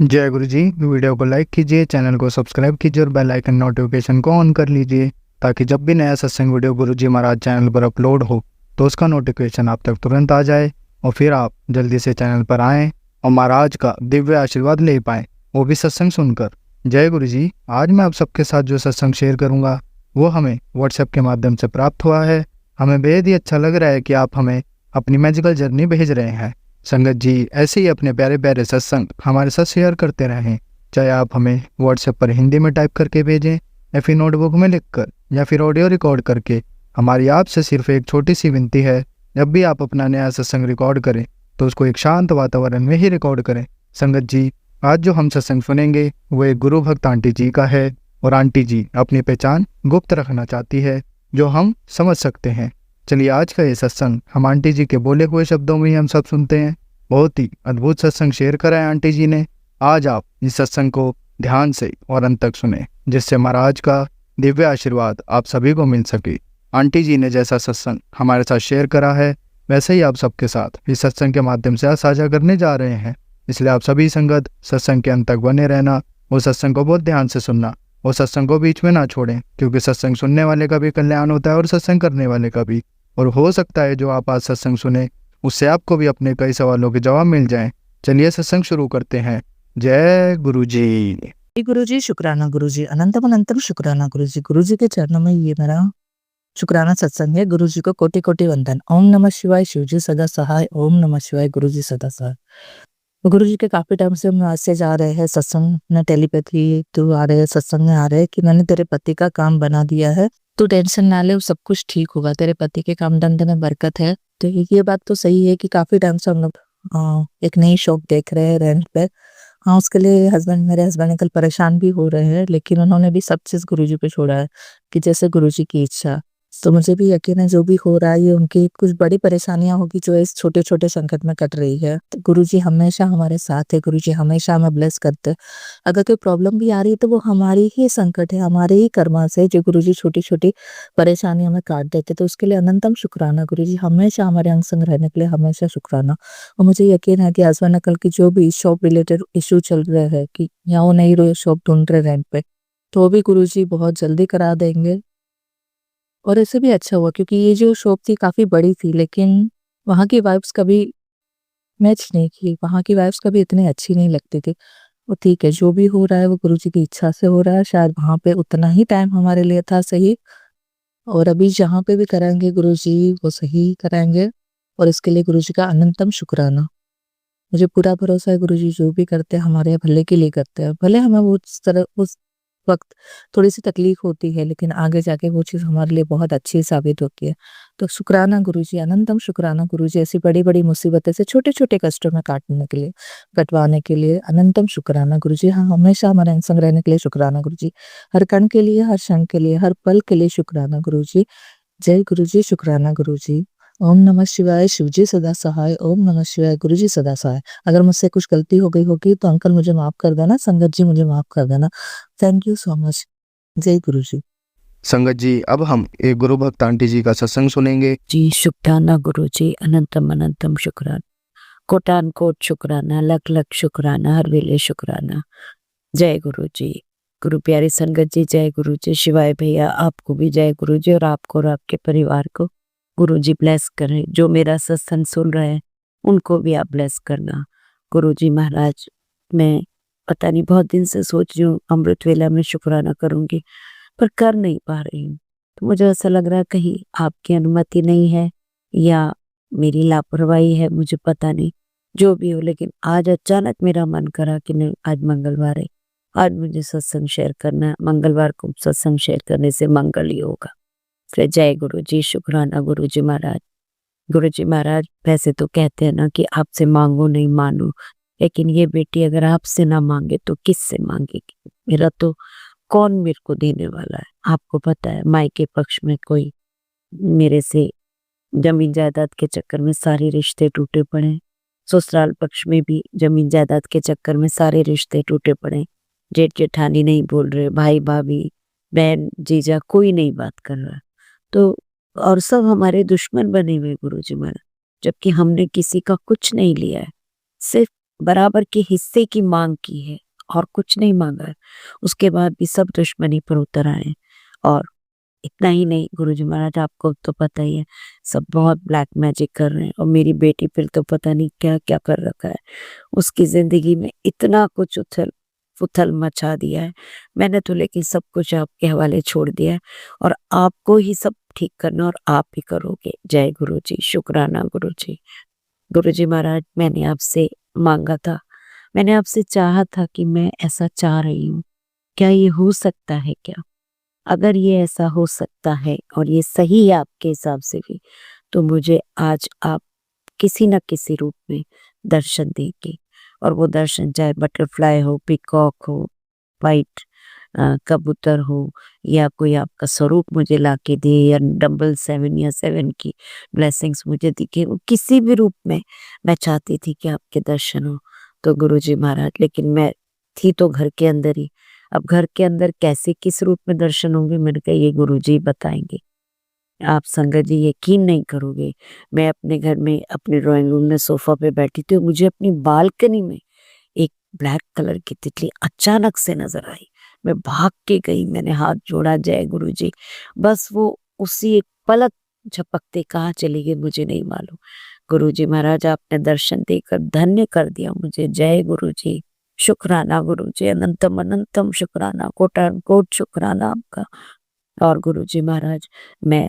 जय गुरु जी। वीडियो को लाइक कीजिए, चैनल को सब्सक्राइब कीजिए और बेल आइकन नोटिफिकेशन को ऑन कर लीजिए ताकि जब भी नया सत्संग वीडियो गुरु जी महाराज चैनल पर अपलोड हो तो उसका नोटिफिकेशन आप तक तुरंत आ जाए और फिर आप जल्दी से चैनल पर आएँ और महाराज का दिव्य आशीर्वाद ले पाएँ, वो भी सत्संग सुनकर। जय गुरु जी। आज मैं आप सबके साथ जो सत्संग शेयर करूँगा वो हमें व्हाट्सएप के माध्यम से प्राप्त हुआ है। हमें बेहद ही अच्छा लग रहा है कि आप हमें अपनी मैजिकल जर्नी भेज रहे हैं। संगत जी ऐसे ही अपने प्यारे प्यारे सत्संग हमारे साथ शेयर करते रहें, चाहे आप हमें व्हाट्सएप पर हिंदी में टाइप करके भेजें या फिर नोटबुक में लिखकर या फिर ऑडियो रिकॉर्ड करके। हमारी आपसे सिर्फ एक छोटी सी विनती है, जब भी आप अपना नया सत्संग रिकॉर्ड करें तो उसको एक शांत वातावरण में ही रिकॉर्ड करें। संगत जी आज जो हम सत्संग सुनेंगे वो एक गुरु भक्त आंटी जी का है और आंटी जी अपनी पहचान गुप्त रखना चाहती है जो हम समझ सकते हैं। चलिए आज का ये सत्संग हम आंटी जी के बोले हुए शब्दों में ही हम सब सुनते हैं। बहुत ही अद्भुत सत्संग शेयर करा है आंटी जी ने। आज आप इस सत्संग को ध्यान से और अंत तक सुने जिससे महाराज का दिव्य आशीर्वाद आप सभी को मिल सके। आंटी जी ने जैसा सत्संग हमारे साथ शेयर करा है वैसे ही आप सबके साथ इस सत्संग के माध्यम से साझा करने जा रहे हैं। इसलिए आप सभी संगत सत्संग के अंत तक बने रहना, वो सत्संग को बहुत ध्यान से सुनना, वो सत्संग को बीच में ना छोड़ें, क्योंकि सत्संग सुनने वाले का भी कल्याण होता है और सत्संग करने वाले का भी। और हो सकता है जो आप आज सत्संग सुने उससे आपको भी अपने कई सवालों के जवाब मिल जाएं। चलिए सत्संग शुरू करते हैं। जय गुरु जी। गुरु जी शुक्राना गुरु जी, अनंतम अनंतम शुक्राना गुरु जी। गुरु जी के चरणों में ये मेरा शुक्राना सत्संग है। गुरु जी को कोटि कोटि वंदन। ओम नमः शिवाय। शिव जी सदा सहाय। ओम नमः शिवाय। गुरु जी सदा सहाय। गुरु जी के काफी टाइम से मैसेज आ रहे हैं, सत्संग में टेलीपैथी तो आ रहे हैं, सत्संग में आ रहे हैं कि मैंने तेरे पति का काम बना दिया है, तू टेंशन ना ले, सब कुछ ठीक होगा, तेरे पति के काम धंधे में बरकत है। तो ये बात तो सही है कि काफी टाइम से हम लोग एक नई शॉप देख रहे हैं रेंट पे। हाँ, उसके लिए मेरे हस्बैंड कल परेशान भी हो रहे हैं, लेकिन उन्होंने भी सब चीज गुरुजी पे छोड़ा है कि जैसे गुरुजी की इच्छा। तो मुझे भी यकीन है जो भी हो रहा है ये उनकी कुछ बड़ी परेशानियां होगी जो इस छोटे छोटे संकट में कट रही है। तो गुरुजी हमेशा हमारे साथ है, गुरुजी हमेशा हमें ब्लेस करते हैं। अगर कोई प्रॉब्लम भी आ रही है तो वो हमारी ही संकट है, हमारे ही कर्मा से जो गुरुजी छोटी छोटी परेशानी हमें काट देते। तो उसके लिए अनंतम शुक्राना गुरुजी, हमेशा हमारे अंग संग रहने के लिए हमेशा शुक्राना। और मुझे यकीन है कि हस्बैंड कल की जो भी शॉप रिलेटेड इशू चल रहे हैं कि यहाँ वो नई शॉप ढूंढ रहे रेंट पे, तो भी गुरुजी बहुत जल्दी करा देंगे। और ऐसे भी अच्छा हुआ क्योंकि ये जो शॉप थी काफी बड़ी थी, लेकिन वहाँ की वाइब्स कभी मैच नहीं की, वहाँ की वाइब्स कभी इतनी अच्छी नहीं लगती थी। वो ठीक है, जो भी हो रहा है वो गुरुजी की इच्छा से हो रहा है। शायद वहाँ पे उतना ही टाइम हमारे लिए था सही, और अभी जहाँ पे भी कराएंगे गुरुजी वो सही कराएंगे। और इसके लिए गुरुजी का अनंतम शुक्राना। मुझे पूरा भरोसा है गुरुजी जो भी करते हैं हमारे भले के लिए करते हैं। भले हमें वो उस वक्त थोड़ी सी तकलीफ होती है, लेकिन आगे जाके वो चीज़ हमारे लिए बहुत अच्छी साबित होती है। तो शुक्राना गुरुजी, अनंतम शुक्राना गुरुजी, ऐसी बड़ी बड़ी मुसीबतें से छोटे छोटे कष्टों में कटवाने के लिए अनंतम शुक्राना गुरुजी। हाँ, हमेशा हमारे संग रहने के लिए शुक्राना गुरुजी। हर कण के लिए, हर क्षण के लिए, हर पल के लिए शुक्राना गुरुजी। जय गुरुजी, शुक्राना गुरुजी। ओम नमः शिवाय। शिवजी सदा सहाय। ओम नमः शिवाय। गुरुजी सदा सहाय। अगर मुझसे कुछ गलती हो गई होगी तो अंकल मुझे माफ कर देना, संगत जी मुझे माफ कर देना। Thank you so much. जय गुरुजी। संगत जी अब हम एक गुरु भक्त आंटी जी का सत्संग सुनेंगे। जी शुक्राना गुरु जी, अनंतम अनंतम शुक्राना, कोटान कोट शुक्राना, लख लख शुक्राना, हर वेले शुक्राना। जय गुरु जी। गुरु प्यारी संगत जी, जय गुरु जी। शिवाय भैया आपको भी जय गुरु जी, और आपको और आपके परिवार को गुरु जी ब्लेस करें। जो मेरा सत्संग सुन रहे हैं उनको भी आप ब्लेस करना। गुरु जी महाराज, मैं पता नहीं बहुत दिन से सोच रही हूँ अमृत वेला में शुक्राना करूंगी पर कर नहीं पा रही हूँ। तो मुझे ऐसा लग रहा है कहीं आपकी अनुमति नहीं है या मेरी लापरवाही है, मुझे पता नहीं। जो भी हो, लेकिन आज अचानक मेरा मन करा कि नहीं, आज मंगलवार है, आज मुझे सत्संग शेयर करना है। मंगलवार को सत्संग शेयर करने से मंगल ही होगा। फिर जय गुरु जी, शुक्राना गुरु जी महाराज। गुरु जी महाराज, वैसे तो कहते हैं ना कि आपसे मांगो नहीं मानो, लेकिन ये बेटी अगर आपसे ना मांगे तो किससे मांगेगी? मेरा तो कौन मेरे को देने वाला है? आपको पता है मायके पक्ष में कोई मेरे से जमीन जायदाद के चक्कर में सारे रिश्ते टूटे पड़े, ससुराल पक्ष में भी जमीन जायदाद के चक्कर में सारे रिश्ते टूटे पड़े। जेठ जेठानी नहीं बोल रहे, भाई भाभी बहन जीजा कोई नहीं बात कर रहा। तो और सब हमारे दुश्मन बने हुए गुरु जी महाराज, जबकि हमने किसी का कुछ नहीं लिया है, सिर्फ बराबर के हिस्से की मांग की है और कुछ नहीं मांगा है। उसके बाद भी सब दुश्मनी पर उतर आए। और इतना ही नहीं गुरुजी महाराज, आपको तो पता ही है, सब बहुत ब्लैक मैजिक कर रहे हैं और मेरी बेटी फिर तो पता नहीं क्या क्या कर रखा है। उसकी जिंदगी में इतना कुछ उथल पुथल मचा दिया है। मैंने तो लेकिन सब कुछ आपके हवाले छोड़ दिया है और आपको ही सब ठीक करना और आप ही करोगे। जय गुरुजी, शुक्राना गुरुजी। गुरुजी महाराज, मैंने आपसे मांगा था, मैंने आपसे चाहा था कि मैं ऐसा चाह रही हूँ, क्या ये हो सकता है क्या? अगर ये ऐसा हो सकता है और ये सही है आपके हिसाब से भी, तो मुझे आज आप किसी न किसी रूप में दर्शन देंगे। और वो दर्शन चाहे बटरफ्लाई हो, पीकॉक हो, वाइट कबूतर हो, या कोई आपका स्वरूप मुझे लाके दे, या डबल 7 या 7 की ब्लेसिंग्स मुझे दिखे, वो किसी भी रूप में मैं चाहती थी कि आपके दर्शन हो। तो गुरुजी महाराज, लेकिन मैं थी तो घर के अंदर ही। अब घर के अंदर कैसे किस रूप में दर्शन होंगे, मैंने कहा ये गुरुजी बताएंगे। आप संगत जी यकीन नहीं करोगे, मैं अपने घर में अपने ड्राइंग रूम में सोफा पे बैठी थी और मुझे अपनी बालकनी में एक ब्लैक कलर की तितली अचानक से नजर आई। मैं भाग के गई, मैंने हाथ जोड़ा, जय गुरुजी। बस वो उसी एक पलक झपकते कहाँ चली गई मुझे नहीं मालूम। गुरुजी महाराज, आपने दर्शन देकर धन्य कर दिया मुझे। जय गुरुजी, शुक्राना गुरुजी, अनंतम अनंतम शुक्राना, कोटान कोट शुक्राना आपका। और गुरुजी महाराज, मैं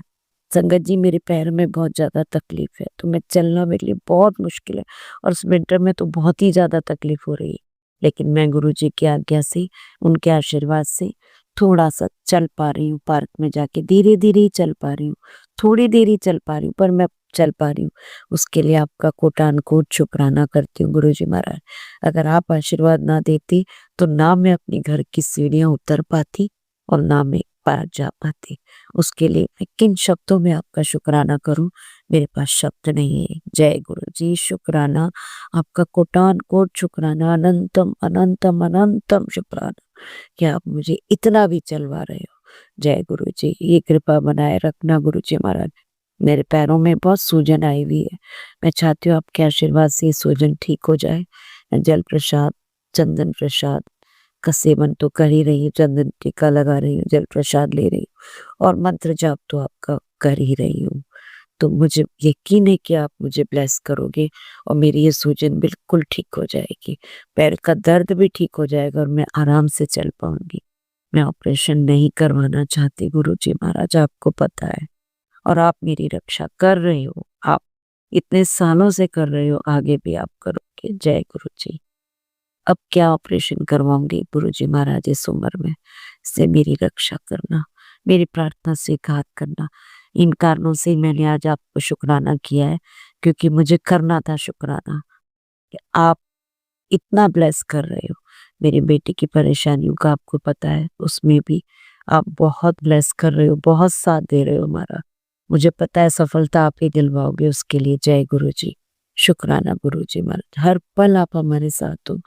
संगत जी, मेरे पैर में बहुत ज़्यादा तकलीफ है, तो मैं चलना मेरे लिए बहुत मुश्किल है और इस विंटर में तो बहुत ही ज़्यादा तकलीफ हो रही है। लेकिन मैं गुरुजी की आज्ञा से, उनके आशीर्वाद से थोड़ा सा चल पा रही हूँ। पार्क में जाके धीरे धीरे ही चल पा रही हूँ, थोड़ी देर ही चल पा रही हूँ, पर मैं चल पा रही हूँ। उसके लिए आपका कोटान कोट शुक्राना करती हूँ गुरुजी महाराज। अगर आप आशीर्वाद ना देती तो ना मैं अपनी घर की सीढ़ियाँ उतर पाती और ना मैं पार जा पाती। उसके लिए मैं किन शब्दों में आपका शुक्राना करूं, मेरे पास शब्द नहीं है। जय गुरु जी, शुक्राना आपका, कोटान कोट शुक्राना, अनंतम अनंतम अनंतम शुक्राना कि आप मुझे इतना भी चलवा रहे हो। जय गुरु जी, ये कृपा बनाए रखना गुरु जी महाराज। मेरे पैरों में बहुत सूजन आई हुई है, मैं चाहती हूँ आपके आशीर्वाद से ये सूजन ठीक हो जाए। मैं जल प्रसाद, चंदन प्रसाद का सेवन तो कर ही रही हूँ, चंदन टीका लगा रही हूँ, जल प्रसाद ले रही हूँ और मंत्र जाप तो आपका कर ही रही हूँ। तो मुझे यकीन है कि आप मुझे ब्लेस करोगे और मेरी ये सूजन बिल्कुल ठीक हो जाएगी, पैर का दर्द भी ठीक हो जाएगा और मैं आराम से चल पाऊंगी। मैं ऑपरेशन नहीं करवाना चाहती गुरुजी महाराज, आपको पता है, और आप मेरी रक्षा कर रहे हो। आप इतने सालों से कर रहे हो, आगे भी आप करोगे। जय गुरुजी। अब क्या ऑपरेशन करवाऊंगी गुरुजी महाराज इस उम्र में, से मेरी रक्षा करना, मेरी प्रार्थना स्वीकार करना। इन कारणों से मैंने आज आपको शुक्राना किया है, क्योंकि मुझे करना था शुक्राना कि आप इतना ब्लेस कर रहे हो। मेरी बेटी की परेशानियों का आपको पता है, उसमें भी आप बहुत ब्लेस कर रहे हो, बहुत साथ दे रहे हो हमारा। मुझे पता है सफलता आप ही दिलवाओगे, उसके लिए जय गुरुजी, शुक्राना गुरुजी महाराज। हर पल आप हमारे साथ हो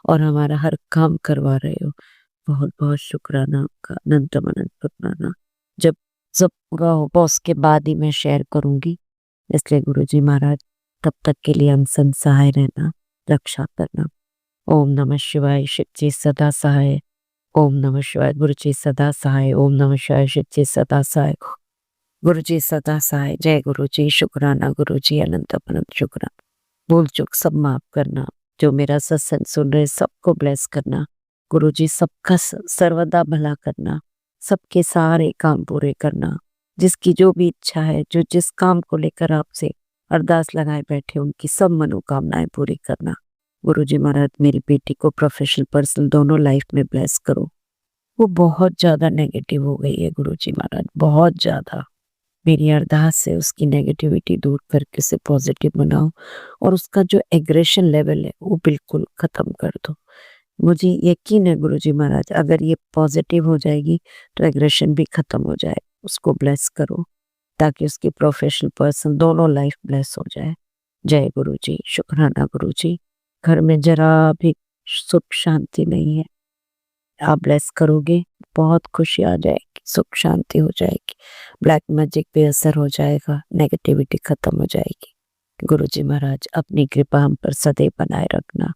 और हमारा हर काम करवा रहे हो। बहुत बहुत शुक्राना आपका, अनंतम अनंत शुक्राना। जब सब पूरा होगा उसके बाद ही मैं शेयर करूंगी, इसलिए गुरुजी महाराज तब तक के लिए हम संग सहाय रहना, रक्षा करना। ओम नमः शिवाय, शिव जी सदा सहाय। ओम नमः शिवाय, गुरु जी सदा सहाय। ओम नमः शिवाय, शिव जी सदा सहाय, गुरु जी सदा सहाय। जय गुरु जी, शुक्राना गुरु जी, अनंत अनंत शुक्राना। भूल चूक सब माफ करना, जो मेरा सत्संग सुन रहे सबको ब्लेस करना गुरु जी, सबका सर्वदा भला करना, सबके सारे काम पूरे करना। जिसकी जो भी इच्छा है, जो जिस काम को लेकर आपसे अरदास लगाए बैठे, उनकी सब मनोकामनाएं पूरी करना। गुरु जी महाराज, मेरी बेटी को प्रोफेशनल पर्सनल दोनों लाइफ में ब्लेस करो। वो बहुत ज्यादा नेगेटिव हो गई है गुरु जी महाराज, बहुत ज्यादा। मेरी अरदास से उसकी नेगेटिविटी दूर करके उसे पॉजिटिव बनाओ और उसका जो एग्रेशन लेवल है वो बिल्कुल खत्म कर दो। मुझे यकीन है गुरुजी महाराज, अगर ये पॉजिटिव हो जाएगी तो एग्रेशन भी खत्म हो जाए। उसको ब्लेस करो ताकि उसकी प्रोफेशनल पर्सन दोनों लाइफ ब्लेस हो जाए। जय गुरुजी, शुक्राना गुरुजी। घर में जरा भी सुख शांति नहीं है, आप ब्लेस करोगे बहुत खुशी आ जाएगी, सुख शांति हो जाएगी, ब्लैक मैजिक पे असर हो जाएगा, नेगेटिविटी खत्म हो जाएगी। गुरुजी महाराज, अपनी कृपा हम पर सदैव बनाए रखना।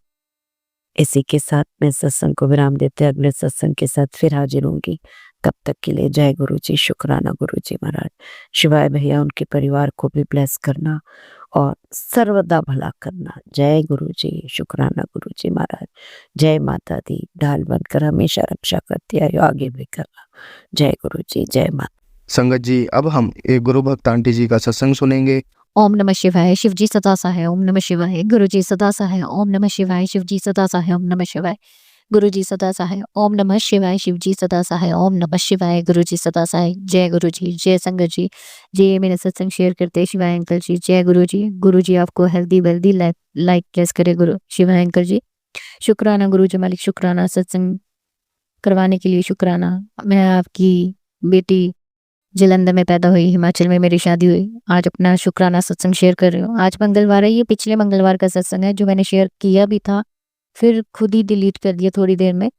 इसी के साथ मैं सत्संग को विराम देते अगले सत्संग के साथ फिर हाजिर होंगी। तब तक के लिए जय गुरु जी, शुक्राना गुरु जी महाराज। शिवाय भैया उनके परिवार को भी ब्लेस करना और सर्वदा भला करना। जय गुरु जी, शुक्राना गुरु जी महाराज। जय माता दी, ढाल बनकर हमेशा रक्षा करती है, आगे भी करना। जय गुरु जी, जय माता। संगत जी, अब हम एक गुरु भक्त आंटी जी का सत्संग सुनेंगे। ओम नमः शिवाय, शिव जी सदा सहाय। ओम नमः शिवाय, गुरु जी सदा सहाय। ओम नमः शिवाय, शिव जी सदा सहाय। ओम नमः शिवाय, गुरु जी सदा सहाय। ओम नमः शिवाय, शिव जी सदा सहाय। ओम नमः शिवाय, गुरु जी सदा सहाय। जय गुरु जी, जय संगत जी, जय मेरा सत्संग शेयर करते शिवाय अंकल जी। जय गुरु जी, गुरु जी आपको हेल्दी वेल्दी लाइक प्लेस करे गुरु शिवाय अंकल जी। शुक्राना गुरु जी मालिक, शुक्राना सत्संग करवाने के लिए शुक्राना। मैं आपकी बेटी जालंधर में पैदा हुई, हिमाचल में मेरी शादी हुई। आज अपना शुक्राना सत्संग शेयर कर रही हूँ। आज मंगलवार है, ये पिछले मंगलवार का सत्संग है जो मैंने शेयर किया भी था, फिर खुद ही डिलीट कर दिया थोड़ी देर में।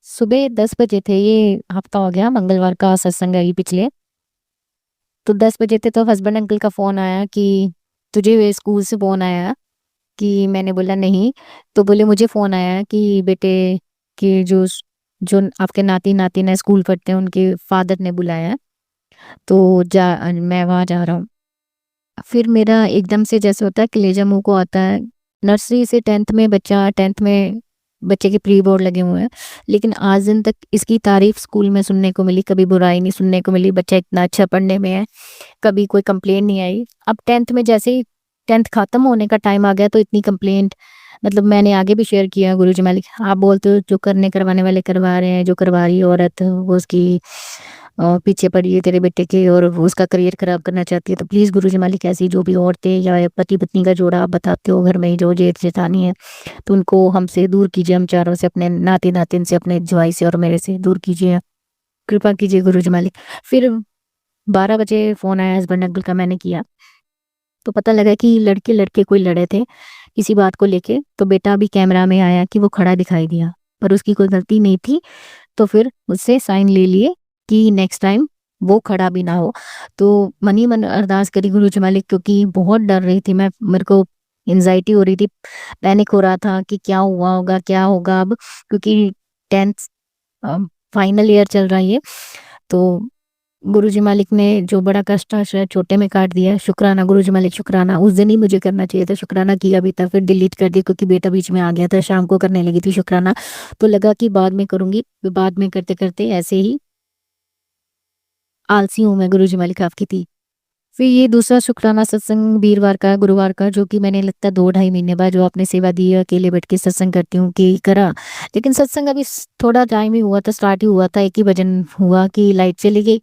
सुबह 10 बजे थे, ये हफ्ता हो गया मंगलवार का सत्संग है ये पिछले। तो 10 बजे थे तो हस्बैंड अंकल का फ़ोन आया कि तुझे स्कूल से फ़ोन आया, कि मैंने बोला नहीं। तो बोले मुझे फ़ोन आया कि बेटे कि जो आपके नाती नातिन है स्कूल पढ़ते हैं, उनके फादर ने बुलाया, तो मैं वहाँ जा रहा हूँ। फिर मेरा एकदम से जैसे होता है कलेजा मुँह को आता है। नर्सरी से 10th में बच्चे के प्री बोर्ड लगे हुए हैं, लेकिन आज दिन तक इसकी तारीफ स्कूल में सुनने को मिली, कभी बुराई नहीं सुनने को मिली। बच्चा इतना अच्छा पढ़ने में है, कभी कोई कंप्लेंट नहीं आई। अब 10th में जैसे ही 10th खत्म होने का टाइम आ गया तो इतनी कंप्लेंट, मतलब मैंने आगे भी शेयर किया। गुरुजी मालिक आप बोलते हो जो करवाने वाले करवा रहे हैं, जो करवा रही है औरत वो उसकी पीछे पड़ी है तेरे बेटे के और वो उसका करियर खराब करना चाहती है। तो प्लीज़ गुरुजी मालिक ऐसी जो भी औरतें या पति पत्नी का जोड़ा आप बताते हो घर में जो जेठ जेठानी है, तो उनको हमसे दूर कीजिए, हम चारों से, अपने नाती नातिन से, अपने जवाई से और मेरे से दूर कीजिए, कृपा कीजिए गुरुजी मालिक। फिर 12 बजे फ़ोन आया हस्बैंड अंकल का, मैंने किया तो पता लगा कि लड़के लड़के कोई लड़े थे किसी बात को लेके। तो बेटा भी कैमरा में आया कि वो खड़ा दिखाई दिया, पर उसकी कोई गलती नहीं थी। तो फिर उससे साइन ले लिए कि नेक्स्ट टाइम वो खड़ा भी ना हो। तो मन ही मन अरदास करी गुरुजी मालिक, क्योंकि बहुत डर रही थी मैं, मेरे को एंजाइटी हो रही थी, पैनिक हो रहा था कि क्या हुआ होगा, क्या होगा अब, क्योंकि 10th फाइनल ईयर चल रहा है ये। तो गुरुजी मालिक ने जो बड़ा कष्ट है शायद छोटे में काट दिया। शुक्राना गुरुजी मालिक, शुक्राना। उस दिन ही मुझे करना चाहिए था, शुक्राना किया भी था, फिर डिलीट कर दिया क्योंकि बेटा बीच में आ गया था, शाम को करने लगी थी शुक्राना। तो लगा कि बाद में करूंगी, बाद में करते करते ऐसे ही आलसी हूँ मैं गुरुजी मालिक आपकी थी। फिर ये दूसरा शुक्राना सत्संग वीरवार का, गुरुवार का, जो कि मैंने लगता है 2-2.5 महीने बाद जो आपने सेवा दी है, अकेले बैठ के सत्संग करती हूँ कि करा। लेकिन सत्संग अभी थोड़ा टाइम ही हुआ था, स्टार्ट ही हुआ था, एक ही भजन हुआ कि लाइट चली गई।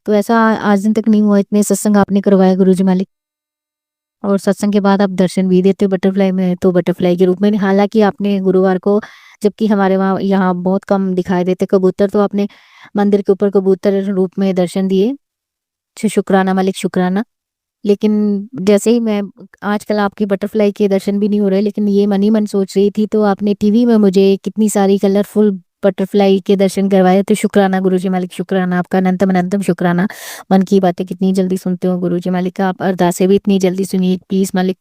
तो ऐसा आज दिन तक नहीं हुआ, इतने सत्संग आपने करवाया गुरुजी मालिक। और सत्संग के बाद आप दर्शन भी देते हो बटरफ्लाई में, तो बटरफ्लाई के रूप में। हालांकि आपने गुरुवार को, जबकि हमारे वहाँ यहाँ बहुत कम दिखाई देते कबूतर, तो आपने मंदिर के ऊपर कबूतर रूप में दर्शन दिए। शुक्राना मालिक, शुक्राना। लेकिन जैसे ही मैं, आजकल आपकी बटरफ्लाई के दर्शन भी नहीं हो रहे, लेकिन ये मन ही मन सोच रही थी, तो आपने टीवी में मुझे कितनी सारी कलरफुल बटरफ्लाई के दर्शन करवाए। तो शुक्राना गुरुजी मालिक, शुक्राना आपका, अनंतम अनंतम शुक्राना। मन की बातें कितनी जल्दी सुनते हो गुरुजी मालिक, आप अरदासें भी इतनी जल्दी सुनिए प्लीज मालिक।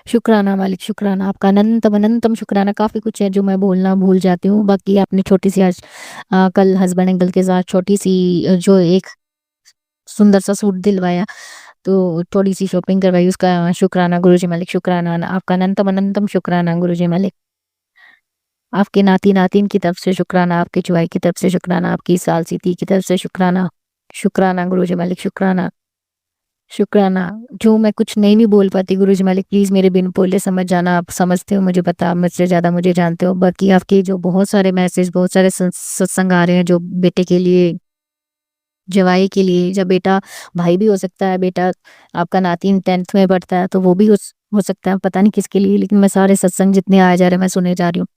शुक्राना मालिक, शुक्राना आपका, अनंतम अनंतम शुक्राना। काफ़ी कुछ है जो मैं बोलना भूल जाती हूँ। बाकी आपने छोटी सी आज कल हस्बैंड अंकल के साथ छोटी सी जो एक सुंदर सा सूट दिलवाया, तो थोड़ी सी शॉपिंग करवाई, उसका शुक्राना गुरुजी मालिक, शुक्राना आपका, अनंतम अनंतम शुक्राना गुरुजी मालिक। आपके नाती नातिन की तरफ से शुक्राना, आपके चुवाई की तरफ से शुक्राना, आपकी सालसीती की तरफ से शुक्राना। शुक्राना गुरुजी मालिक, शुक्राना, शुक्राना। जो मैं कुछ नहीं भी बोल पाती गुरुजी मालिक, प्लीज़ मेरे बिन बोले समझ जाना। आप समझते हो, मुझे पता, आप मुझसे ज़्यादा मुझे जानते हो। बाकी आपके जो बहुत सारे मैसेज, बहुत सारे सत्संग आ रहे हैं, जो बेटे के लिए, जवाई के लिए, जब बेटा भाई भी हो सकता है, बेटा आपका नातिन 10th में पढ़ता है, तो वो भी हो सकता है, पता नहीं किसके लिए। लेकिन मैं सारे सत्संग जितने आए जा रहे हैं मैं सुने जा रही हूँ।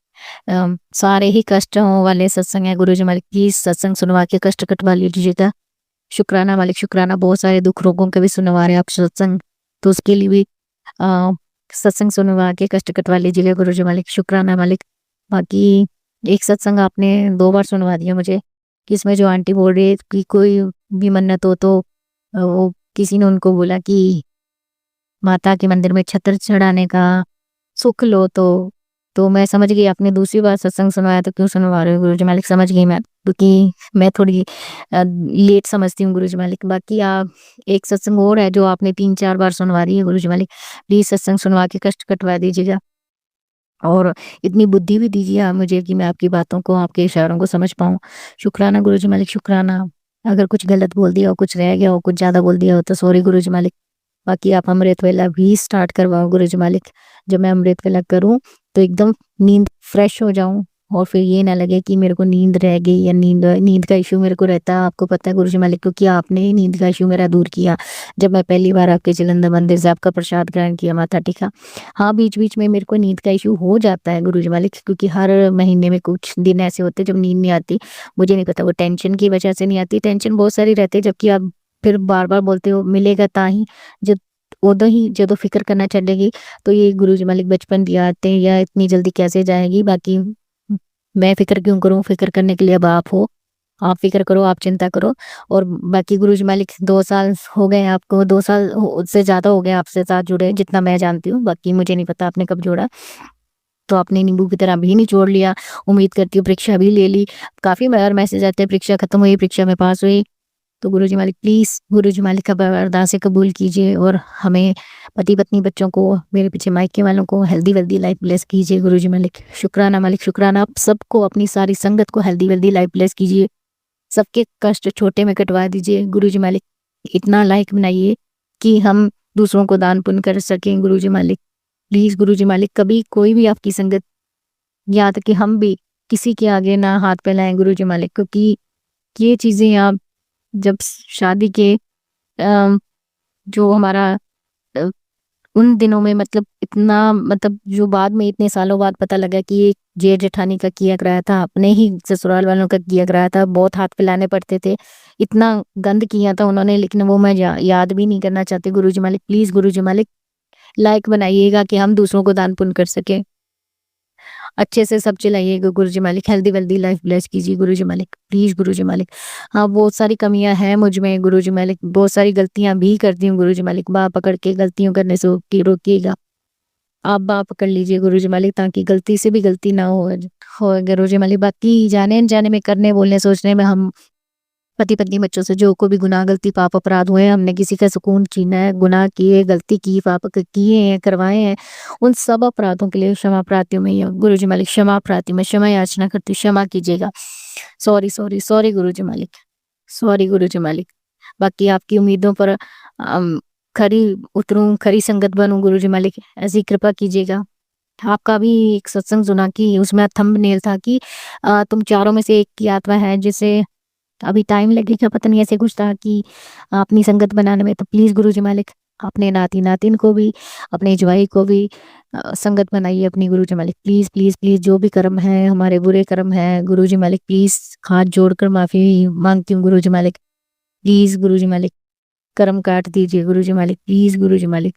सारे ही कष्टों वाले सत्संग है गुरुजी मालिक, प्लीज सत्संग सुनवा के कष्ट कटवा लीजिएगा। शुक्राना मालिक, शुक्राना। बहुत सारे दुख रोगों के भी सुनवा रहे हैं आप सत्संग, तो उसके लिए भी सत्संग सुनवा के कष्ट कटवा लीजिएगा गुरुजी मालिक, शुक्राना मालिक। बाकी एक सत्संग आपने 2 बार सुनवा दिया मुझे, कि इसमें जो आंटी बोल रही है कि कोई भी मन्नत हो तो वो किसी ने उनको बोला कि माता के मंदिर में छत्र चढ़ाने का सुख लो। तो मैं समझ गई आपने दूसरी बार सत्संग सुनवाया तो क्यों सुनवा रहे हो गुरुजी मालिक, समझ गई मैं, क्योंकि मैं थोड़ी लेट समझती हूँ गुरुजी मालिक। बाकी आप एक सत्संग और है जो आपने 3-4 बार सुनवा रही है गुरुजी मालिक, प्लीज सत्संग सुनवा के कष्ट कटवा दीजिएगा और इतनी बुद्धि भी दीजिए आप मुझे कि मैं आपकी बातों को, आपके इशारों को समझ पाऊँ। शुक्राना गुरुजी मालिक, शुक्राना। अगर कुछ गलत बोल दिया हो, कुछ रह गया हो, कुछ ज़्यादा बोल दिया हो तो सॉरी गुरुजी मालिक। बाकी आप अमृत वेला भी स्टार्ट करवाओ गुरुजी मालिक। जब मैं अमृत वेला करूँ तो एकदम नींद फ्रेश हो जाऊँ और फिर ये ना लगे कि मेरे को नींद रह गई या नींद का इश्यू मेरे को रहता है। आपको पता है गुरुजी मालिक, क्योंकि आपने ही नींद का इश्यू मेरा दूर किया जब मैं पहली बार आपके जलंधर मंदिर से आपका प्रसाद ग्रहण किया, माथा टेका। हाँ, बीच-बीच में मेरे को नींद का इश्यू हो जाता है गुरुजी मालिक, क्योंकि हर महीने में कुछ दिन ऐसे होते हैं जब नींद नहीं आती। मुझे नहीं पता वो टेंशन की वजह से नहीं आती, टेंशन बहुत सारी रहती है, जबकि आप फिर बार-बार बोलते हो मिलेगा ताही, जब उदों ही ਜਦੋਂ फ़िक्र करना चलेगी तो ये गुरुजी मालिक बचपन की आदतें या इतनी जल्दी कैसे जाएगी। बाकी मैं फ़िक्र क्यों करूँ, फ़िक्र करने के लिए अब आप हो। आप फ़िक्र करो, आप चिंता करो। और बाकी गुरुजी मालिक 2 साल हो गए आपको, 2 साल हो से ज़्यादा हो गए आपसे साथ जुड़े जितना मैं जानती हूँ। बाकी मुझे नहीं पता आपने कब जोड़ा। तो आपने नींबू की तरह भी निचोड़ लिया। उम्मीद करती हूँ परीक्षा भी ले ली। काफ़ी बार मैसेज आते हैं परीक्षा खत्म हुई, परीक्षा में पास हुई। तो गुरुजी मालिक प्लीज़, गुरुजी मालिक अब अरदासें कबूल कीजिए और हमें पति-पत्नी बच्चों को, मेरे पीछे मायके वालों को हेल्दी-वेल्दी लाइफ ब्लेस कीजिए गुरुजी मालिक। शुक्राना मालिक, शुक्राना। आप सबको, अपनी सारी संगत को हेल्दी-वेल्दी लाइफ ब्लेस कीजिए। सबके कष्ट छोटे में कटवा दीजिए गुरुजी मालिक। इतना लायक बनाइए कि हम दूसरों को दान पुण्य कर सकें गुरुजी मालिक। प्लीज़ गुरुजी मालिक, कभी कोई भी आपकी संगत, यहाँ तक कि हम भी किसी के आगे ना हाथ फैलाएँ गुरुजी मालिक, क्योंकि ये चीज़ें आप जब शादी के जो हमारा अ, उन दिनों में मतलब इतना, मतलब जो बाद में इतने सालों बाद पता लगा कि ये जेठ जेठानी का किया कराया था, अपने ही ससुराल वालों का किया कराया था, बहुत हाथ फैलाने पड़ते थे, इतना गंद किया था उन्होंने, लेकिन वो मैं याद भी नहीं करना चाहती गुरुजी मालिक। प्लीज़ गुरुजी मालिक, लायक बनाइएगा कि हम दूसरों को दान पुण्य कर सकें। अच्छे से सब चलाइएगा गुरुजी मालिक, हेल्दी-वेल्दी लाइफ ब्लेस कीजिए गुरुजी मालिक, प्लीज़ गुरुजी मालिक। हाँ, बहुत सारी कमियाँ हैं मुझ में गुरुजी मालिक, बहुत सारी गलतियाँ भी करती हूँ गुरुजी मालिक, बाँह पकड़ के गलतियों करने से रोकिएगा। आप बाँह पकड़ लीजिए गुरुजी मालिक, ताकि गलती से भी गलती ना हो गुरुजी मालिक। बाकी जाने-अनजाने में करने, बोलने, सोचने में हम पति-पत्नी बच्चों से जो कोई भी गुनाह, गलती, पाप, अपराध हुए हैं, हमने किसी का सुकून छीना है, गुनाह किए, गलती की, पाप किए हैं, करवाए हैं, उन सब अपराधों के लिए क्षमा प्रार्थी हूँ मैं गुरुजी मालिक, क्षमा प्रार्थी, मैं क्षमा याचना करती हूँ, क्षमा कीजिएगा। सॉरी, सॉरी, सॉरी गुरुजी मालिक, सॉरी गुरुजी मालिक। बाकी आपकी उम्मीदों पर खरी उतरूँ, खरी संगत बनूँ गुरुजी मालिक, ऐसी कृपा कीजिएगा। आपका भी एक सत्संग सुना कि उसमें थंबनेल था कि तुम चारों में से एक की आत्मा है जिसे अभी टाइम लगेगा, पता नहीं ऐसे कुछ था कि अपनी संगत बनाने में। तो प्लीज़ गुरुजी मालिक, अपने नाती-नातिन को भी, अपने जवाई को भी संगत बनाइए अपनी गुरुजी मालिक। प्लीज़, प्लीज़, प्लीज़, जो भी कर्म हैं, हमारे बुरे कर्म हैं गुरुजी मालिक, प्लीज़ हाथ जोड़कर माफ़ी माँगती हूँ गुरुजी मालिक। प्लीज़ गुरुजी मालिक, कर्म काट दीजिए गुरुजी मालिक, प्लीज़ गुरुजी मालिक।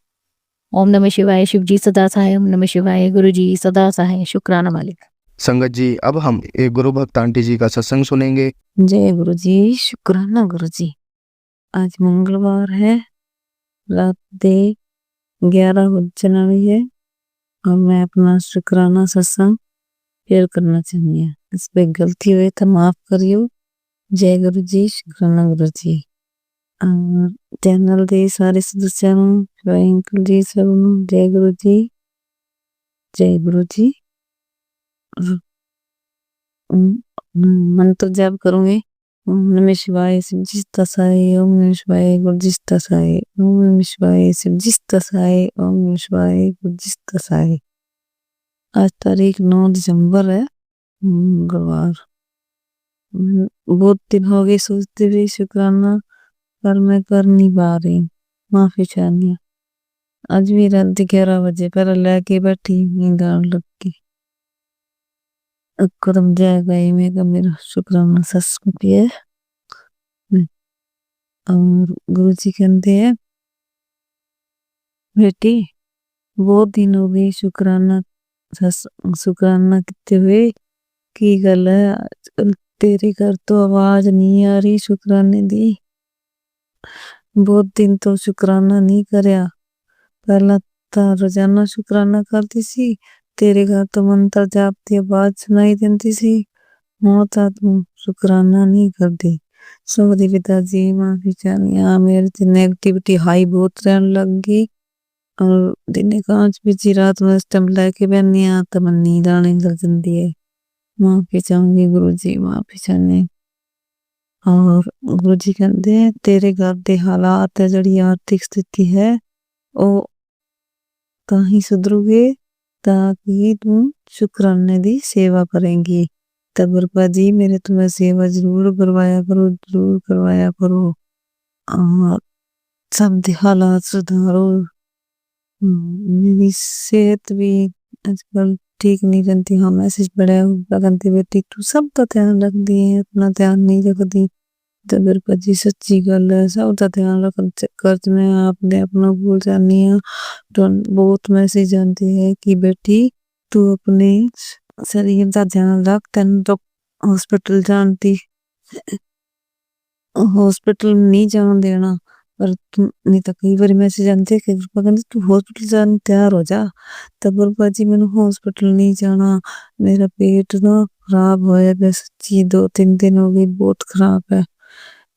ओम नमः शिवाय, शिव जी सदा सहाय, ओम नमः शिवाय, गुरुजी सदा सहाय। शुक्राना मालिक। संगत जी, अब हम एक गुरु भक्त आंटी जी का सत्संग सुनेंगे। जय गुरु जी, शुक्राना गुरु जी। आज मंगलवार है, रात दे 11 बजने वाली है और मैं अपना शुक्राना सत्संग शेयर करना चाहती हूँ। इस पे गलती हुई तो माफ करियो। जय गुरु जी, शुक्राना गुरु जी। और चैनल दे सारे सदस्यों ਨੂੰ, शिवाय अंकल जी सबनों जय गुरु जी, जय गुरु जी। मंत्र जाप करूंगी। ओम नमः शिवाय, शिव जी तसाय, ओम नमः शिवाय, गुरु जी तसाय, ओम नमः शिवाय, शिव जी तसाय, ओम नमः शिवाय, गुरु जी तसाय। आज तारीख 9 दिसंबर है, मंगलवार। बहुत दिन हो गए सोचते हुए शुक्राना, पर मैं कर नहीं पा रही, माफी चाहनी हूँ। आज भी रात 11 बजे पर लेके बैठी नींद आने लग गई। कदम जाएगा ये मेरा शुक्राना सत्संग है। और गुरु जी कहते हैं, बेटी बहुत दिन हो गए शुक्राना किते हुए, की गल है आजकल तेरे घर तो आवाज नहीं आ रही शुक्राने दी। बहुत दिन तो शुक्राना नहीं करया, पहला ਤਾਂ ਰੋਜ਼ਾਨਾ ਸ਼ੁਕਰਾਨਾ ਕਰਦੀ ਸੀ, ਤੇਰੇ ਘਰ ਤੋਂ ਮੰਤਰ ਜਾਪ ਦੀ ਆਵਾਜ਼ ਸੁਣਾਈ ਦਿੰਦੀ ਸੀ। ਹੁਣ ਤਾਂ ਤੂੰ ਸ਼ੁਕਰਾਨਾ ਨਹੀਂ ਕਰਦੀ। ਸੋਹਰੀ ਪਿਤਾ ਜੀ ਮਾਫੀ ਚਾਹੁੰਦੀ ਹਾਂ, ਮੇਰੇ ਤੇ ਨੈਗੇਟਿਵਿਟੀ ਹਾਈ ਬਹੁਤ ਰਹਿਣ ਲੱਗ ਗਈ। ਔਰ ਦਿਨੇ ਕਾਂਚ ਵਿੱਚ ਹੀ ਰਾਤ ਨੂੰ ਇਸ ਟਾਈਮ ਲੈ ਕੇ ਬਹਿੰਦੀ ਹਾਂ ਤਾਂ ਮੈਨੂੰ ਨੀਂਦ ਆਉਣੀ ਲੱਗ ਜਾਂਦੀ ਹੈ। ਮਾਫੀ ਚਾਹੂੰਗੀ ਗੁਰੂ ਜੀ, ਮਾਫੀ ਚਾਹੁੰਦੀ। ਔਰ ਗੁਰੂ ਜੀ ਕਹਿੰਦੇ ਤੇਰੇ ਘਰ ਦੇ ਹਾਲਾਤ ਹੈ, ਜਿਹੜੀ ਆਰਥਿਕ ਸਥਿਤੀ ਹੈ ਉਹ ਤਾਂ ਹੀ ਸੁਧਰੂਗੇ ਤਾਂ ਕਿ ਤੂੰ ਸ਼ੁਕਰਾਨੇ ਦੀ ਸੇਵਾ ਕਰੇਂਗੀ। ਤਾਂ ਗੁਰਪਾ ਜੀ ਮੇਰੇ ਤੋਂ ਮੈਂ ਸੇਵਾ ਜ਼ਰੂਰ ਕਰਵਾਇਆ ਕਰੋ, ਜ਼ਰੂਰ ਕਰਵਾਇਆ ਕਰੋ। ਔਰ ਸਭ ਦੇ ਹਾਲਾਤ ਸੁਧਾਰੋ। ਮੇਰੀ ਸਿਹਤ ਵੀ ਅੱਜ ਕੱਲ ਠੀਕ ਨਹੀਂ ਰਹਿੰਦੀ। ਹਾਂ ਮੈਸੇਜ ਪੜਿਆ ਕਹਿੰਦੀ ਬੇਟੀ ਤੂੰ ਸਭ ਦਾ ਧਿਆਨ ਰੱਖਦੀ ਹੈ, ਆਪਣਾ ਧਿਆਨ ਨਹੀਂ ਰੱਖਦੀ। तो गुरपा जी सच्ची गल है, सब का ध्यान रखने चक्कर च मैं आपने अपना भूल जानी हाँ। तो बहुत मैसेज आते हैं कि बेटी तू अपने शरीर का ध्यान रख, तेन तो हॉस्पिटल जानती हॉस्पिटल नहीं जान देना। पर तू नहीं तो कई बार मैसेज आते कि गुरपा कहते तू हॉस्पिटल जाने तैयार हो जा। तो गुरपा जी मैंने हॉस्पिटल नहीं जाना, मेरा पेट ना खराब होया पिया सच्ची, 2-3 दिन हो गए बहुत खराब है।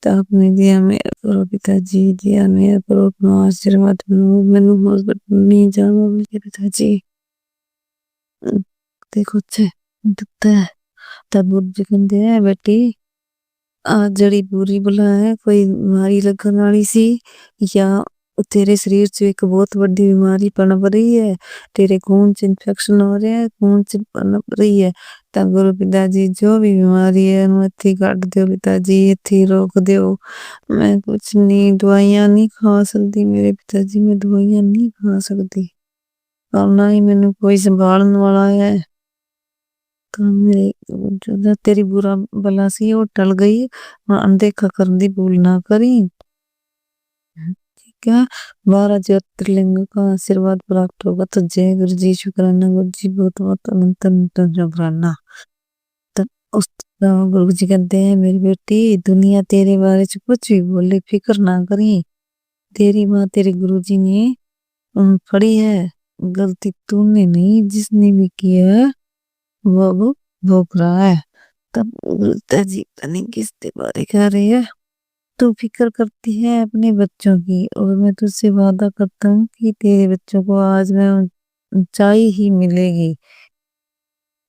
तो आपने दिया मेरा करो पिताजी, दिया मेरा करो अपना आशीर्वाद। मैंने हॉस्पिटल नहीं जाना मेरे पिताजी, देखो अच्छे दुखता है। तब गुरु जी कहते हैं बेटी आ जड़ी बुरी बला है, कोई बीमारी लगन वाली सी या तेरे शरीर च एक बहुत बड़ी बीमारी पनप रही है, तेरे खून च इन्फेक्शन हो रहा है, खून च पनप रही है। तब गुरु पिताजी जो भी बीमारी है इत्थे कट दो पिताजी, इत्थे रोक दो। मैं कुछ नहीं दवाइयां नहीं खा सकती मेरे पिताजी, मैं दवाइयां नहीं खा सकती और ना ही मैंने कोई संभालने वाला है। तो मेरे जो तेरी बुरा बला सी वो टल गई, अनदेखा करने दी भूल ना करी। ठीक है, 12 ज्योतिर्लिंग का आशीर्वाद प्राप्त होगा। तो जय गुरु जी, शुक्राना गुरु जी, बहुत बहुत अनंत अनंत शुक्राना। तो उस गुरु जी कहते हैं मेरी बेटी दुनिया तेरे बारे च कुछ भी बोले फिक्र ना करी, तेरी माँ तेरे गुरु जी ने फड़ी है, गलती तूने नहीं जिसने भी की है वो भोग रहा है। तब गुरुता जी पता नहीं किसके बारे कह रही है। तू फिक्र करती है अपने बच्चों की और मैं तुझसे वादा करता हूँ कि तेरे बच्चों को आज में ऊंचाई ही मिलेगी।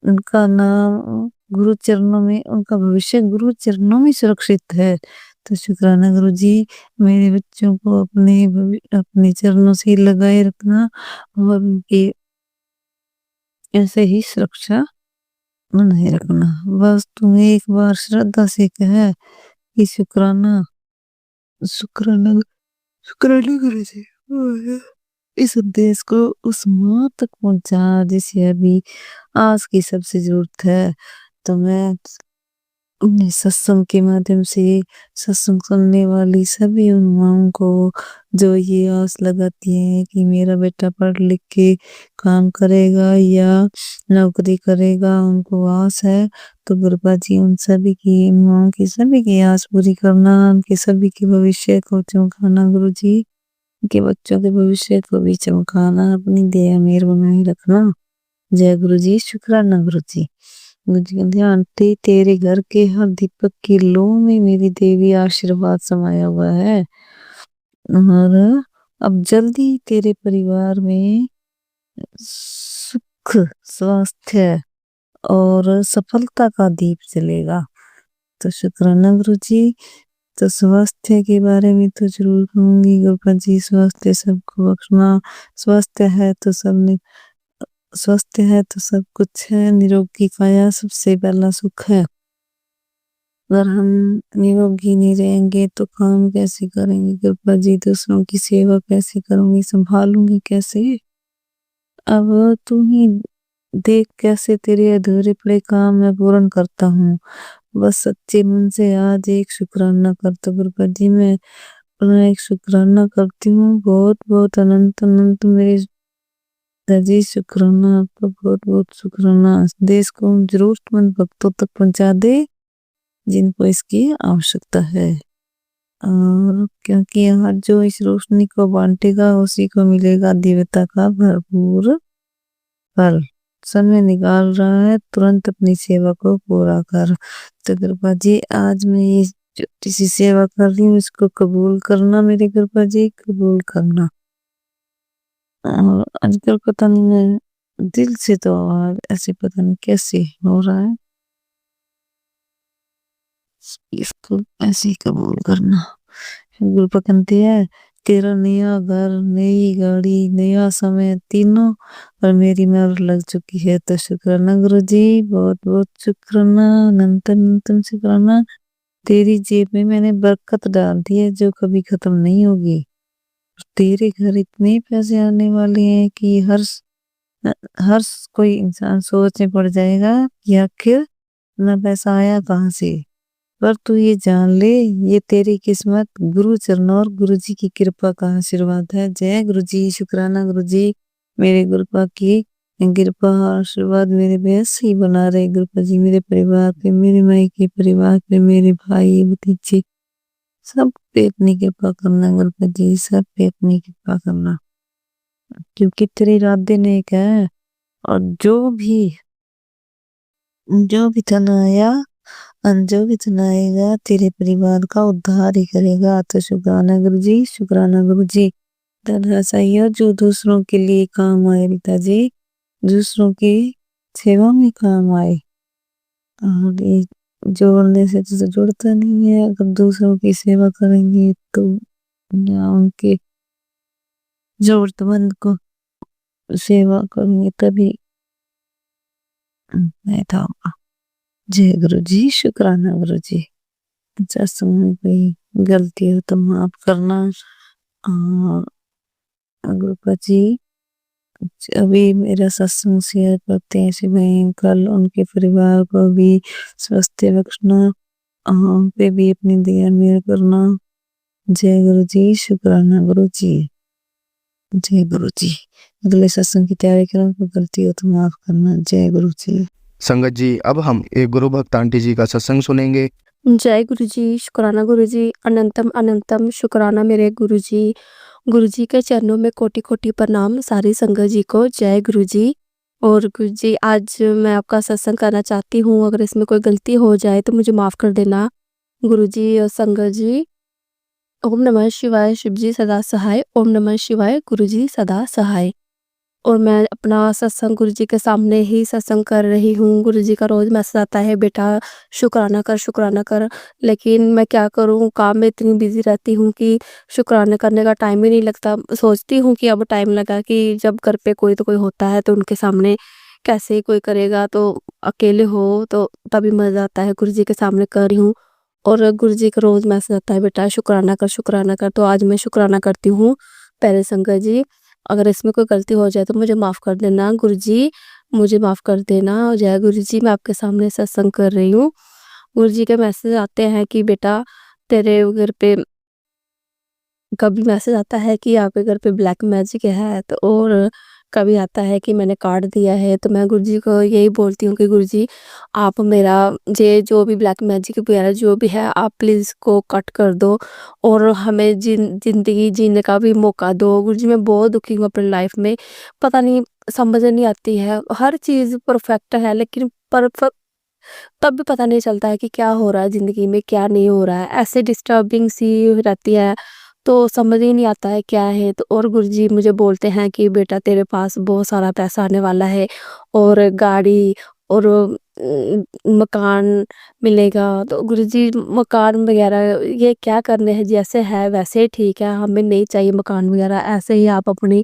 उनका नाम गुरु चरणों में, उनका भविष्य गुरु चरणों में सुरक्षित है। तो शुक्राना गुरु जी, मेरे बच्चों को अपने चरणों से लगाए रखना और उनकी ऐसे ही सुरक्षा बनाए रखना। बस तुम एक बार श्रद्धा से कहे कि शुक्राना शुक्राना शुक्राना गुरु जी, इस संदेश को उस माँ तक पहुंचा जिसे अभी आज की सबसे जरूरत है। तो मैं अपने सत्संग के माध्यम से सत्संग सुनने वाली सभी उन माओं को जो ये आस लगाती है कि मेरा बेटा पढ़ लिख के काम करेगा या नौकरी करेगा, उनको आस है। तो गुरुपा जी उन सभी की माओं की सभी की आस पूरी करना, उनके सभी के भविष्य को चमकाना गुरु जी, उनके बच्चों के भविष्य को भी चमकाना, अपनी दया मेहर बनाए रखना। जय गुरु जी, शुक्राना गुरु जी। गुरु जी कहते हैं आंटी तेरे घर के हर दीपक की लो में मेरी देवी आशीर्वाद समाया हुआ है और अब जल्दी तेरे परिवार में सुख, स्वास्थ्य और सफलता का दीप जलेगा। तो शुक्राना गुरु जी। तो स्वास्थ्य के बारे में तो जरूर कहूंगी गुरुपा जी, स्वास्थ्य सबको बख्शना। स्वास्थ्य है तो स्वस्थ है तो सब कुछ है, निरोगी काया सबसे पहला सुख है। अगर हम निरोगी नहीं रहेंगे तो काम कैसे करेंगे गुरुपा जी, दूसरों की सेवा कैसे करूंगी, संभालूंगी कैसे। अब तू ही देख कैसे तेरे अधूरे पड़े काम मैं पूर्ण करता हूँ। बस सच्चे मन से आज एक शुक्राना करता गुरुपा जी, मैं अपना एक शुक्राना करती हूँ। बहुत बहुत अनंत अनंत मेरे जी शुक्राना, आपका बहुत बहुत शुक्राना। देश को जरूरतमंद भक्तों तक पहुंचा दे जिनको इसकी आवश्यकता है। और क्योंकि यहाँ जो इस रोशनी को बांटेगा उसी को मिलेगा दिव्यता का भरपूर फल। समय निकाल रहा है तुरंत अपनी सेवा को पूरा कर। तो कृपा जी आज मैं ये छोटी सी सेवा कर रही हूँ, इसको कबूल करना मेरे कृपा जी, कबूल करना। और आजकल पता नहीं मैं दिल से तो आवाज ऐसे पता नहीं कैसे हो रहा है, इसको ऐसे ही कबूल करना। गुरु कहते हैं तेरा नया घर, नई गाड़ी, नया समय तीनों और मेरी मोहर लग चुकी है। तो शुक्राना गुरु जी, बहुत बहुत शुक्राना, अनंत अनंतम शुक्राना। तेरी जेब में मैंने बरकत डाल दी है जो कभी खत्म नहीं होगी। तेरे घर इतने पैसे आने वाले हैं कि हर कोई इंसान सोच में पड़ जाएगा कि आखिर इतना पैसा आया कहाँ से। पर तू ये जान ले ये तेरी किस्मत गुरु चरणों और गुरु जी की कृपा का आशीर्वाद है। जय गुरु जी, शुक्राना गुरु जी, मेरे गुरुपा की कृपा और आशीर्वाद मेरे पे ऐसे ही बना रहे गुरुपा जी, मेरे परिवार पे, मेरे माई के परिवार पे, मेरे भाई भतीजे सब पे अपनी कृपा करना गुरुपा जी, सब पे अपनी कृपा करना, क्योंकि तेरे इरादे नेक है। और जो भी धन आया जो भी धन आएगा तेरे परिवार का उद्धार ही करेगा। तो शुक्राना गुरु जी, शुक्राना गुरु जी। धन ऐसा ही हो जो दूसरों के लिए काम आए पिताजी, दूसरों की सेवा में काम आए। और ये जोड़ने से तो जुड़ता नहीं है, अगर दूसरों की सेवा करेंगे तो या उनके जरूरतमंद को सेवा करेंगे तभी फायदा होगा। जय गुरु जी, शुक्राना गुरु जी। सत्संग में कोई गलती हो तो माफ करना। गुरुपा जी अभी मेरा सत्संग शेयर करते हैं ऐसे बहन, कल उनके परिवार को भी स्वास्थ्य बख्शना, हम पे भी अपनी दया मेहर करना। जय गुरु जी, शुक्राना गुरु जी। जय गुरु जी, अगले सत्संग की तैयारी करें, कोई गलती हो तो माफ करना। जय गुरु जी। संगत जी अब हम एक गुरु भक्त आंटी जी का सत्संग सुनेंगे। जय गुरु जी, शुक्राना गुरु जी, अनंतम अनंतम शुक्राना मेरे गुरु जी। गुरु जी के चरणों में कोटि कोटि प्रणाम सारी संगत जी को। जय गुरु जी। और गुरु जी आज मैं आपका सत्संग करना चाहती हूँ, अगर इसमें कोई गलती हो जाए तो मुझे माफ़ कर देना गुरु जी और संगत जी। ओम नमः शिवाय, शिव जी सदा सहाय। ओम नमः शिवाय, गुरु जी सदा सहाय। और मैं अपना सत्संग गुरु जी के सामने ही सत्संग कर रही हूँ। गुरु जी का रोज़ मैसेज आता है, बेटा शुक्राना कर, शुक्राना कर। लेकिन मैं क्या करूँ, काम में इतनी बिज़ी रहती हूँ कि शुक्राना करने का टाइम ही नहीं लगता। सोचती हूँ कि अब टाइम लगा कि जब घर पे कोई तो कोई होता है तो उनके सामने कैसे कोई करेगा, तो अकेले हो तो तभी मज़ा आता है। गुरु जी के सामने कर रही हूँ और गुरु जी का रोज़ मैसेज आता है, बेटा शुक्राना कर, शुक्राना कर। तो आज मैं शुक्राना करती हूँ। पहले संगत जी अगर इसमें कोई गलती हो जाए तो मुझे माफ़ कर देना गुरु जी, मुझे माफ़ कर देना। जय गुरु जी, मैं आपके सामने सत्संग कर रही हूँ। गुरु जी के मैसेज आते हैं कि बेटा तेरे घर पे कभी मैसेज आता है कि आपके घर पे ब्लैक मैजिक है, तो और कभी आता है कि मैंने काट दिया है। तो मैं गुरु जी को यही बोलती हूँ कि गुरु जी आप मेरा ये जो भी ब्लैक मैजिक वगैरह जो भी है आप प्लीज़ इसको कट कर दो और हमें ज़िंदगी जीने का भी मौका दो। गुरु जी मैं बहुत दुखी हूँ अपनी लाइफ में, पता नहीं समझ नहीं आती है, हर चीज़ परफेक्ट है लेकिन तब भी पता नहीं चलता है कि क्या हो रहा है ज़िंदगी में, क्या नहीं हो रहा है। ऐसे डिस्टर्बिंग सी रहती है तो समझ ही नहीं आता है क्या है। तो और गुरुजी मुझे बोलते हैं कि बेटा तेरे पास बहुत सारा पैसा आने वाला है और गाड़ी और मकान मिलेगा। तो गुरुजी मकान वगैरह ये क्या करने हैं, जैसे है वैसे ही ठीक है, हमें नहीं चाहिए मकान वगैरह। ऐसे ही आप अपनी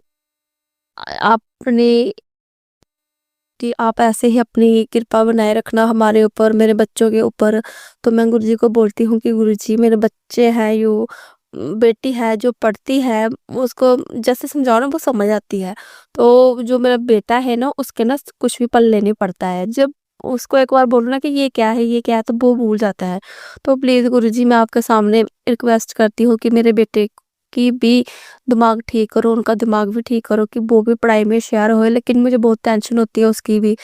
कि आप ऐसे ही अपनी कृपा बनाए रखना हमारे ऊपर, मेरे बच्चों के ऊपर। तो मैं गुरुजी को बोलती हूँ कि गुरुजी मेरे बच्चे हैं, यो बेटी है जो पढ़ती है, उसको जैसे समझाओ ना वो समझ आती है। तो जो मेरा बेटा है ना उसके ना कुछ भी पल्ले नहीं पड़ता है, जब उसको एक बार बोलो ना कि ये क्या है ये क्या है तो वो भूल जाता है। तो प्लीज़ गुरुजी मैं आपके सामने रिक्वेस्ट करती हूँ कि मेरे बेटे की भी दिमाग ठीक करो, उनका दिमाग भी ठीक करो कि वो भी पढ़ाई में होशियार होए। लेकिन मुझे बहुत टेंशन होती है उसकी भी,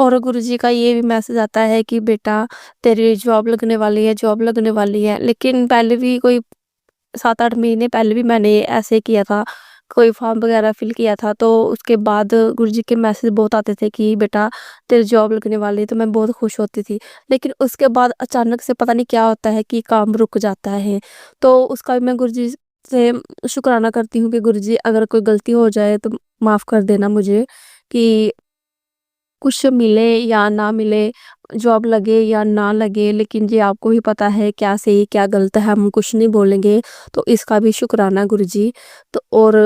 और गुरुजी का ये भी मैसेज आता है कि बेटा तेरी जॉब लगने वाली है, जॉब लगने वाली है। लेकिन पहले भी कोई 7-8 महीने पहले भी मैंने ऐसे किया था, कोई फॉर्म वगैरह फिल किया था, तो उसके बाद गुरुजी के मैसेज बहुत आते थे कि बेटा तेरी जॉब लगने वाली है, तो मैं बहुत खुश होती थी। लेकिन उसके बाद अचानक से पता नहीं क्या होता है कि काम रुक जाता है। तो उसका भी मैं गुरुजी से शुक्राना करती हूँ कि गुरुजी अगर कोई गलती हो जाए तो माफ़ कर देना मुझे, कि कुछ मिले या ना मिले, जॉब लगे या ना लगे, लेकिन ये आपको ही पता है क्या सही क्या गलत है, हम कुछ नहीं बोलेंगे। तो इसका भी शुक्राना गुरुजी। तो और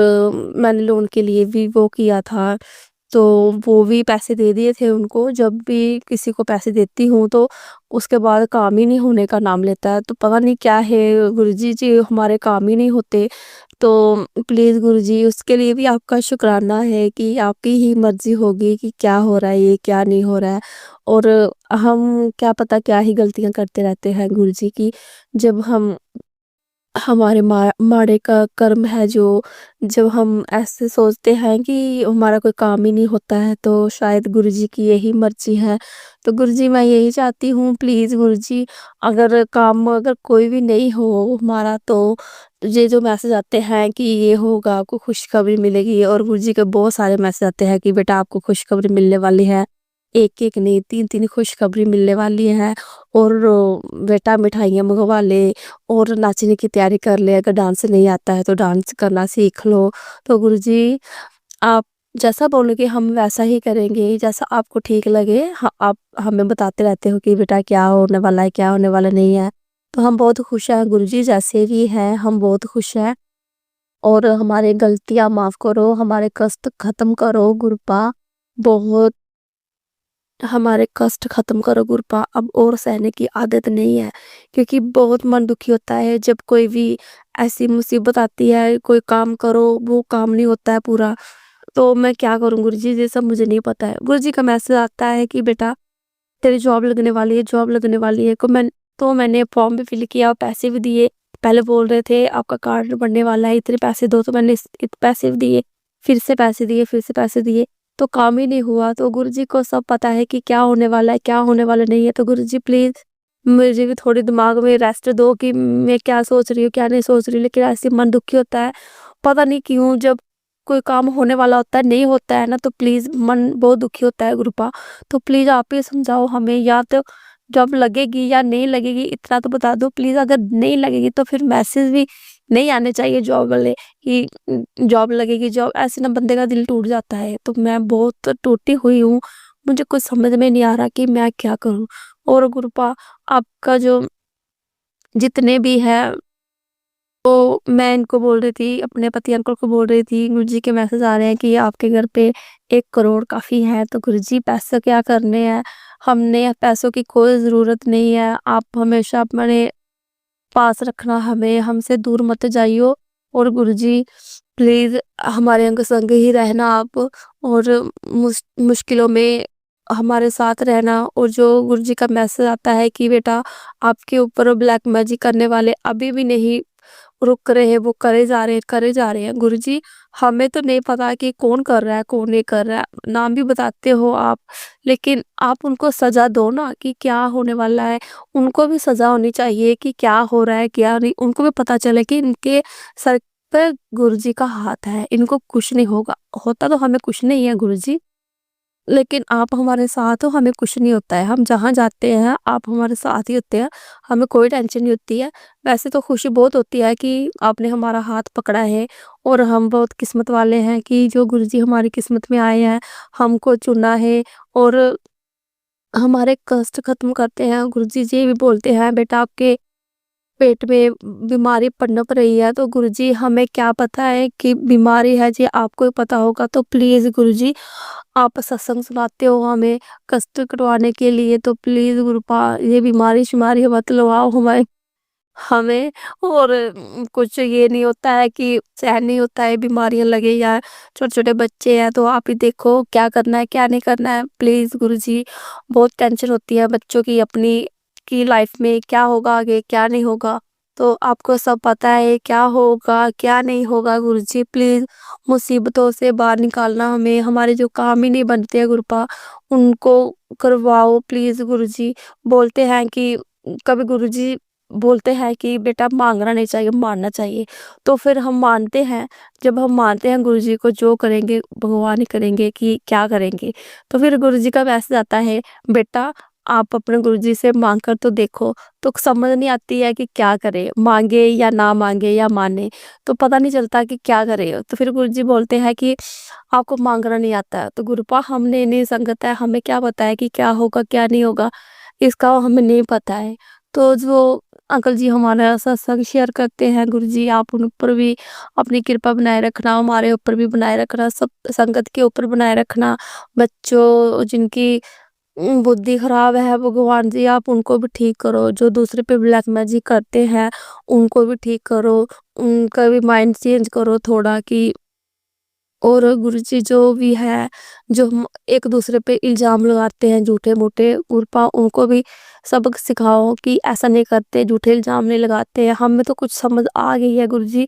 मैंने लोन के लिए भी वो किया था, तो वो भी पैसे दे दिए थे उनको। जब भी किसी को पैसे देती हूँ तो उसके बाद काम ही नहीं होने का नाम लेता है। तो पता नहीं क्या है गुरुजी जी, हमारे काम ही नहीं होते। तो प्लीज़ गुरुजी उसके लिए भी आपका शुक्राना है कि आपकी ही मर्ज़ी होगी कि क्या हो रहा है, ये क्या नहीं हो रहा है। और हम क्या पता क्या ही गलतियाँ करते रहते हैं गुरुजी की, जब हम हमारे माड़े का कर्म है जो, जब हम ऐसे सोचते हैं कि हमारा कोई काम ही नहीं होता है, तो शायद गुरुजी की यही मर्ज़ी है। तो गुरुजी मैं यही चाहती हूँ, प्लीज़ गुरुजी अगर काम अगर कोई भी नहीं हो हमारा, तो ये जो मैसेज आते हैं कि ये होगा, आपको खुशखबरी मिलेगी, और गुरुजी के बहुत सारे मैसेज आते हैं कि बेटा आपको खुशखबरी मिलने वाली है। एक-एक नहीं 3-3 खुशखबरी मिलने वाली है, और बेटा मिठाइयाँ मँगवा ले, और नाचने की तैयारी कर ले, अगर डांस नहीं आता है तो डांस करना सीख लो। तो गुरुजी आप जैसा बोलोगे हम वैसा ही करेंगे, जैसा आपको ठीक लगे। आप हमें बताते रहते हो कि बेटा क्या होने वाला है, क्या होने वाला नहीं है। तो हम बहुत खुश हैं गुरुजी, जैसे भी हैं हम बहुत खुश हैं, और हमारी गलतियाँ माफ़ करो, हमारे कष्ट ख़त्म करो गुरुपा। बहुत हमारे कष्ट ख़त्म करो गुरुपा, अब और सहने की आदत नहीं है, क्योंकि बहुत मन दुखी होता है जब कोई भी ऐसी मुसीबत आती है, कोई काम करो वो काम नहीं होता है पूरा। तो मैं क्या करूँ गुरुजी, ये सब मुझे नहीं पता है। गुरुजी का मैसेज आता है कि बेटा तेरी जॉब लगने वाली है, जॉब लगने वाली है। तो मैंने फॉर्म भी फिल किया, पैसे भी दिए। पहले बोल रहे थे आपका कार्ड बनने वाला है, इतने पैसे दो, तो मैंने पैसे भी दिए, फिर से पैसे दिए, फिर से पैसे दिए, तो काम ही नहीं हुआ। तो गुरुजी को सब पता है कि क्या होने वाला है, क्या होने वाला नहीं है। तो गुरुजी प्लीज़ मुझे भी थोड़ी दिमाग में रेस्ट दो कि मैं क्या सोच रही हूँ, क्या नहीं सोच रही हूँ। लेकिन ऐसे मन दुखी होता है, पता नहीं क्यों, जब कोई काम होने वाला होता है, नहीं होता है ना, तो प्लीज़ मन बहुत दुखी होता है गुरुपा। तो प्लीज़ आप ही समझाओ हमें, या तो जॉब लगेगी या नहीं लगेगी इतना तो बता दो प्लीज़। अगर नहीं लगेगी तो फिर मैसेज भी नहीं आने चाहिए जॉब वाले कि जॉब लगेगी, जॉब ऐसे ना बंदे का दिल टूट जाता है। तो मैं बहुत टूटी हुई हूँ, मुझे कुछ समझ में नहीं आ रहा कि मैं क्या करूँ। और गुरुपा आपका जो जितने भी हैं, तो मैं इनको बोल रही थी, अपने पति अंकल को बोल रही थी, गुरुजी के मैसेज आ रहे हैं कि आपके घर पे 1 करोड़ काफ़ी है। तो गुरुजी पैसे क्या करने हैं, हमने पैसों की कोई ज़रूरत नहीं है। आप हमेशा अपने पास रखना हमें, हमसे दूर मत जाइयो। और गुरुजी प्लीज़ हमारे अंग संग ही रहना आप, और मुश्किलों में हमारे साथ रहना। और जो गुरुजी का मैसेज आता है कि बेटा आपके ऊपर ब्लैक मैजिक करने वाले अभी भी नहीं रुक रहे हैं, वो करे जा रहे हैं, करे जा रहे हैं। गुरुजी हमें तो नहीं पता कि कौन कर रहा है, कौन नहीं कर रहा है, नाम भी बताते हो आप, लेकिन आप उनको सज़ा दो ना कि क्या होने वाला है। उनको भी सज़ा होनी चाहिए कि क्या हो रहा है, क्या नहीं, उनको भी पता चले कि इनके सर पे गुरुजी का हाथ है, इनको कुछ नहीं होगा। होता तो हमें कुछ नहीं है गुरुजी, लेकिन आप हमारे साथ हो, हमें कुछ नहीं होता है। हम जहाँ जाते हैं आप हमारे साथ ही होते हैं, हमें कोई टेंशन नहीं होती है। वैसे तो खुशी बहुत होती है कि आपने हमारा हाथ पकड़ा है, और हम बहुत किस्मत वाले हैं कि जो गुरुजी हमारी किस्मत में आए हैं, हमको चुना है, और हमारे कष्ट खत्म करते हैं। गुरुजी ये भी बोलते हैं बेटा आपके पेट में बीमारी पनप रही है। तो गुरुजी हमें क्या पता है कि बीमारी है, जी आपको ही पता होगा। तो प्लीज़ गुरुजी आप सत्संग सुनाते हो हमें कष्ट कटवाने के लिए, तो प्लीज़ गुरुपा ये बीमारी मत लवाओ हमें। और कुछ ये नहीं होता है कि सहन नहीं होता है, बीमारियां लगे या छोटे छोटे बच्चे हैं, तो आप ही देखो क्या करना है क्या नहीं करना है। प्लीज़ गुरुजी बहुत टेंशन होती है बच्चों की, अपनी की लाइफ में क्या होगा आगे क्या नहीं होगा। तो आपको सब पता है क्या होगा, क्या नहीं होगा गुरुजी। प्लीज़ मुसीबतों से बाहर निकालना हमें, हमारे जो काम ही नहीं बनते हैं गुरुपा, उनको करवाओ प्लीज़ गुरुजी। बोलते हैं कि कभी गुरुजी बोलते हैं कि बेटा माँगना नहीं चाहिए, मानना चाहिए। तो फिर हम मानते हैं, जब हम मानते हैं गुरुजी को जो करेंगे भगवान ही करेंगे कि क्या करेंगे। तो फिर गुरुजी का मैसेज आता है, बेटा आप अपने गुरुजी से माँग कर तो देखो। तो समझ नहीं आती है कि क्या करें, माँगे या ना माँगे या माने, तो पता नहीं चलता कि क्या करें। तो फिर गुरुजी बोलते हैं कि आपको माँगना नहीं आता है। तो गुरुपा हमने नहीं संगत है, हमें क्या पता है कि क्या होगा, क्या नहीं होगा, इसका हमें नहीं पता है। तो जो अंकल जी हमारा सत्संग शेयर करते हैं गुरुजी, आप उन ऊपर भी अपनी कृपा बनाए रखना, हमारे ऊपर भी बनाए रखना, सब संगत के ऊपर बनाए रखना। बच्चों जिनकी बुद्धि खराब है भगवान जी आप उनको भी ठीक करो, जो दूसरे पे ब्लैक मैजिक करते हैं उनको भी ठीक करो, उनका भी माइंड चेंज करो थोड़ा कि। और गुरुजी जो भी है, जो हम एक दूसरे पे इल्ज़ाम लगाते हैं झूठे-मूठे, गुरुपा उनको भी सबक सिखाओ कि ऐसा नहीं करते, झूठे इल्ज़ाम नहीं लगाते हैं। हमें तो कुछ समझ आ गई है गुरुजी,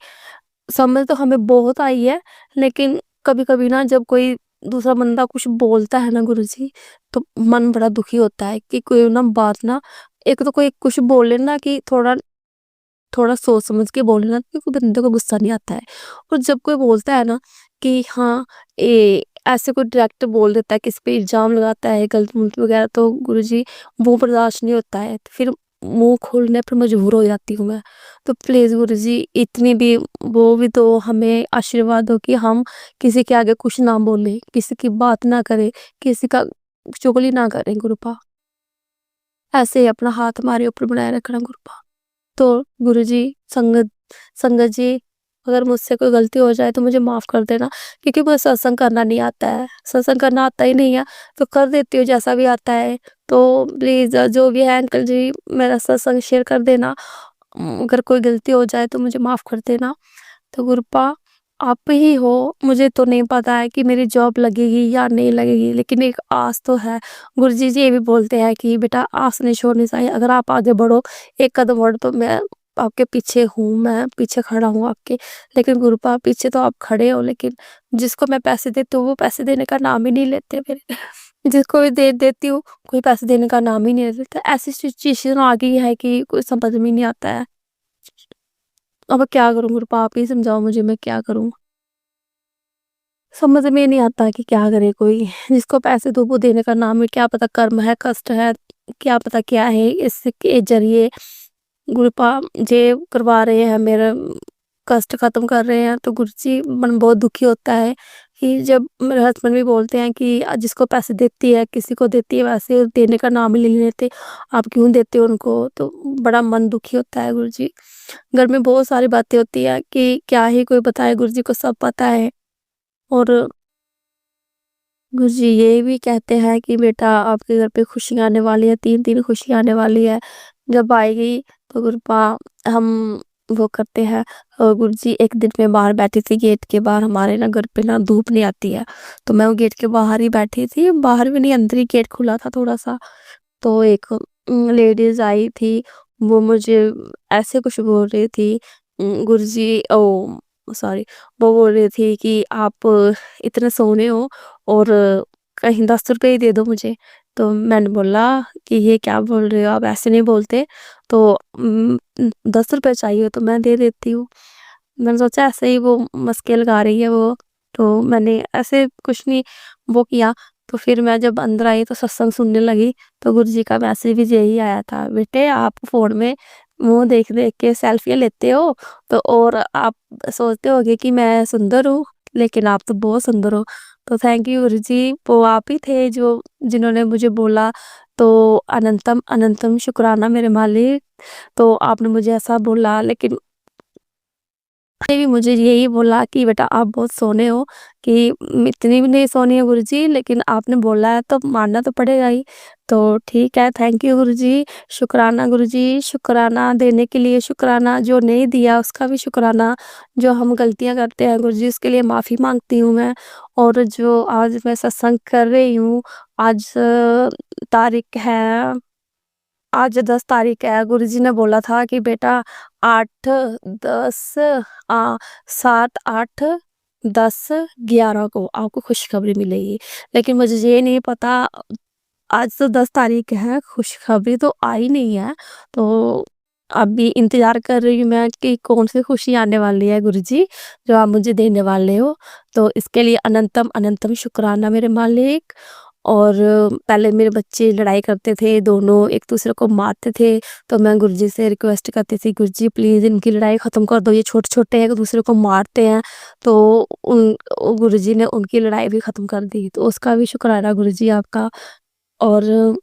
समझ तो हमें बहुत आई है, लेकिन कभी-कभी ना जब कोई दूसरा बंदा कुछ बोलता है ना गुरुजी, तो मन बड़ा दुखी होता है कि कोई ना बात ना, एक तो कोई कुछ बोले ना कि थोड़ा थोड़ा सोच समझ के बोले ना, क्योंकि बंदे को गुस्सा नहीं आता है। और जब कोई बोलता है ना कि हाँ, ऐसे कोई डायरेक्ट बोल देता है, किसी पे इल्ज़ाम लगाता है गलत-मुलत वगैरह, तो गुरुजी वो बर्दाश्त नहीं होता है। तो फिर मुँह खोलने पर मजबूर हो जाती हूँ मैं। तो प्लीज़ गुरुजी इतनी भी वो भी तो हमें आशीर्वाद दो कि हम किसी के आगे कुछ ना बोलें, किसी की बात ना करें, किसी का चुगली ना करें गुरुपा। ऐसे ही अपना हाथ हमारे ऊपर बनाए रखना गुरुपा। तो गुरुजी, संगत संगत जी, अगर मुझसे कोई गलती हो जाए तो मुझे माफ़ कर देना, क्योंकि मुझे सत्संग करना नहीं आता है। सत्संग करना आता ही नहीं है, तो कर देती हूँ जैसा भी आता है। तो प्लीज़ जो भी है अंकल जी मेरा सत्संग शेयर कर देना। अगर कोई गलती हो जाए तो मुझे माफ़ कर देना। तो गुरुपा आप ही हो, मुझे तो नहीं पता है कि मेरी जॉब लगेगी या नहीं लगेगी, लेकिन एक आस तो है। गुरुजी जी ये भी बोलते हैं कि बेटा आस नहीं छोड़नी चाहिए, अगर आप आगे बढ़ो, एक कदम बढ़ो, तो मैं आपके पीछे हूँ, मैं पीछे खड़ा हूँ आपके। लेकिन गुरुपा पीछे तो आप खड़े हो, लेकिन जिसको मैं पैसे देती हूँ वो पैसे देने का नाम ही नहीं लेते मेरे। जिसको भी दे देती हूँ कोई पैसे देने का नाम ही नहीं लेता। ऐसी सिचुएशन आ गई है कि कुछ समझ में नहीं आता है। अब क्या करूँ गुरुपा, आप ही समझाओ मुझे, मैं क्या करूँ? समझ में नहीं आता कि क्या करे कोई। जिसको पैसे दो वो देने का नाम है, क्या पता कर्म है, कष्ट है, क्या पता क्या है, इसके ज़रिए गुरुपा जे करवा रहे हैं, मेरा कष्ट खत्म कर रहे हैं। तो गुरुजी मन बहुत दुखी होता है कि जब मेरे हस्बैंड भी बोलते हैं कि जिसको पैसे देती है, किसी को देती है, वैसे देने का नाम ही नहीं लेते, आप क्यों देते हो उनको? तो बड़ा मन दुखी होता है गुरुजी। घर में बहुत सारी बातें होती हैं कि क्या ही कोई बताए, गुरुजी को सब पता है। और गुरुजी ये भी कहते हैं कि बेटा आपके घर पे खुशियाँ आने वाली है, 3-3 खुशियाँ आने वाली है। जब आएगी तो गुरुपा हम वो करते हैं। गुरुजी एक दिन मैं बाहर बैठी थी गेट के बाहर, हमारे ना घर पे ना धूप नहीं आती है। तो मैं वो गेट के बाहर ही बैठी थी, बाहर भी नहीं अंदर ही गेट खुला था थोड़ा-सा। तो एक लेडीज़ आई थी, वो मुझे ऐसे कुछ बोल रही थी, गुरुजी सॉरी, वो बोल रही थी कि आप इतने सोने हो और कहीं 10 रुपए ही दे दो मुझे। तो मैंने बोला कि ये क्या बोल रहे हो आप, ऐसे नहीं बोलते। तो 10 रुपए चाहिए तो मैं दे देती हूँ। मैंने सोचा ऐसे ही वो मस्के लगा रही है वो, तो मैंने ऐसे कुछ नहीं वो किया। तो फिर मैं जब अंदर आई तो सत्संग सुनने लगी, तो गुरुजी का मैसेज भी यही आया था, बेटे आप फ़ोन में मुँह देख-देख के सेल्फियाँ लेते हो, तो और आप सोचते होगे कि मैं सुंदर हूँ, लेकिन आप तो बहुत सुंदर हो। तो थैंक यू गुरुजी, वो आप ही थे जो जिन्होंने मुझे बोला। तो अनंतम अनंतम शुक्राना मेरे मालिक। तो आपने मुझे ऐसा बोला, लेकिन ने भी मुझे यही बोला कि बेटा आप बहुत सोने हो, कि इतनी भी नहीं सोनी है गुरुजी, लेकिन आपने बोला है तो मानना तो पड़ेगा ही। तो ठीक है, थैंक यू गुरुजी, शुक्राना गुरुजी, शुक्राना देने के लिए शुक्राना, जो नहीं दिया उसका भी शुक्राना। जो हम गलतियाँ करते हैं गुरुजी उसके लिए माफ़ी माँगती हूँ मैं। और जो आज मैं सत्संग कर रही हूँ, आज तारीख है आज 10 तारीख है, गुरुजी ने बोला था कि बेटा 8, 10 7, 8, 10, 11 को आपको खुशखबरी मिलेगी। लेकिन मुझे ये नहीं पता, आज तो 10 तारीख है, खुशखबरी तो आई नहीं है। तो अभी इंतज़ार कर रही हूँ मैं कि कौन-सी खुशी आने वाली है गुरुजी, जो आप मुझे देने वाले हो। तो इसके लिए अनंतम अनंतम शुक्राना मेरे मालिक। और पहले मेरे बच्चे लड़ाई करते थे, दोनों एक-दूसरे को मारते थे, तो मैं गुरुजी से रिक्वेस्ट करती थी, गुरुजी प्लीज़ इनकी लड़ाई ख़त्म कर दो, ये छोटे-छोटे एक-दूसरे को मारते हैं। तो गुरुजी ने उनकी लड़ाई भी ख़त्म कर दी, तो उसका भी शुक्राना गुरुजी आपका। और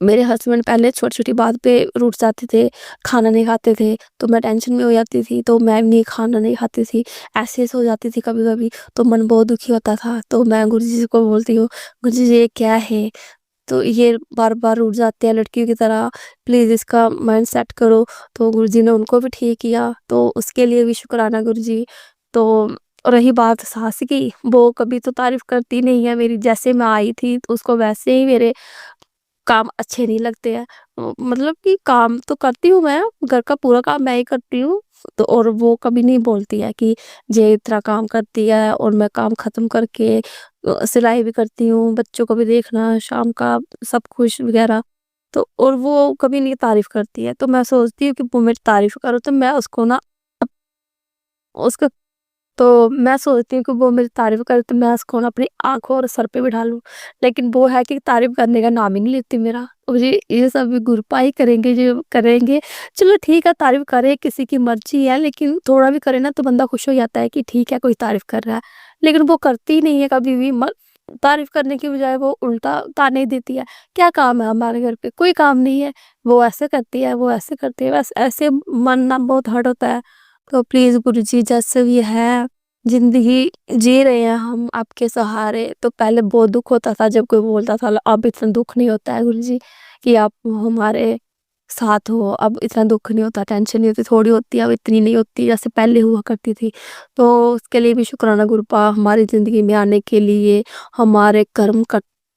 मेरे हस्बैंड पहले छोटी-छोटी बात पे रूठ जाते थे, खाना नहीं खाते थे, तो मैं टेंशन में हो जाती थी, तो मैं नहीं खाना नहीं खाती थी, ऐसे सो जाती थी कभी-कभी, तो मन बहुत दुखी होता था। तो मैं गुरुजी को बोलती हूँ, गुरुजी ये क्या है? तो ये बार-बार रूठ जाते हैं लड़कियों की तरह, प्लीज़ इसका माइंड सेट करो। तो गुरुजी ने उनको भी ठीक किया, तो उसके लिए भी शुक्राना गुरुजी। तो रही बात सास की, वो कभी तो तारीफ़ करती नहीं है मेरी, जैसे मैं आई थी तो उसको वैसे ही मेरे काम अच्छे नहीं लगते हैं। मतलब कि काम तो करती हूँ मैं, घर का पूरा काम मैं ही करती हूँ। तो और वो कभी नहीं बोलती है कि ये इतना काम करती है, और मैं काम ख़त्म करके सिलाई भी करती हूँ, बच्चों को भी देखना, शाम का सब कुछ वग़ैरह। तो और वो कभी नहीं तारीफ़ करती है, तो मैं सोचती हूँ कि वो मेरी तारीफ़ करे, तो मैं उसको ना उसका तो मैं सोचती हूँ कि वो मेरी तारीफ़ करे, तो मैं उसको ना अपनी आँखों और सर पे बिठा लूँ। लेकिन वो है कि तारीफ़ करने का नाम ही नहीं लेती मेरा। और ये सब भी गुरपा ही करेंगे जो करेंगे। चलो ठीक है, तारीफ़ करे, किसी की मर्ज़ी है, लेकिन थोड़ा भी करे ना तो बंदा खुश हो जाता है कि ठीक है, कोई तारीफ़ कर रहा है। लेकिन वो करती ही नहीं है कभी भी, तारीफ़ करने की बजाय वो उल्टा ताने देती है। क्या काम है हमारे घर पे? कोई काम नहीं है। वो ऐसे करती है, वो ऐसे करती है, बस ऐसे मन ना बहुत हर्ट होता है। तो प्लीज़ गुरुजी, जैसे भी है, ज़िंदगी जी रहे हैं हम आपके सहारे। तो पहले बहुत दुःख होता था जब कोई बोलता था, अब इतना दुःख नहीं होता है गुरुजी कि आप हमारे साथ हो। अब इतना दुःख नहीं होता, टेंशन नहीं होती, थोड़ी होती है, अब इतनी नहीं होती जैसे पहले हुआ करती थी। तो उसके लिए भी शुक्राना गुरुपा, हमारी ज़िंदगी में आने के लिए, हमारे कर्म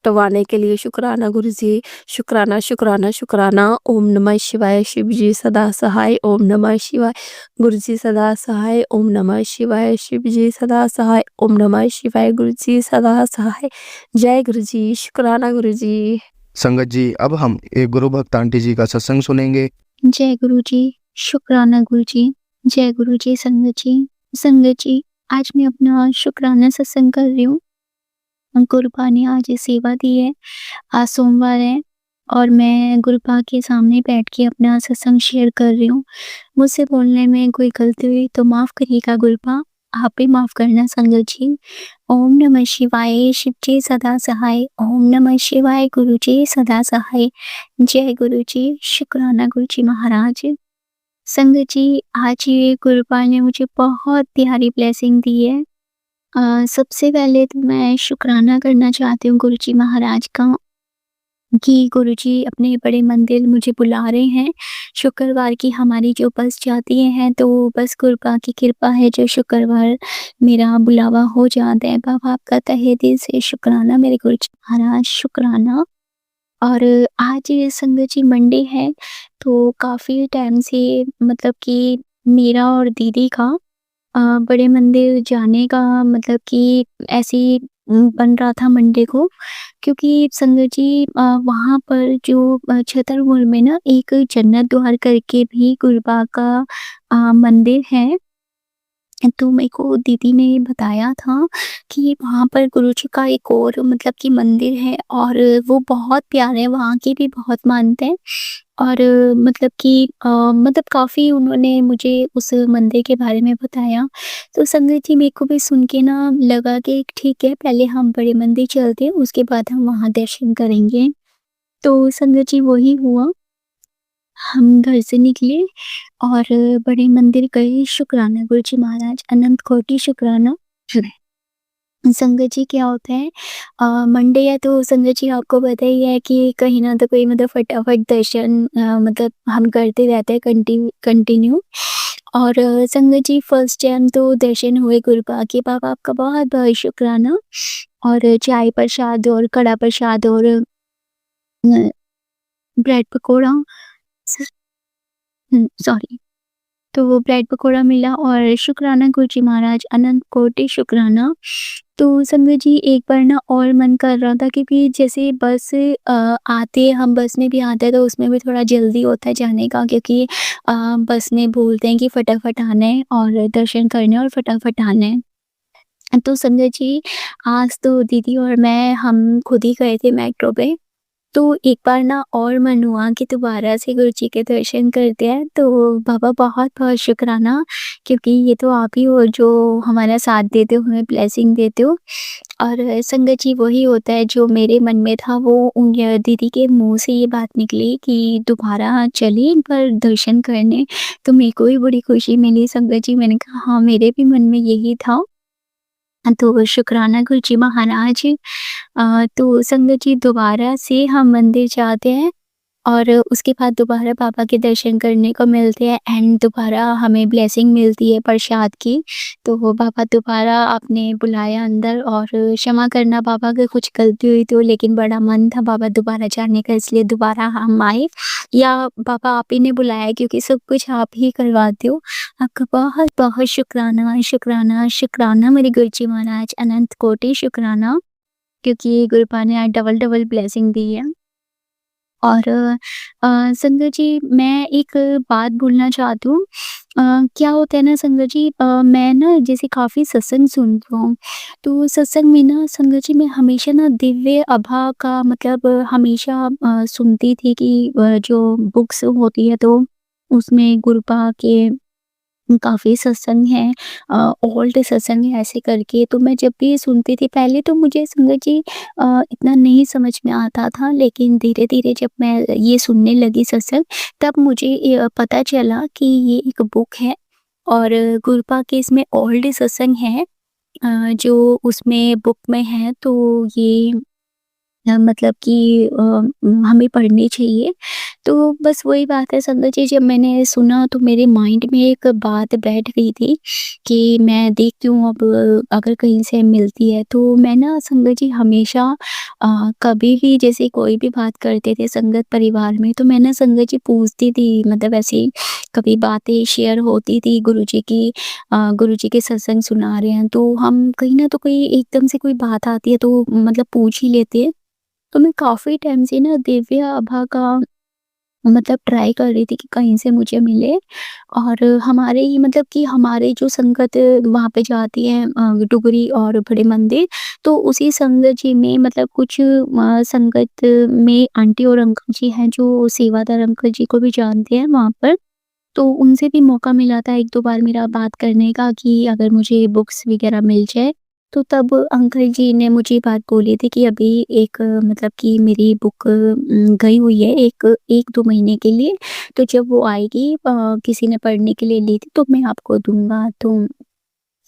कटवाने के लिए शुक्राना गुरुजी। शुक्राना, शुक्राना, शुक्राना। ओम नमः शिवाय। शिव जी सदा सहाय। ओम नमः शिवाय। गुरुजी सदा सहाय। ओम नमः शिवाय। शिव जी सदा सहाय। ओम नमः शिवाय। गुरुजी सदा सहाय। जय गुरुजी। शुक्राना गुरुजी। संगत जी, अब हम एक गुरु भक्त आंटी जी का सत्संग सुनेंगे। जय गुरु जी, शुक्राना गुरु जी। जय गुरु जी संगत जी। संगत जी, आज मैं अपना शुक्राना सत्संग कर रही हूँ। गुरुपा ने आज ये सेवा दी है। आज सोमवार है और मैं गुरुपा के सामने बैठ के अपना सत्संग शेयर कर रही हूँ। मुझसे बोलने में कोई गलती हुई तो माफ़ करिएगा गुरुपा, आप भी माफ़ करना संगत जी। ओम नमः शिवाय। शिव जी सदा सहाय। ओम नमः शिवाय। गुरु जी सदा सहाय। जय गुरु जी। शुक्राना गुरु जी महाराज। संगत जी, आज ये गुरुपा ने मुझे बहुत प्यारी ब्लेसिंग दी है। सबसे पहले तो मैं शुक्राना करना चाहती हूँ गुरुजी महाराज का कि गुरुजी अपने बड़े मंदिर मुझे बुला रहे हैं। शुक्रवार की हमारी जो बस जाती है तो बस गुरुपा की कृपा है जो शुक्रवार मेरा बुलावा हो जाता है। बाबा आपका तहे दिल से शुक्राना मेरे गुरुजी महाराज, शुक्राना। और आज ये संगत जी मंडे है, तो काफ़ी टाइम से मतलब कि मेरा और दीदी का बड़े मंदिर जाने का मतलब कि ऐसे ही बन रहा था मंडे को, क्योंकि संगत जी वहाँ पर जो छतरपुर में ना एक जन्नत द्वार करके भी गुरुबा का मंदिर है। तो मेरे को दीदी ने बताया था कि वहाँ पर गुरुजी का एक और मतलब कि मंदिर है और वो बहुत प्यारा है, वहाँ की भी बहुत मानते हैं। और मतलब कि मतलब काफ़ी उन्होंने मुझे उस मंदिर के बारे में बताया। तो संगत जी मेरे को भी सुन के ना लगा कि ठीक है, पहले हम बड़े मंदिर चलते हैं, उसके बाद हम वहाँ दर्शन करेंगे। तो संगत जी वही हुआ। हम घर से निकले और बड़े मंदिर गए। शुक्राना गुरुजी महाराज, अनंत कोटि शुक्राना। संगत जी क्या होता है, मंडे है तो संगत जी आपको पता ही है कि कहीं ना तो कोई मतलब फटाफट दर्शन मतलब हम करते रहते हैं कंटिन्यू। और संगत जी फर्स्ट टाइम तो दर्शन हुए गुरुपा के। बाबा आपका बहुत बहुत शुक्राना। और चाय प्रसाद और कड़ा प्रसाद और ब्रेड पकोड़ा सॉरी तो वो ब्रेड पकोड़ा मिला और शुक्राना गुरुजी महाराज, अनंत कोटि शुक्राना। तो संगत जी एक बार ना और मन कर रहा था क्योंकि जैसे बस आते हम बस में भी आते हैं तो उसमें भी थोड़ा जल्दी होता है जाने का क्योंकि बस में बोलते हैं कि फटाफट आना है और दर्शन करने और फटाफट आना है। तो संगत जी आज तो दीदी और मैं हम खुद ही गए थे मेट्रो पे। तो एक बार ना और मन हुआ कि दोबारा से गुरु जी के दर्शन करते हैं। तो बाबा बहुत-बहुत शुक्राना क्योंकि ये तो आप ही हो जो हमारा साथ देते हो, हमें ब्लेसिंग देते हो। और संगत जी वही होता है जो मेरे मन में था वो दीदी के मुँह से ये बात निकली कि दोबारा चलें एक बार दर्शन करने। तो मेरे को भी बड़ी खुशी मिली संगत जी, मैंने कहा हाँ, मेरे भी मन में यही था। तो शुक्राना गुरुजी महाराज। तो संगत जी दोबारा से हम मंदिर जाते हैं और उसके बाद दोबारा बाबा के दर्शन करने को मिलते हैं एंड दोबारा हमें ब्लेसिंग मिलती है प्रसाद की। तो वो बाबा दोबारा आपने बुलाया अंदर और क्षमा करना बाबा अगर कुछ गलती हुई तो, लेकिन बड़ा मन था बाबा दोबारा जाने का इसलिए दोबारा हम आए। या बाबा आप ही ने बुलाया क्योंकि सब कुछ आप ही करवाते हो। आपका बहुत-बहुत शुक्राना, शुक्राना, शुक्राना मेरे गुरुजी महाराज, अनंत कोटि शुक्राना क्योंकि गुरुपा ने आज डबल-डबल ब्लेसिंग दी है। और संगत जी मैं एक बात बोलना चाहती हूँ। क्या होता है ना संगत जी, मैं ना जैसे काफ़ी सत्संग सुनती हूँ। तो सत्संग में ना संगत जी मैं हमेशा ना दिव्य आभा का मतलब हमेशा सुनती थी कि जो बुक्स होती है तो उसमें गुरुपा के काफ़ी सत्संग हैं, ओल्ड सत्संग है ऐसे करके। तो मैं जब भी ये सुनती थी पहले तो मुझे संगत जी इतना नहीं समझ में आता था, लेकिन धीरे-धीरे जब मैं ये सुनने लगी सत्संग तब मुझे पता चला कि ये एक बुक है और गुरुपा के इसमें ओल्ड सत्संग है जो उसमें बुक में है। तो ये मतलब कि हमें पढ़नी चाहिए। तो बस वही बात है संगत जी, जब मैंने सुना तो मेरे माइंड में एक बात बैठ गई थी कि मैं देखती हूँ अब अगर कहीं से मिलती है तो मैं ना संगत जी हमेशा कभी भी जैसे कोई भी बात करते थे संगत परिवार में तो मैं ना संगत जी पूछती थी, मतलब ऐसी कभी बातें शेयर होती थी गुरुजी की, गुरुजी के सत्संग सुना रहे हैं तो हम कहीं ना तो कहीं एकदम से कोई बात आती है तो मतलब पूछ ही लेते हैं। तो मैं काफ़ी टाइम से ना दिव्य आभा का मतलब ट्राई कर रही थी कि कहीं से मुझे मिले और हमारे ही मतलब कि हमारे जो संगत वहाँ पे जाती है डुगरी और बड़े मंदिर, तो उसी संगत जी में मतलब कुछ संगत में आंटी और अंकल जी हैं जो सेवादार अंकल जी को भी जानते हैं वहाँ पर। तो उनसे भी मौका मिला था 1-2 बार मेरा बात करने का कि अगर मुझे बुक्स वग़ैरह मिल जाए, तो तब अंकल जी ने मुझे बात बोली थी कि अभी एक मतलब कि मेरी बुक गई हुई है एक 1-2 महीने के लिए, तो जब वो आएगी किसी ने पढ़ने के लिए ली थी तो मैं आपको दूँगा। तो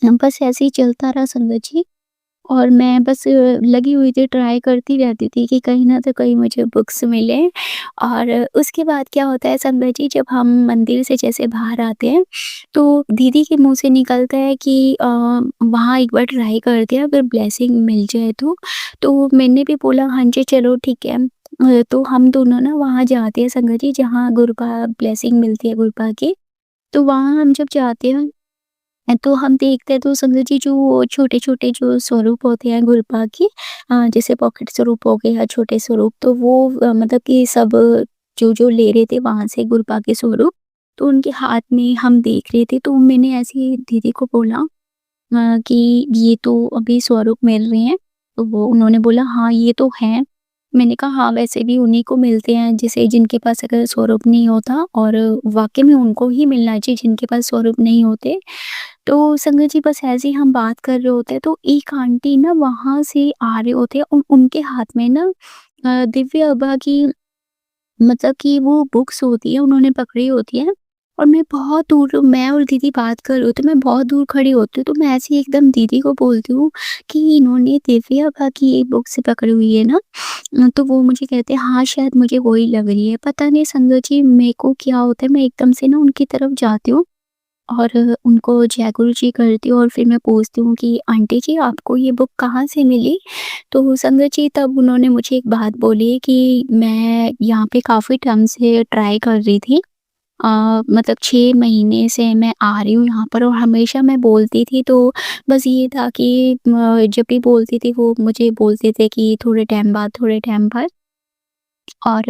बस ऐसे ही चलता रहा संगत जी। और मैं बस लगी हुई थी, ट्राई करती रहती थी कि कहीं न तो कहीं मुझे बुक्स मिले। और उसके बाद क्या होता है संगत जी, जब हम मंदिर से जैसे बाहर आते हैं, तो दीदी के मुँह से निकलता है कि वहाँ एक बार ट्राई करते हैं अगर ब्लेसिंग मिल जाए तो। तो मैंने भी बोला हाँ जी, चलो ठीक है। तो हम दोनों ना वहाँ जाते हैं संगत जी जहाँ गुरुपा ब्लेसिंग मिलती है गुरुपा की। तो वहाँ हम जब जाते हैं तो हम देखते हैं तो संगत जी जो छोटे-छोटे जो स्वरूप होते हैं गुरुपा की, जैसे पॉकेट स्वरूप हो गए या छोटे स्वरूप, तो वो मतलब कि सब जो ले रहे थे वहाँ से गुरुपा के स्वरूप, तो उनके हाथ में हम देख रहे थे। तो मैंने ऐसे ही दीदी को बोला कि ये तो अभी स्वरूप मिल रहे हैं। तो वो उन्होंने बोला हाँ, ये तो हैं। मैंने कहा हाँ, वैसे भी उन्हीं को मिलते हैं जैसे जिनके पास अगर स्वरूप नहीं होता, और वाक़ई में उनको ही मिलना चाहिए जिनके पास स्वरूप नहीं होते। तो संगत जी बस ऐसे ही हम बात कर रहे होते हैं तो एक आंटी ना वहाँ से आ रहे होते हैं, उनके हाथ में ना दिव्य आभा की मतलब कि वो बुक्स होती है उन्होंने पकड़ी होती है। और मैं और दीदी बात कर रहे होते हैं, मैं बहुत दूर खड़ी होती हूँ तो मैं ऐसे ही एकदम दीदी को बोलती हूँ कि इन्होंने दिव्य आभा की ये बुक्स पकड़ी हुई है ना। तो वो मुझे कहते हैं हाँ, शायद मुझे वही लग रही है। पता नहीं संगत जी मेरे को क्या होता है, मैं एकदम से ना उनकी तरफ जाती हूँ और उनको जय गुरु जी करती हूँ और फिर मैं पूछती हूँ कि आंटी जी आपको ये बुक कहाँ से मिली? तो संगत जी तब उन्होंने मुझे एक बात बोली कि मैं यहाँ पे काफ़ी टाइम से ट्राई कर रही थी। मतलब 6 महीने से मैं आ रही हूँ यहाँ पर और हमेशा मैं बोलती थी तो बस ये था कि जब भी बोलती थी वो मुझे बोलते थे कि थोड़े टाइम बाद और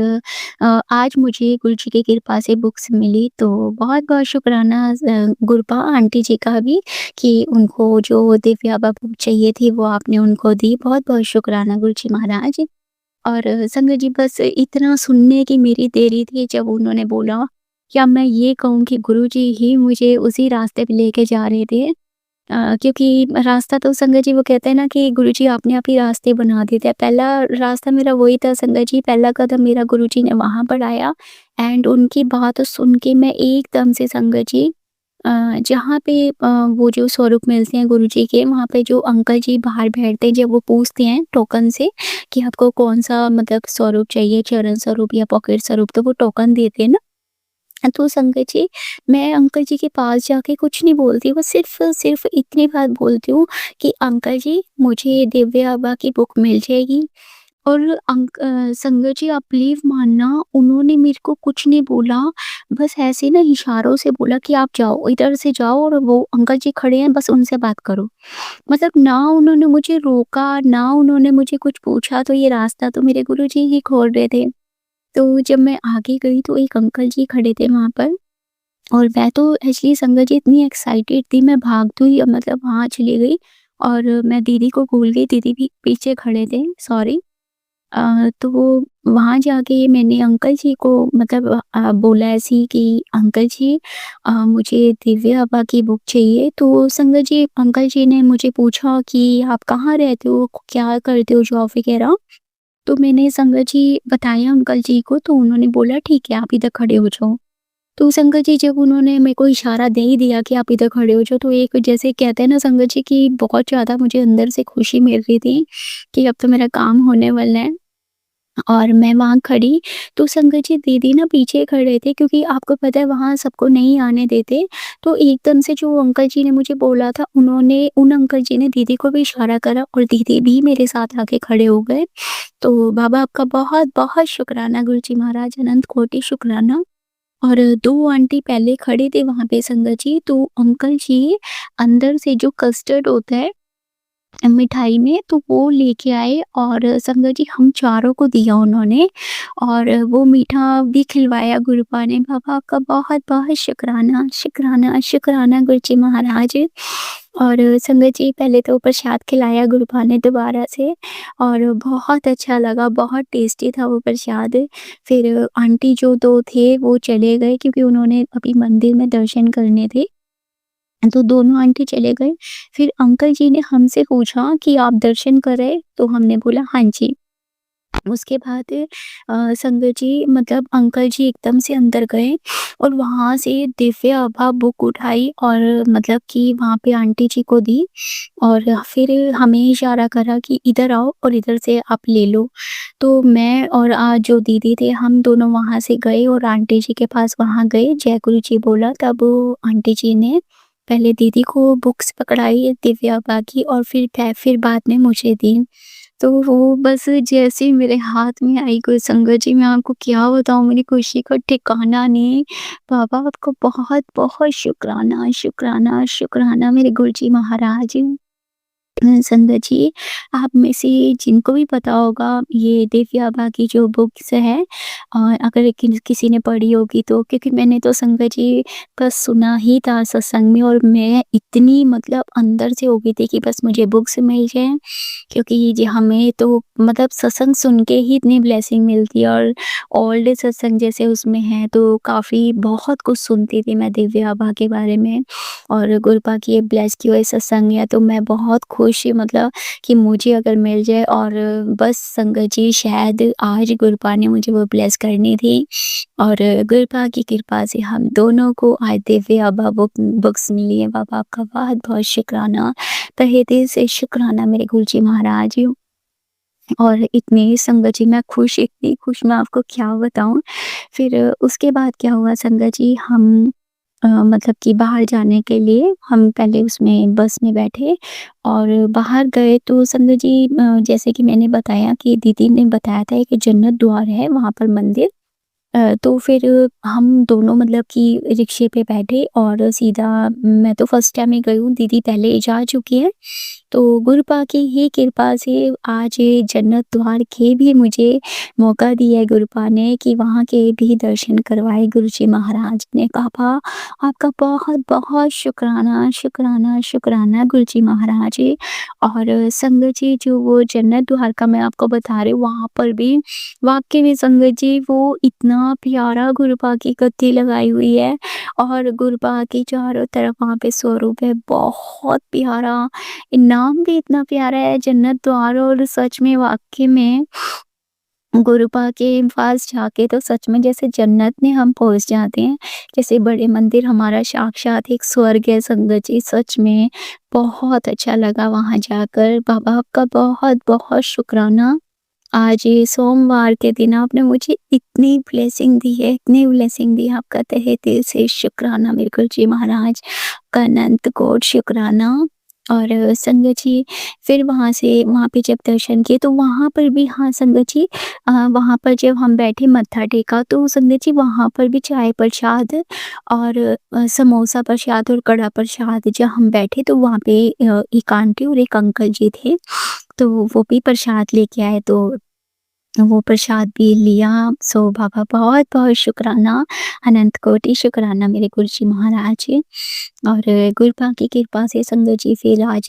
आज मुझे गुरु जी की कृपा से बुक्स मिली तो बहुत-बहुत शुक्राना गुरपा आंटी जी का भी कि उनको जो दिव्य आबा बुक चाहिए थी वो आपने उनको दी। बहुत-बहुत शुक्राना गुरु जी महाराज। और संगत जी बस इतना सुनने की मेरी देरी थी जब उन्होंने बोला, क्या मैं ये कहूँ कि गुरु जी ही मुझे उसी रास्ते पे लेके जा रहे थे। क्योंकि रास्ता तो संगत जी वो कहते हैं ना कि गुरुजी आपने आप ही रास्ते बना देते हैं। पहला रास्ता मेरा वही था संगत जी, पहला कदम मेरा गुरुजी ने वहाँ बढ़ाया एंड उनकी बात सुन के मैं एकदम से संगत जी अ, जहाँ पे वो जो स्वरूप मिलते हैं गुरुजी के वहाँ पे जो अंकल जी बाहर बैठते हैं जब वो पूछते हैं टोकन से कि आपको कौन-सा मतलब स्वरूप चाहिए, चरण स्वरूप या पॉकेट स्वरूप तो वो टोकन देते हैं ना। तो संगत जी, मैं अंकल जी के पास जाके कुछ नहीं बोलती, बस सिर्फ़ इतनी बात बोलती हूँ कि अंकल जी मुझे दिव्य आबा की बुक मिल जाएगी और संगत जी आप बिलीव मानना उन्होंने मेरे को कुछ नहीं बोला, बस ऐसे ना इशारों से बोला कि आप जाओ, इधर से जाओ और वो अंकल जी खड़े हैं बस उनसे बात करो। मतलब ना उन्होंने मुझे रोका, ना उन्होंने मुझे कुछ पूछा तो ये रास्ता तो मेरे गुरुजी ही खोल रहे थे। तो जब मैं आगे गई तो एक अंकल जी खड़े थे वहाँ पर और मैं तो एक्चुअली संगत जी इतनी एक्साइटेड थी मैं भागते हुई मतलब वहाँ चली गई और मैं दीदी को भूल गई, दीदी भी पीछे खड़े थे, सॉरी। तो वहाँ जाके मैंने अंकल जी को मतलब बोला ऐसे ही कि अंकल जी मुझे दिव्य आबा की बुक चाहिए। तो संगत जी अंकल जी ने मुझे पूछा कि आप कहाँ रहते हो? क्या करते हो जॉब वगैरह? तो मैंने संगत जी बताया अंकल जी को तो उन्होंने बोला ठीक है आप इधर खड़े हो जाओ। तो संगत जी जब उन्होंने मेरे को इशारा दे ही दिया कि आप इधर खड़े हो जाओ तो एक जैसे कहते हैं ना संगत जी कि बहुत ज़्यादा मुझे अंदर से खुशी मिल रही थी कि अब तो मेरा काम होने वाला है। और मैं वहाँ खड़ी तो संगत जी दीदी ना पीछे खड़े थे क्योंकि आपको पता है वहाँ सबको नहीं आने देते। तो एकदम से जो अंकल जी ने मुझे बोला था उन्होंने उन अंकल जी ने दीदी को भी इशारा करा और दीदी भी मेरे साथ आके खड़े हो गए। तो बाबा आपका बहुत-बहुत शुक्राना गुरुजी महाराज अनंत कोटि शुक्राना। और 2 आंटी पहले खड़े थे वहाँ पे संगत जी, तो अंकल जी अंदर से जो कस्टर्ड होता है मिठाई में तो वो लेके आए और संगत जी हम चारों को दिया उन्होंने और वो मीठा भी खिलवाया गुरुपा ने। बाबा आपका बहुत-बहुत शुक्राना, शुक्राना, शुक्राना गुरुजी महाराज। और संगत जी पहले तो प्रसाद खिलाया गुरुपा ने दोबारा से और बहुत अच्छा लगा, बहुत टेस्टी था वो प्रसाद। फिर आंटी जो 2 थे वो चले गए क्योंकि उन्होंने अभी मंदिर में दर्शन करने थे। तो दोनों आंटी चले गए। फिर अंकल जी ने हमसे पूछा कि आप दर्शन कर रहे? तो हमने बोला हाँ जी। उसके बाद संगत जी मतलब अंकल जी एकदम से अंदर गए और वहाँ से दिव्य आभा बुक उठाई और मतलब कि वहाँ पे आंटी जी को दी और फिर हमें इशारा करा कि इधर आओ और इधर से आप ले लो। तो मैं और जो दीदी थे हम दोनों वहाँ से गए और आंटी जी के पास वहाँ गए, जय गुरु जी बोला तब आंटी जी ने पहले दीदी को बुक्स पकड़ाई दिव्य आभा की और फिर बाद में मुझे दी। तो वो बस जैसे ही मेरे हाथ में आई कोई संगत जी मैं आपको क्या बताऊँ मेरी खुशी का ठिकाना नहीं। बाबा आपको बहुत-बहुत शुक्राना, शुक्राना, शुक्राना मेरे गुरुजी महाराज। संगत जी, आप में से जिनको भी पता होगा ये दिव्य आभा की जो बुक्स है अगर किसी ने पढ़ी होगी तो क्योंकि मैंने तो संगत जी बस सुना ही था सत्संग में और मैं इतनी मतलब अंदर से हो गई थी कि बस मुझे बुक्स मिल जाए क्योंकि जी हमें तो मतलब सत्संग सुन के ही इतनी ब्लेसिंग मिलती है और ओल्ड सत्संग जैसे उसमें है तो काफ़ी बहुत कुछ सुनती थी मैं दिव्य आभा के बारे में और गुरुपा की ये ब्लेस की हुई सत्संग है तो मैं बहुत खुश मतलब कि मुझे अगर मिल जाए और बस संगत जी शायद आज गुरुपा ने मुझे वो ब्लेस करनी थी और गुरुपा की कृपा से हम दोनों को आज दिव्य आभा बुक्स मिली है। बाबा आपका बहुत-बहुत शुक्राना, तहे दिल से शुक्राना मेरे गुरुजी महाराज। और इतनी संगत जी मैं खुश, इतनी खुश मैं आपको क्या बताऊँ। फिर उसके बाद क्या हुआ संगत जी हम मतलब कि बाहर जाने के लिए हम पहले उसमें बस में बैठे और बाहर गए तो संगत जी जैसे कि मैंने बताया कि दीदी ने बताया था कि जन्नत द्वार है वहाँ पर मंदिर। तो फिर हम दोनों मतलब कि रिक्शे पे बैठे और सीधा मैं तो फर्स्ट टाइम ही गई हूँ, दीदी पहले जा चुकी है। तो गुरुपा की ही कृपा से आज ये जन्नत द्वार के भी मुझे मौका दिया है गुरुपा ने कि वहाँ के भी दर्शन करवाए गुरुजी महाराज ने। पापा आपका बहुत-बहुत शुक्राना, शुक्राना, शुक्राना गुरुजी महाराज। और संगत जी जो वो जन्नत द्वार का मैं आपको बता रही हूँ वहाँ पर भी वाक़ई में संगत जी वो इतना प्यारा गुरुपा की गद्दी लगाई हुई है और गुरुपा के चारों तरफ वहाँ पे स्वरूप है बहुत प्यारा। नाम भी इतना प्यारा है जन्नत द्वार और सच में वाक़ई में गुरुपा के पास जाके तो सच में जैसे जन्नत में हम पहुँच जाते हैं। जैसे बड़े मंदिर हमारा साक्षात एक स्वर्ग है संगत जी सच में बहुत अच्छा लगा वहाँ जाकर। बाबा आपका बहुत-बहुत शुक्राना। आज ये सोमवार के दिन आपने मुझे इतनी ब्लेसिंग दी है, इतनी ब्लेसिंग दी है, आपका तहे दिल से शुक्राना मेरे गुरुजी महाराज का अनंत कोटि शुक्राना। और संगत जी फिर वहाँ से वहाँ पे जब दर्शन किए तो वहाँ पर भी हाँ संगत जी वहाँ पर जब हम बैठे मत्था टेका तो संगत जी वहाँ पर भी चाय प्रसाद और समोसा प्रसाद और कड़ा प्रसाद जब हम बैठे तो वहाँ पे एक आंटी और एक अंकल जी थे, तो वो भी प्रसाद लेके आए तो वो प्रसाद भी लिया। सो बाबा बहुत-बहुत शुक्राना, अनंत कोटि शुक्राना मेरे गुरुजी महाराज। और गुरुपा की कृपा से संगत जी फिर आज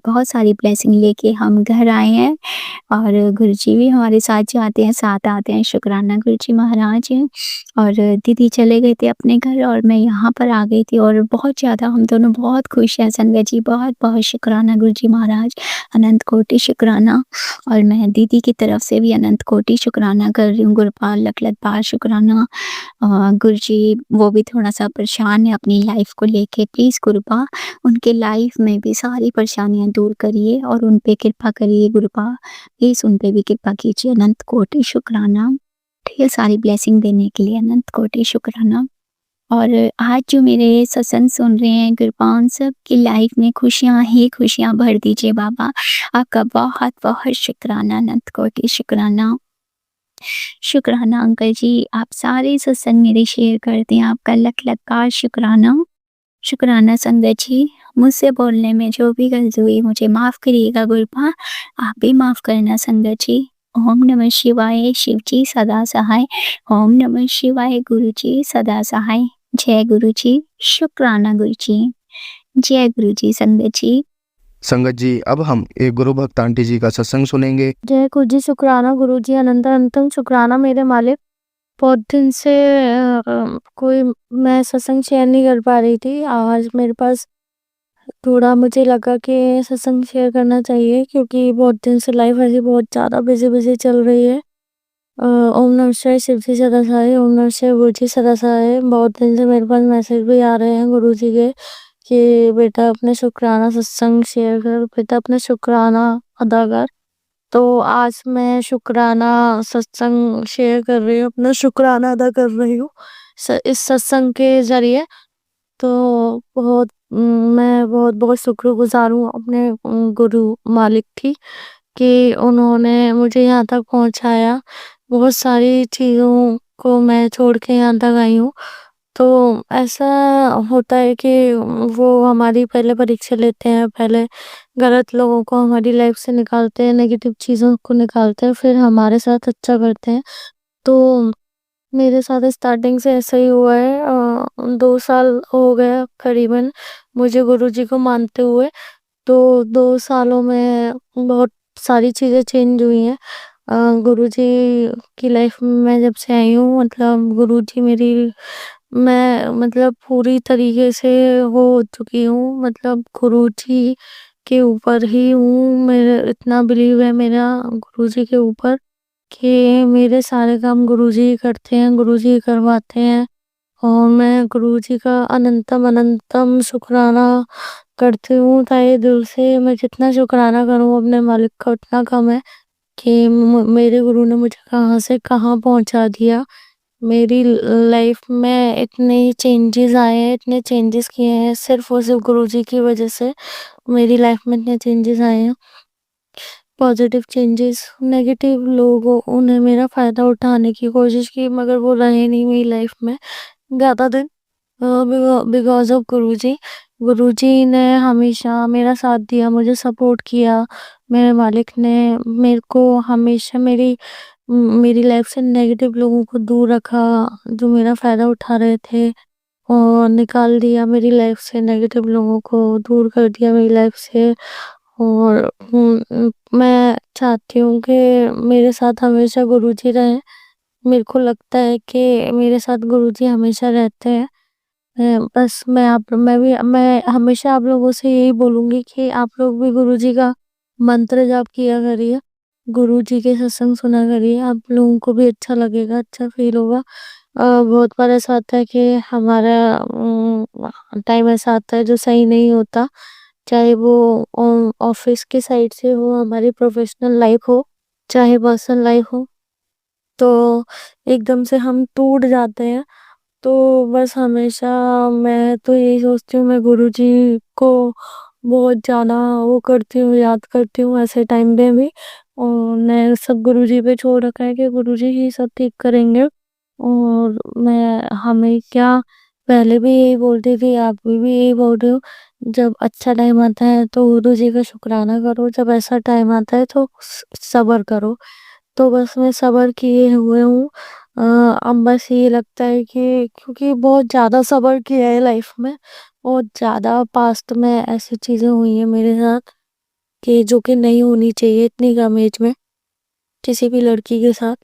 बहुत सारी ब्लेसिंग लेके हम घर आए हैं और गुरुजी भी हमारे साथ जाते हैं, साथ आते हैं, शुक्राना गुरुजी महाराज। और दीदी चले गए थे अपने घर और मैं यहाँ पर आ गई थी और बहुत ज़्यादा हम दोनों बहुत खुश हैं संगत जी, बहुत-बहुत शुक्राना गुरुजी महाराज, अनंत कोटि शुक्राना। और मैं दीदी की तरफ से भी अनंत कोटि शुक्राना कर रही हूँ, गुरुपाल लख-लख बार शुक्राना। गुरुजी वो भी थोड़ा-सा परेशान है अपनी लाइफ़ को लेके, प्लीज़ गुरुपा उनके लाइफ़ में भी सारी परेशानियाँ दूर करिए और उन पे कृपा करिए गुरुपा, प्लीज़ उन पे भी कृपा कीजिए, अनंत कोटि शुक्राना। ढेर सारी ब्लेसिंग देने के लिए अनंत कोटि शुक्राना। और आज जो मेरे सत्संग सुन रहे हैं कृपा उन सब की लाइफ में खुशियाँ ही खुशियाँ भर दीजिए बाबा। आपका बहुत-बहुत शुक्राना, अनंत कोटि शुक्राना। शुक्राना अंकल जी, आप सारे सत्संग मेरे शेयर करते हैं, आपका लख-लख बार शुक्राना। शुक्राना संगत जी, मुझसे बोलने में जो भी गलती हुई मुझे माफ़ करिएगा गुरुपा, आप भी माफ़ करना संगत जी। ओम नमः शिवाय, शिव जी सदा सहाय। ओम नमः शिवाय, गुरु जी सदा सहाय। जय गुरु जी, शुक्राना गुरु जी। जय गुरु जी संगत जी। संगत जी अब हम एक गुरु भक्त आंटी जी का सत्संग सुनेंगे। जय गुरु जी, शुक्राना गुरु जी, अनंत अनंतम शुक्राना मेरे मालिक। बहुत दिन से कोई मैं सत्संग शेयर नहीं कर पा रही थी। आज मेरे पास थोड़ा मुझे लगा कि सत्संग शेयर करना चाहिए क्योंकि बहुत दिन से लाइफ ऐसी बहुत ज़्यादा बिजी चल रही है। ओम नमः शिवाय, शिव जी सदा सहाय। ओम नमः शिवाय, गुरु जी सदा सहाय। बहुत दिन से मेरे पास मैसेज भी आ रहे हैं गुरु जी के कि बेटा अपने शुक्राना सत्संग शेयर कर, बेटा अपने शुक्राना अदा कर। तो आज मैं शुक्राना सत्संग शेयर कर रही हूँ, अपना शुक्राना अदा कर रही हूँ इस सत्संग के ज़रिए। तो मैं बहुत-बहुत शुक्रगुज़ार हूँ अपने गुरु मालिक की कि उन्होंने मुझे यहाँ तक पहुँचाया। बहुत सारी चीज़ों को मैं छोड़ के यहाँ तक आई हूँ। तो ऐसा होता है कि वो हमारी पहले परीक्षा लेते हैं, पहले गलत लोगों को हमारी लाइफ से निकालते हैं, नेगेटिव चीज़ों को निकालते हैं, फिर हमारे साथ अच्छा करते हैं। तो मेरे साथ स्टार्टिंग से ऐसा ही हुआ है। 2 साल हो गए करीबन मुझे गुरुजी को मानते हुए। तो 2 सालों में बहुत सारी चीज़ें चेंज हुई हैं। गुरुजी की लाइफ में मैं जब से आई हूँ मतलब गुरुजी मेरी मैं मतलब पूरी तरीके से हो चुकी हूँ, मतलब गुरुजी के ऊपर ही हूँ। मेरा इतना बिलीव है मेरा गुरुजी के ऊपर कि मेरे सारे काम गुरुजी ही करते हैं, गुरुजी ही करवाते हैं। और मैं गुरुजी का अनंतम अनंतम शुक्राना करती हूँ तहे दिल से। मैं जितना शुक्राना करूँ अपने मालिक का उतना कम है कि मेरे गुरु ने मुझे कहाँ से कहाँ पहुँचा दिया। मेरी लाइफ में इतने चेंजेस आए हैं, इतने चेंजेस किए हैं, सिर्फ और सिर्फ गुरुजी की वजह से मेरी लाइफ में इतने चेंजेस आए हैं। पॉजिटिव चेंजेस, नेगेटिव लोग उन्हें मेरा फ़ायदा उठाने की कोशिश की, मगर वो रहे नहीं मेरी लाइफ में ज़्यादा दिन। बिकॉज़ ऑफ गुरुजी। गुरुजी ने हमेशा मेरा साथ दिया, मुझे सपोर्ट किया। मेरे मालिक ने मेरे को हमेशा मेरी लाइफ से नेगेटिव लोगों को दूर रखा, जो मेरा फ़ायदा उठा रहे थे, और निकाल दिया मेरी लाइफ से, नेगेटिव लोगों को दूर कर दिया मेरी लाइफ से। और मैं चाहती हूँ कि मेरे साथ हमेशा गुरुजी रहें। मेरे को लगता है कि मेरे साथ गुरुजी हमेशा रहते हैं। बस मैं हमेशा आप लोगों से यही बोलूँगी कि आप लोग भी गुरुजी का मंत्र जाप किया करिए, गुरुजी के सत्संग सुना करिए, आप लोगों को भी अच्छा लगेगा, अच्छा फ़ील होगा। बहुत बार ऐसा होता है कि हमारा टाइम ऐसा आता है जो सही नहीं होता, चाहे वो ऑफ़िस के साइड से हो, हमारी प्रोफ़ेशनल लाइफ़ हो, चाहे पर्सनल लाइफ़ हो, तो एकदम से हम टूट जाते हैं। तो बस हमेशा मैं तो यही सोचती हूँ, मैं गुरुजी को बहुत ज़्यादा वो करती हूँ, याद करती हूँ ऐसे टाइम पे भी। और मैं सब गुरुजी पे छोड़ रखा है कि गुरुजी ही सब ठीक करेंगे। और मैं हमें क्या पहले भी यही बोलती थी, आप भी यही बोल रहे हो, जब अच्छा टाइम आता है तो गुरुजी का शुक्राना करो, जब ऐसा टाइम आता है तो सब्र करो। तो बस मैं सब्र किए हुए हूँ। अब बस ये लगता है कि क्योंकि बहुत ज़्यादा सब्र किया है लाइफ में, बहुत ज़्यादा पास्ट में ऐसी चीज़ें हुई हैं मेरे साथ कि जो कि नहीं होनी चाहिए इतनी कम एज में किसी भी लड़की के साथ।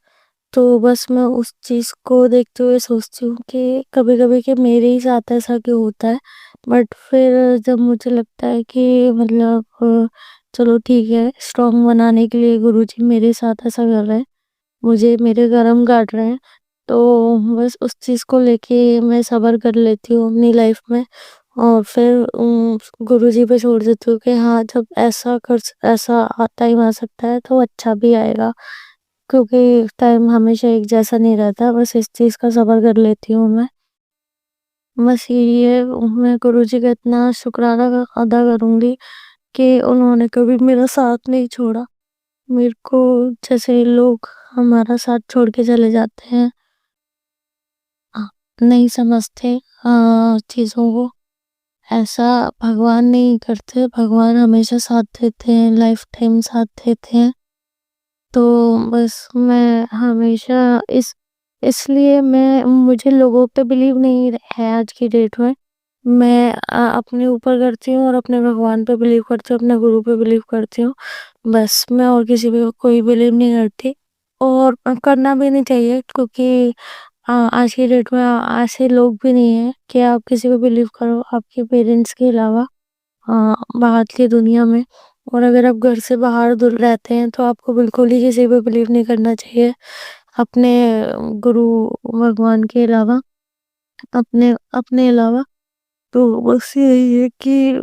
तो बस मैं उस चीज़ को देखते हुए सोचती हूँ कि कभी-कभी कि मेरे ही साथ ऐसा क्यों होता है। बट फिर जब मुझे लगता है कि मतलब चलो ठीक है, स्ट्रॉन्ग बनाने के लिए गुरुजी मेरे साथ ऐसा कर रहे हैं, मुझे मेरे कर्म काट रहे हैं, तो बस उस चीज़ को लेके मैं सब्र कर लेती हूँ अपनी लाइफ में। और फिर गुरुजी पे छोड़ देती हूँ कि हाँ, जब ऐसा टाइम आ सकता है तो अच्छा भी आएगा, क्योंकि टाइम हमेशा एक जैसा नहीं रहता। बस इस चीज़ का सब्र कर लेती हूँ मैं। बस यही है, मैं गुरुजी का इतना शुक्राना अदा करूँगी कि उन्होंने कभी मेरा साथ नहीं छोड़ा। मेरे को जैसे लोग हमारा साथ छोड़ के चले जाते हैं, नहीं समझते चीज़ों को, ऐसा भगवान नहीं करते। भगवान हमेशा साथ देते हैं, लाइफ टाइम साथ देते हैं। तो बस मैं हमेशा इसलिए मुझे लोगों पे बिलीव नहीं है आज की डेट में। मैं अपने ऊपर करती हूँ और अपने भगवान पे बिलीव करती हूँ, अपने गुरु पे बिलीव करती हूँ। बस मैं और किसी पे कोई बिलीव नहीं करती, और करना भी नहीं चाहिए, क्योंकि आज की डेट में ऐसे लोग भी नहीं हैं कि आप किसी पे बिलीव करो आपके पेरेंट्स के अलावा, बाहर की दुनिया में। और अगर आप घर से बाहर दूर रहते हैं तो आपको बिल्कुल ही किसी पे बिलीव नहीं करना चाहिए, अपने गुरु भगवान के अलावा, अपने अपने अलावा। तो बस यही है कि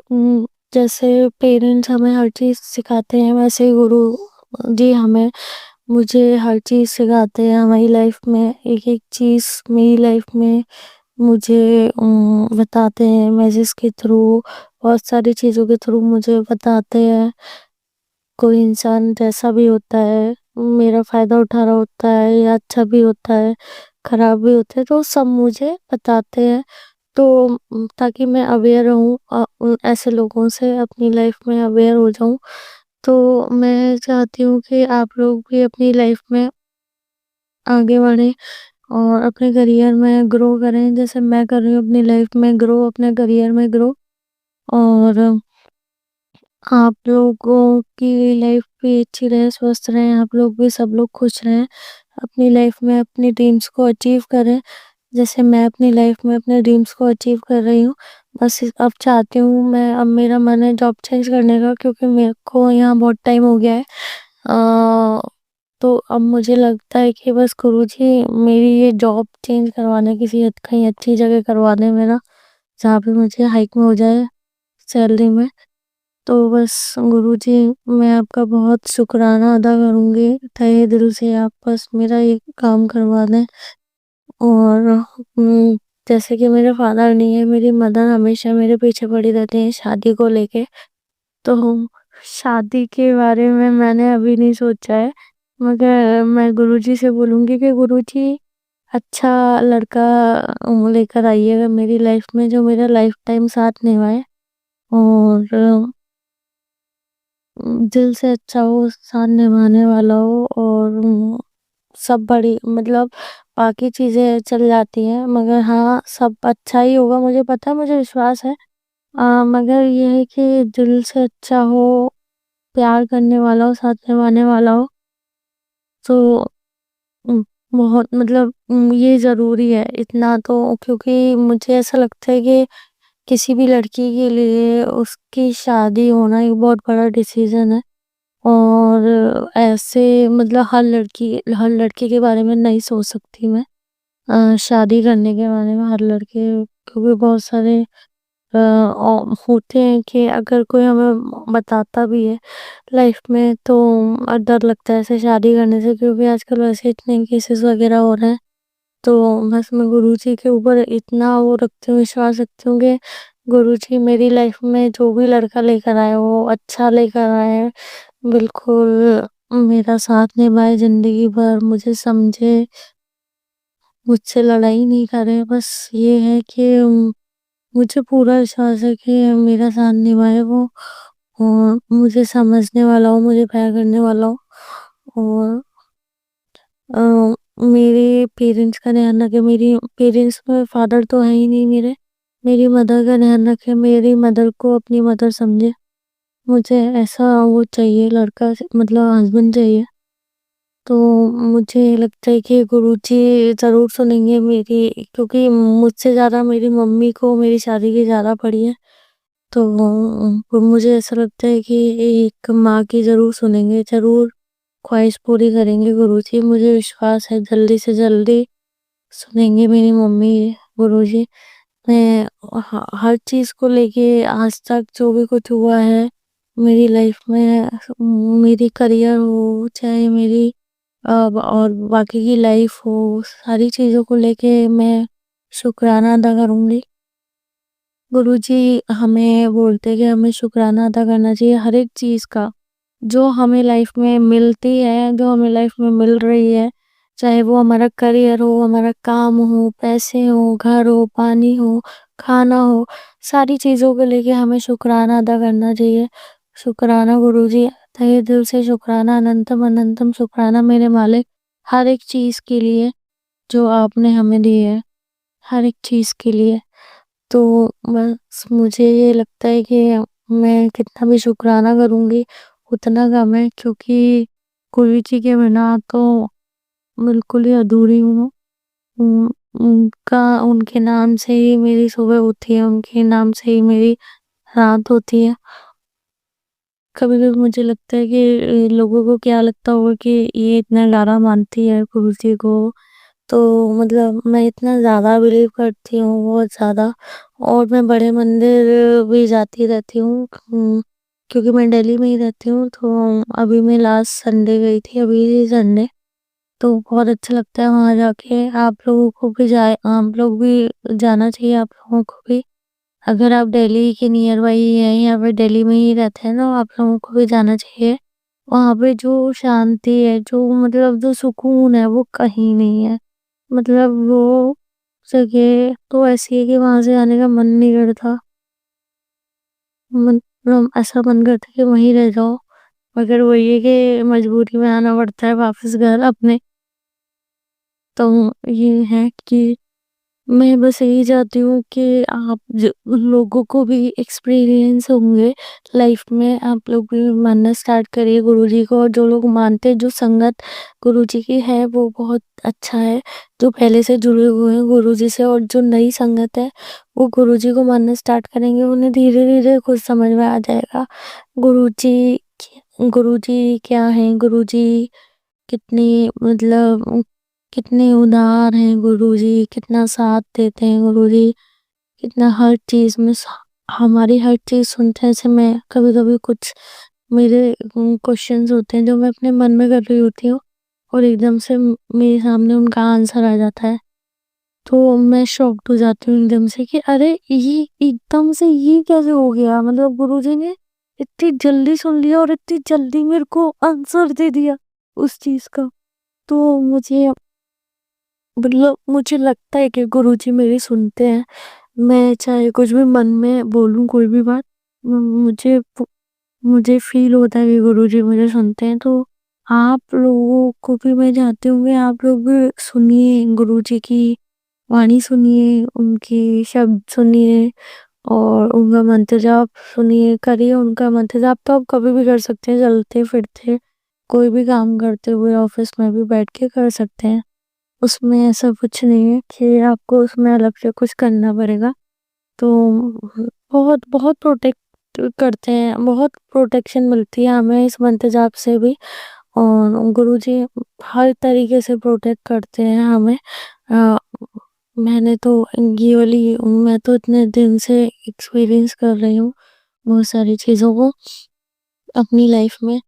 जैसे पेरेंट्स हमें हर चीज़ सिखाते हैं, वैसे ही गुरु जी हमें मुझे हर चीज़ सिखाते हैं हमारी लाइफ में। एक-एक चीज़ मेरी लाइफ में मुझे बताते हैं, मैसेज के थ्रू, बहुत सारी चीज़ों के थ्रू मुझे बताते हैं। कोई इंसान जैसा भी होता है, मेरा फ़ायदा उठा रहा होता है या अच्छा भी होता है, खराब भी होता है, तो सब मुझे बताते हैं। तो ताकि मैं अवेयर रहूँ उन ऐसे लोगों से, अपनी लाइफ में अवेयर हो जाऊँ। तो मैं चाहती हूँ कि आप लोग भी अपनी लाइफ में आगे बढ़ें और अपने करियर में ग्रो करें, जैसे मैं कर रही हूँ अपनी लाइफ में ग्रो, अपने करियर में ग्रो। और आप लोगों की लाइफ भी अच्छी रहे, स्वस्थ रहें, आप लोग भी सब लोग खुश रहें, अपनी लाइफ में अपनी ड्रीम्स को अचीव करें, जैसे मैं अपनी लाइफ में अपने ड्रीम्स को अचीव कर रही हूँ। बस अब चाहती हूँ मैं, अब मेरा मन है जॉब चेंज करने का, क्योंकि मेरे को यहाँ बहुत टाइम हो गया है। तो अब मुझे लगता है कि बस गुरुजी मेरी ये जॉब चेंज करवाना, कहीं अच्छी जगह करवा दें मेरा, जहाँ पे मुझे हाइक में हो जाए सैलरी में। तो बस गुरुजी, मैं आपका बहुत शुक्राना अदा करूँगी तहे दिल से, आप बस मेरा ये काम करवा दें। और जैसे कि मेरे फादर नहीं है, मेरी मदर हमेशा मेरे पीछे पड़ी रहती हैं शादी को लेके। तो शादी के बारे में मैंने अभी नहीं सोचा है, मगर मैं गुरुजी से बोलूँगी कि गुरुजी अच्छा लड़का लेकर आइएगा मेरी लाइफ में, जो मेरा लाइफ टाइम साथ निभाए और दिल से अच्छा हो, साथ निभाने वाला हो और सब बड़ी मतलब बाकी चीज़ें चल जाती हैं, मगर हाँ, सब अच्छा ही होगा, मुझे पता है, मुझे विश्वास है। मगर ये है कि दिल से अच्छा हो, प्यार करने वाला हो, साथ निभाने वाला हो, तो बहुत मतलब ये ज़रूरी है इतना तो, क्योंकि मुझे ऐसा लगता है कि किसी भी लड़की के लिए उसकी शादी होना एक बहुत बड़ा डिसीज़न है और ऐसे मतलब हर लड़की के बारे में नहीं सोच सकती मैं। शादी करने के बारे में हर लड़के, क्योंकि बहुत सारे होते हैं कि अगर कोई हमें बताता भी है लाइफ में तो डर लगता है ऐसे शादी करने से, क्योंकि आजकल वैसे इतने केसेस वगैरह हो रहे हैं। तो बस मैं गुरुजी के ऊपर इतना वो रखती हूँ, विश्वास रखती हूँ कि गुरुजी मेरी लाइफ में जो भी लड़का लेकर आए वो अच्छा लेकर आए, बिल्कुल मेरा साथ निभाए ज़िंदगी भर, मुझे समझे, मुझसे लड़ाई नहीं करे। बस ये है कि मुझे पूरा विश्वास है कि मेरा साथ निभाए वो और मुझे समझने वाला हो, मुझे प्यार करने वाला हो और अ, मेरे पेरेंट्स का ध्यान रखे। मेरी पेरेंट्स में फादर तो है ही नहीं मेरे, मेरी मदर का ध्यान रखे, मेरी मदर को अपनी मदर समझे। मुझे ऐसा वो चाहिए लड़का, मतलब हस्बैंड चाहिए। तो मुझे लगता है कि गुरुजी ज़रूर सुनेंगे मेरी, क्योंकि मुझसे ज़्यादा मेरी मम्मी को मेरी शादी की ज़्यादा पड़ी है। तो मुझे ऐसा लगता है कि एक माँ की ज़रूर सुनेंगे, ज़रूर ख्वाहिश पूरी करेंगे गुरुजी। मुझे विश्वास है जल्दी से जल्दी सुनेंगे मेरी मम्मी गुरुजी। मैं हर चीज़ को लेके आज तक जो भी कुछ हुआ है मेरी लाइफ में, मेरी करियर हो चाहे मेरी और बाकी की लाइफ हो, सारी चीज़ों को लेके मैं शुक्राना अदा करूँगी। गुरुजी हमें बोलते हैं कि हमें शुक्राना अदा करना चाहिए हर एक चीज़ का, जो हमें लाइफ में मिलती है, जो हमें लाइफ में मिल रही है, चाहे वो हमारा करियर हो, हमारा काम हो, पैसे हो, घर हो, पानी हो, खाना हो, सारी चीज़ों को लेके हमें शुक्राना अदा करना चाहिए। शुक्राना गुरुजी, तहे दिल से शुक्राना, अनंतम अनंतम शुक्राना मेरे मालिक, हर एक चीज़ के लिए जो आपने हमें दी है, हर एक चीज़ के लिए। तो बस मुझे ये लगता है कि मैं कितना भी शुक्राना करूँगी उतना कम है, क्योंकि गुरु जी के बिना तो बिल्कुल ही अधूरी हूँ। उनका उनके नाम से ही मेरी सुबह होती है, उनके नाम से ही मेरी रात होती है। कभी-कभी मुझे लगता है कि लोगों को क्या लगता होगा कि ये इतना ज़्यादा मानती है गुरु जी को। तो मतलब मैं इतना ज़्यादा बिलीव करती हूँ, बहुत ज़्यादा, और मैं बड़े मंदिर भी जाती रहती हूँ, क्योंकि मैं दिल्ली में ही रहती हूँ। तो अभी मैं लास्ट संडे गई थी, अभी संडे, तो बहुत अच्छा लगता है वहाँ जाके। आप लोग भी जाना चाहिए आप लोगों को भी। अगर आप दिल्ली के नियर बाई हैं या फिर दिल्ली में ही रहते हैं, तो आप लोगों को भी जाना चाहिए। वहाँ पे जो शांति है, जो मतलब जो सुकून है, वो कहीं नहीं है। मतलब वो जगह तो ऐसी है कि वहाँ से आने का मन नहीं करता। ऐसा मन करता है कि वहीं रह जाओ, मगर वही है कि मजबूरी में आना पड़ता है वापस घर अपने। तो ये है कि मैं बस यही चाहती हूँ कि आप लोगों को भी एक्सपीरियंस होंगे लाइफ में, आप लोग भी मानना स्टार्ट करिए गुरुजी को। और जो लोग मानते हैं, जो संगत गुरुजी की है वो बहुत अच्छा है, जो पहले से जुड़े हुए हैं गुरुजी से, और जो नई संगत है वो गुरुजी को मानना स्टार्ट करेंगे, उन्हें धीरे धीरे खुद समझ में आ जाएगा गुरुजी क्या है, गुरुजी कितनी मतलब कितने उदार हैं गुरुजी, कितना साथ देते हैं गुरुजी, कितना हर चीज़ में हमारी हर चीज़ सुनते हैं। ऐसे मैं कभी-कभी कुछ मेरे क्वेश्चंस होते हैं जो मैं अपने मन में कर रही होती हूँ और एकदम से मेरे सामने उनका आंसर आ जाता है। तो मैं शॉक्ड हो जाती हूँ एकदम से कि अरे ये एकदम से ये कैसे हो गया, मतलब गुरुजी ने इतनी जल्दी सुन लिया और इतनी जल्दी मेरे को आंसर दे दिया उस चीज का। तो मुझे मतलब मुझे लगता है कि गुरुजी मेरी सुनते हैं। मैं चाहे कुछ भी मन में बोलूं, कोई भी बात, मुझे मुझे फील होता है कि गुरुजी मुझे सुनते हैं। तो आप लोगों को भी मैं चाहती हूँ कि आप लोग भी सुनिए, गुरुजी की वाणी सुनिए, उनके शब्द सुनिए और उनका मंत्र जाप सुनिए, करिए उनका मंत्र जाप। तो आप कभी भी कर सकते हैं, चलते फिरते, कोई भी काम करते हुए, ऑफिस में भी बैठ के कर सकते हैं। उसमें ऐसा कुछ नहीं है कि आपको उसमें अलग से कुछ करना पड़ेगा। तो बहुत बहुत प्रोटेक्ट करते हैं, बहुत प्रोटेक्शन मिलती है हमें इस मंत्र जाप से भी। और गुरुजी हर तरीके से प्रोटेक्ट करते हैं हमें। अ, मैंने तो ये वाली मैं तो इतने दिन से एक्सपीरियंस कर रही हूँ बहुत सारी चीज़ों को अपनी लाइफ में।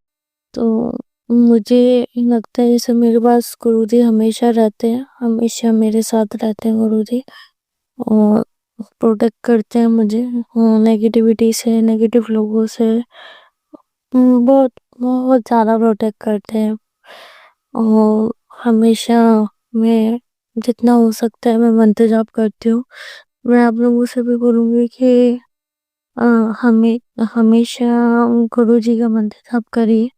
तो मुझे लगता है जैसे मेरे पास गुरुजी हमेशा रहते हैं, हमेशा मेरे साथ रहते हैं गुरुजी और प्रोटेक्ट करते हैं मुझे नेगेटिविटी से, नेगेटिव लोगों से। बहुत बहुत ज़्यादा प्रोटेक्ट करते हैं और हमेशा मैं जितना हो सकता है मैं मंत्र जाप करती हूँ। मैं आप लोगों से भी बोलूँगी कि अ, हमें हमेशा गुरुजी का मंत्र जाप करिए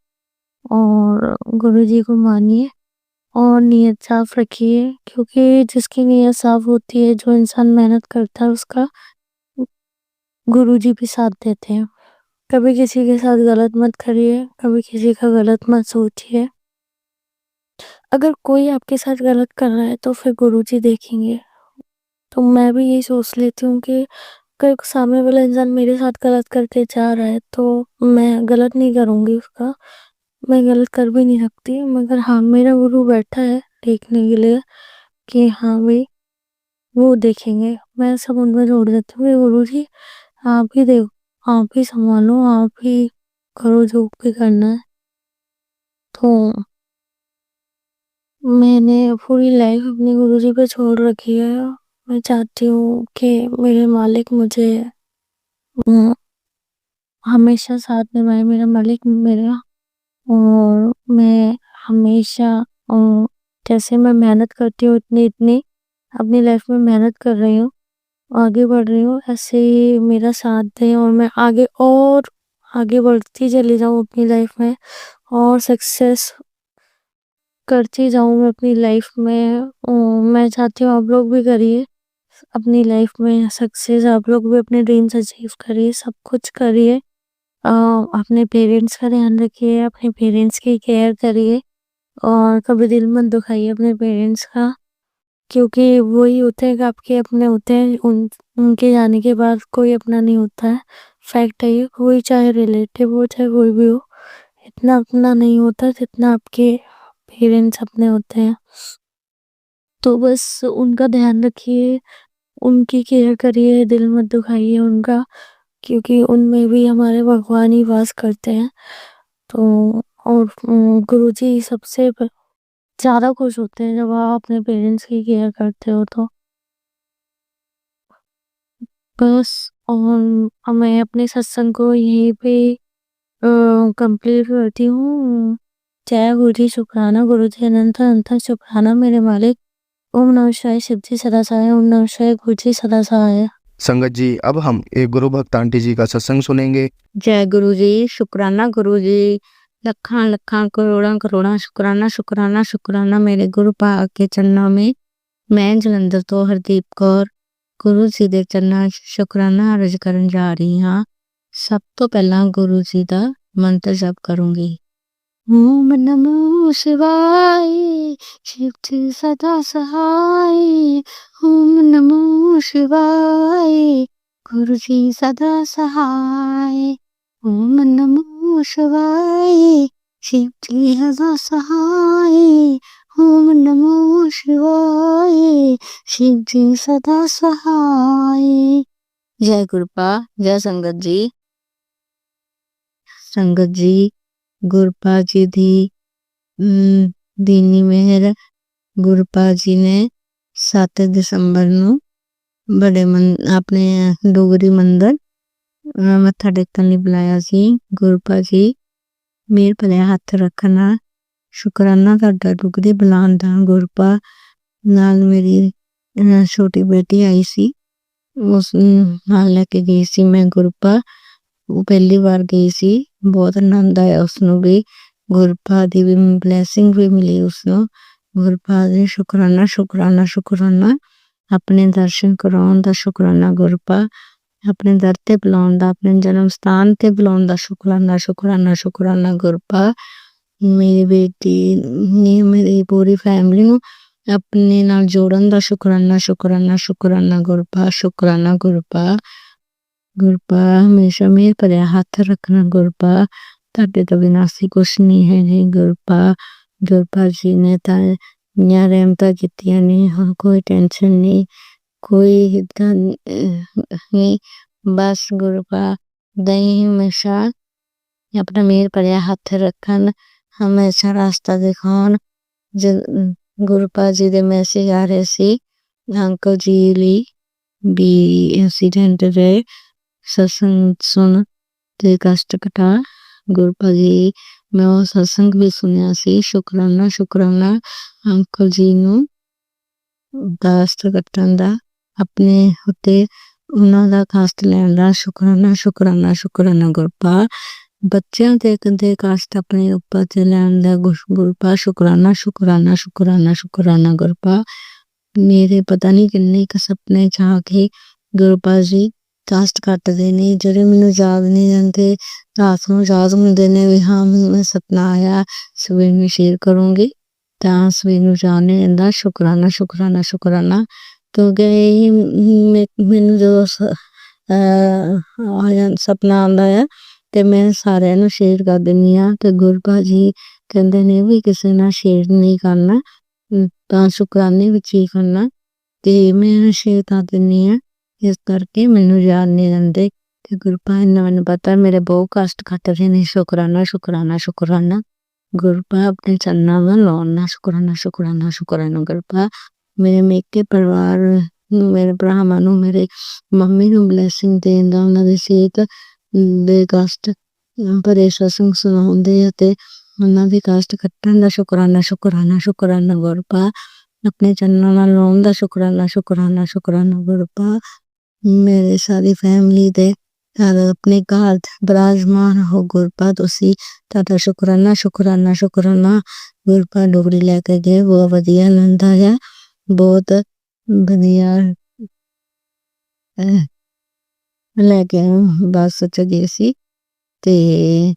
और गुरुजी को मानिए और नीयत साफ रखिए, क्योंकि जिसकी नीयत साफ होती है, जो इंसान मेहनत करता है, उसका गुरुजी भी साथ देते हैं। कभी किसी के साथ गलत मत करिए, कभी किसी का गलत मत सोचिए। अगर कोई आपके साथ गलत कर रहा है तो फिर गुरुजी देखेंगे। तो मैं भी यही सोच लेती हूँ कि अगर सामने वाला इंसान मेरे साथ गलत करके जा रहा है तो मैं गलत नहीं करूँगी उसका, मैं गलत कर भी नहीं सकती। मगर हाँ, मेरा गुरु बैठा है देखने के लिए कि हाँ भाई, वो देखेंगे। मैं सब उन पे छोड़ देती हूँ कि गुरुजी आप ही देखो, आप ही सँभालो, आप ही करो जो भी करना है। तो मैंने पूरी लाइफ़ अपने गुरुजी पे छोड़ रखी है। मैं चाहती हूँ कि मेरे मालिक मुझे उम, हमेशा साथ निभाए, मेरा मालिक मेरा। और मैं हमेशा जैसे मैं मेहनत करती हूँ इतनी-इतनी अपनी लाइफ़ में मेहनत कर रही हूँ, आगे बढ़ रही हूँ, ऐसे ही मेरा साथ दें और मैं आगे और आगे बढ़ती चली जाऊँ अपनी लाइफ़ में और सक्सेस करती जाऊँ मैं अपनी लाइफ़ में। मैं चाहती हूँ आप लोग भी करिए अपनी लाइफ़ में सक्सेस, आप लोग भी अपने ड्रीम्स अचीव करिए, सब कुछ करिए। अपने पेरेंट्स का ध्यान रखिए, अपने पेरेंट्स की केयर करिए और कभी दिल मत दुखाइए अपने पेरेंट्स का, क्योंकि वही होते हैं कि आपके अपने होते हैं। उनके जाने के बाद कोई अपना नहीं होता है। फैक्ट है ये, कोई चाहे रिलेटिव हो, चाहे कोई भी हो, इतना अपना नहीं होता जितना आपके पेरेंट्स अपने होते हैं। तो बस उनका ध्यान रखिए, उनकी केयर करिए, दिल मत दुखाइए उनका, क्योंकि उनमें भी हमारे भगवान ही वास करते हैं। तो और गुरुजी सबसे ज़्यादा खुश होते हैं जब आप अपने पेरेंट्स की केयर करते हो तो। बस और मैं अपने सत्संग को यहीं पे कंप्लीट करती हूँ। जय गुरुजी शुक्राना, गुरुजी अनंत अनंत शुक्राना मेरे मालिक। ओम नमः शिवाय, शिव जी सदा सहाय। ओम नमः शिवाय, गुरुजी सदा सहाय। संगत जी, अब हम एक गुरु भक्त आंटी जी का सत्संग सुनेंगे। जय गुरु जी, शुक्राना गुरु जी, लखां लखां करोड़ां करोड़ां शुक्राना शुक्राना शुक्राना मेरे गुरु पाक के चरणों में। मैं जलंधर तो हरदीप कौर गुरु जी ਦੇ ਚਰਨਾਂ 'ਚ ਸ਼ੁਕਰਾਨਾ ਅਰਜ਼ ਕਰਨ ਜਾ ਰਹੀ ਹਾਂ। ਸਭ ਤੋਂ ਪਹਿਲਾਂ ਗੁਰੂ ਜੀ ਦਾ ਮੰਤਰ ਜਪ ਕਰੂੰਗੀ। ਓਮ ਨਮੋ शिवाय, शिव जी सदा सहाय। ओम नमो शिवाय, गुरु जी सदा सहाय। ओम नमो शिवाय, शिव जी सदा सहाय। ओम नमो शिवाय, शिव जी सदा सहाय। जय गुरुपा, जय संगत जी। संगत जी, गुरुपा जी दी दीनी मेहर, गुरुपा जी ने 7 ਦਸੰਬਰ ਨੂੰ ਬੜੇ ਆਪਣੇ ਡੋਗਰੀ ਮੰਦਰ ਮੱਥਾ ਟੇਕਣ ਲਈ ਬੁਲਾਇਆ ਸੀ। ਗੁਰਪਾ ਜੀ ਮੇਰ ਭਰਿਆ ਹੱਥ ਰੱਖਣਾ, ਸ਼ੁਕਰਾਨਾ ਤੁਹਾਡਾ ਡੋਗਰੀ ਬੁਲਾਉਣ ਦਾ। ਗੁਰਪਾ ਨਾਲ ਮੇਰੀ ਛੋਟੀ ਬੇਟੀ ਆਈ ਸੀ, ਉਸ ਨੂੰ ਨਾਲ ਲੈ ਕੇ ਗਈ ਸੀ ਮੈਂ ਗੁਰਪਾ। ਉਹ ਪਹਿਲੀ ਵਾਰ ਗਈ ਸੀ, ਬਹੁਤ ਆਨੰਦ ਆਇਆ ਉਸਨੂੰ ਵੀ। ਗੁਰਪਾ ਦੀ ਵੀ ਬਲੈਸਿੰਗ ਵੀ ਮਿਲੀ ਉਸਨੂੰ। ਗੁਰਪਾ ਦੇ ਸ਼ੁਕਰਾਨਾ ਸ਼ੁਕਰਾਨਾ ਸ਼ੁਕਰਾਨਾ, ਆਪਣੇ ਦਰਸ਼ਨ ਕਰਾਉਣ ਦਾ ਸ਼ੁਕਰਾਨਾ। ਗੁਰਪਾ ਆਪਣੇ ਦਰ ਤੇ ਬੁਲਾਉਣ ਦਾ, ਆਪਣੇ ਜਨਮ ਸਥਾਨ ਤੇ ਬੁਲਾਉਣ ਦਾ ਸ਼ੁਕਰਾਨਾ ਸ਼ੁਕਰਾਨਾ ਸ਼ੁਕਰਾਨਾ। ਗੁਰਪਾ ਮੇਰੀ ਬੇਟੀ ਨੇ ਮੇਰੀ ਪੂਰੀ ਫੈਮਿਲੀ ਨੂੰ ਆਪਣੇ ਨਾਲ ਜੋੜਨ ਦਾ ਸ਼ੁਕਰਾਨਾ ਸ਼ੁਕਰਾਨਾ ਸ਼ੁਕਰਾਨਾ। ਗੁਰਪਾ ਸ਼ੁਕਰਾਨਾ। ਗੁਰਪਾ ਗੁਰਪਾ ਹਮੇਸ਼ਾ ਮੇਰ ਭਰਿਆ ਹੱਥ ਰੱਖਣਾ। ਗੁਰਪਾ ਤੁਹਾਡੇ ਤੋਂ ਬਿਨਾਂ ਅਸੀਂ ਕੁਛ ਨਹੀਂ ਹੈ ਜੀ। ਗੁਰਪਾ ਗੁਰਪਾ ਜੀ ਨੇ ਤਾਂ ਇੰਨੀਆਂ ਰਹਿਮਤਾਂ ਕੀਤੀਆਂ ਨੇ, ਹੁਣ ਕੋਈ ਟੈਨਸ਼ਨ ਨਹੀਂ, ਕੋਈ ਏਦਾਂ ਨਹੀਂ। ਬਸ ਗੁਰਪਾ ਦਹੀਂ ਹਮੇਸ਼ਾ ਆਪਣਾ ਮੇਰ ਭਰਿਆ ਹੱਥ ਰੱਖਣ, ਹਮੇਸ਼ਾ ਰਾਸਤਾ ਦਿਖਾਉਣ। ਗੁਰਪਾ ਜੀ ਦੇ ਮੈਸੇਜ ਆ ਰਹੇ ਸੀ ਅੰਕਲ ਜੀ ਲਈ ਵੀ ਐਕਸੀਡੈਂਟ ਰਹੇ, ਸਤਸੰਗ ਸੁਣ ਤੇ ਕਸ਼ਟ ਘਟਾ। ਗੁਰਪਾ ਜੀ ਮੈਂ ਉਹ ਸਤਸੰਗ ਵੀ ਸੁਣਿਆ ਸੀ। ਸ਼ੁਕਰਾਨਾ ਸ਼ੁਕਰਾਨਾ ਅੰਕਲ ਜੀ ਨੂੰ ਕਸ਼ਟ ਕੱਟਣ ਦਾ, ਆਪਣੇ ਉੱਤੇ ਉਹਨਾਂ ਦਾ ਕਸ਼ਟ ਲੈਣ ਦਾ। ਸ਼ੁਕਰਾਨਾ ਸ਼ੁਕਰਾਨਾ ਸ਼ੁਕਰਾਨਾ। ਗੁਰਪਾ ਬੱਚਿਆਂ ਦੇ ਕਦੇ ਕਸ਼ਟ ਆਪਣੇ ਉੱਪਰ ਤੇ ਲੈਣ ਦਾ। ਗੁਰਪਾ ਸ਼ੁਕਰਾਨਾ ਸ਼ੁਕਰਾਨਾ ਸ਼ੁਕਰਾਨਾ ਸ਼ੁਕਰਾਨਾ। ਗੁਰਪਾ ਮੇਰੇ ਪਤਾ ਨਹੀਂ ਕਿੰਨੇ ਕੁ ਸੁਪਨੇ ਚ ਆ ਕੇ ਗੁਰਪਾ ਜੀ ਕਸ਼ਟ ਕੱਟਦੇ ਨੇ, ਜਿਹੜੇ ਮੈਨੂੰ ਯਾਦ ਨਹੀਂ ਰਹਿੰਦੇ, ਰਾਤ ਨੂੰ ਯਾਦ ਹੁੰਦੇ ਨੇ ਵੀ ਹਾਂ ਮੈਨੂੰ ਸੁਪਨਾ ਆਇਆ, ਸਵੇਰ ਨੂੰ ਸ਼ੇਅਰ ਕਰੂੰਗੀ, ਤਾਂ ਸਵੇਰ ਨੂੰ ਯਾਦ ਨਹੀਂ ਰਹਿੰਦਾ। ਸ਼ੁਕਰਾਨਾ ਸ਼ੁਕਰਾਨਾ ਸ਼ੁਕਰਾਨਾ। ਕਿਉਂਕਿ ਮੈਨੂੰ ਜਦੋਂ ਸੁਪਨਾ ਆਉਂਦਾ ਆ ਤੇ ਮੈਂ ਸਾਰਿਆਂ ਨੂੰ ਸ਼ੇਅਰ ਕਰ ਦਿੰਦੀ ਹਾਂ। ਤੇ ਗੁਰਪਾ ਜੀ ਕਹਿੰਦੇ ਨੇ ਵੀ ਕਿਸੇ ਨਾਲ ਸ਼ੇਅਰ ਨਹੀਂ ਕਰਨਾ, ਤਾਂ ਸ਼ੁਕਰਾਨੇ ਵਿੱਚ ਹੀ ਕਰਨਾ, ਤੇ ਮੈਂ ਸ਼ੇਅਰ ਕਰ ਦਿੰਦੀ ਹਾਂ, ਇਸ ਕਰਕੇ ਮੈਨੂੰ ਯਾਦ ਨਹੀਂ ਰਹਿੰਦੇ। ਤੇ ਗੁਰਪਾ ਇੰਨਾ ਮੈਨੂੰ ਪਤਾ ਮੇਰੇ ਬਹੁਤ ਕਸ਼ਟ ਕੱਟ ਰਹੇ ਨੇ। ਸ਼ੁਕਰਾਨਾ ਸ਼ੁਕਰਾਨਾ ਸ਼ੁਕਰਾਨਾ। ਗੁਰਪਾ ਆਪਣੇ ਚਰਨਾਂ ਵੱਲ ਲਾਉਣਾ। ਸ਼ੁਕਰਾਨਾ ਸ਼ੁਕਰਾਨਾ ਸ਼ੁਕਰਾਨਾ। ਗੁਰਪਾ ਮੇਰੇ ਮੇਕੇ ਪਰਿਵਾਰ ਨੂੰ, ਮੇਰੇ ਭਰਾਵਾਂ ਨੂੰ, ਮੇਰੇ ਮੰਮੀ ਨੂੰ ਬਲੈਸਿੰਗ ਦੇਣ ਦਾ, ਉਹਨਾਂ ਦੀ ਸਿਹਤ ਦੇ ਕਸ਼ਟ ਭਰੇ ਸਤਸੰਗ ਸੁਣਾਉਂਦੇ ਅਤੇ ਉਹਨਾਂ ਦੇ ਕਸ਼ਟ ਕੱਟਣ ਦਾ ਸ਼ੁਕਰਾਨਾ ਸ਼ੁਕਰਾਨਾ ਸ਼ੁਕਰਾਨਾ। ਗੁਰਪਾ ਆਪਣੇ ਚਰਨਾਂ ਨਾਲ ਲਾਉਣ ਦਾ ਸ਼ੁਕਰਾਨਾ ਸ਼ੁਕਰਾਨਾ ਸ਼ੁਕਰਾਨਾ। ਗੁਰਪਾ ਮੇਰੇ ਸਾਰੀ ਫੈਮਿਲੀ ਦੇ ਆਪਣੇ ਘਰ ਬਿਰਾਜਮਾਨ ਹੋ। ਗੁਰਪਾ ਤੁਸੀਂ ਤੁਹਾਡਾ ਸ਼ੁਕਰਾਨਾ ਸ਼ੁਕਰਾਨਾ ਸ਼ੁਕਰਾਨਾ। ਗੁਰਪਾ ਡੋਗਰੀ ਲੈ ਕੇ ਗਏ, ਬਹੁਤ ਵਧੀਆ ਆਨੰਦ ਆਇਆ, ਬਹੁਤ ਵਧੀਆ ਲੈ ਕੇ ਬੱਸ ਚ ਗਏ ਸੀ। ਤੇ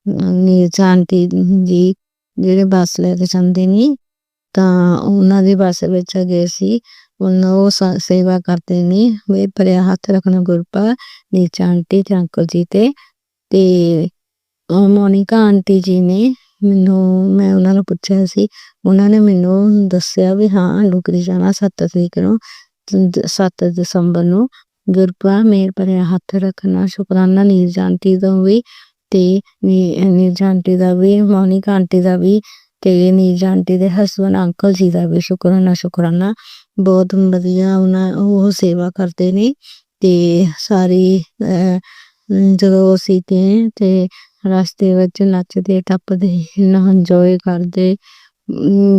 ਨੀਰਜ ਆਂਟੀ ਜੀ ਜਿਹੜੇ ਬੱਸ ਲੈ ਕੇ ਜਾਂਦੇ ਨੇ, ਤਾਂ ਉਹਨਾਂ ਦੀ ਬੱਸ ਵਿੱਚ ਗਏ ਸੀ। ਉਹਨਾਂ ਉਹ ਸੇਵਾ ਕਰਦੇ ਨੇ, ਵੇ ਭਰਿਆ ਹੱਥ ਰੱਖਣਾ। ਗੁਰਪਾ ਨੀਰਜ ਆਂਟੀ ਤੇ ਅੰਕਲ ਜੀ ਤੇ ਮੋਨਿਕਾ ਆਂਟੀ ਜੀ ਨੇ ਮੈਨੂੰ, ਮੈਂ ਉਹਨਾਂ ਨੂੰ ਪੁੱਛਿਆ ਸੀ, ਉਹਨਾਂ ਨੇ ਮੈਨੂੰ ਦੱਸਿਆ ਵੀ ਹਾਂ ਡੋਗਰੀ ਜਾਣਾ 7 ਤਰੀਕ ਨੂੰ, 7 ਦਸੰਬਰ ਨੂੰ। ਗੁਰਪਾ ਮੇਰ ਭਰਿਆ ਹੱਥ ਰੱਖਣਾ। ਸ਼ੁਕਰਾਨਾ ਨੀਰਜ ਆਂਟੀ ਦਾ ਵੀ, ਤੇ ਨੀਰਜ ਆਂਟੀ ਦਾ ਵੀ, ਮੋਨਿਕਾ ਆਂਟੀ ਦਾ ਵੀ, ਤੇ ਨੀਰਜ ਆਂਟੀ ਦੇ ਹਸਬੈਂਡ ਅੰਕਲ ਜੀ ਦਾ ਵੀ ਸ਼ੁਕਰਾਨਾ ਸ਼ੁਕਰਾਨਾ। ਬਹੁਤ ਵਧੀਆ ਉਹ ਸੇਵਾ ਕਰਦੇ ਨੇ। ਤੇ ਸਾਰੀ ਜਦੋਂ ਅਸੀਂ ਗਏ ਤੇ ਰਸਤੇ ਵਿੱਚ ਨੱਚਦੇ ਟੱਪਦੇ ਇੰਨਾ ਇੰਜੋਏ ਕਰਦੇ,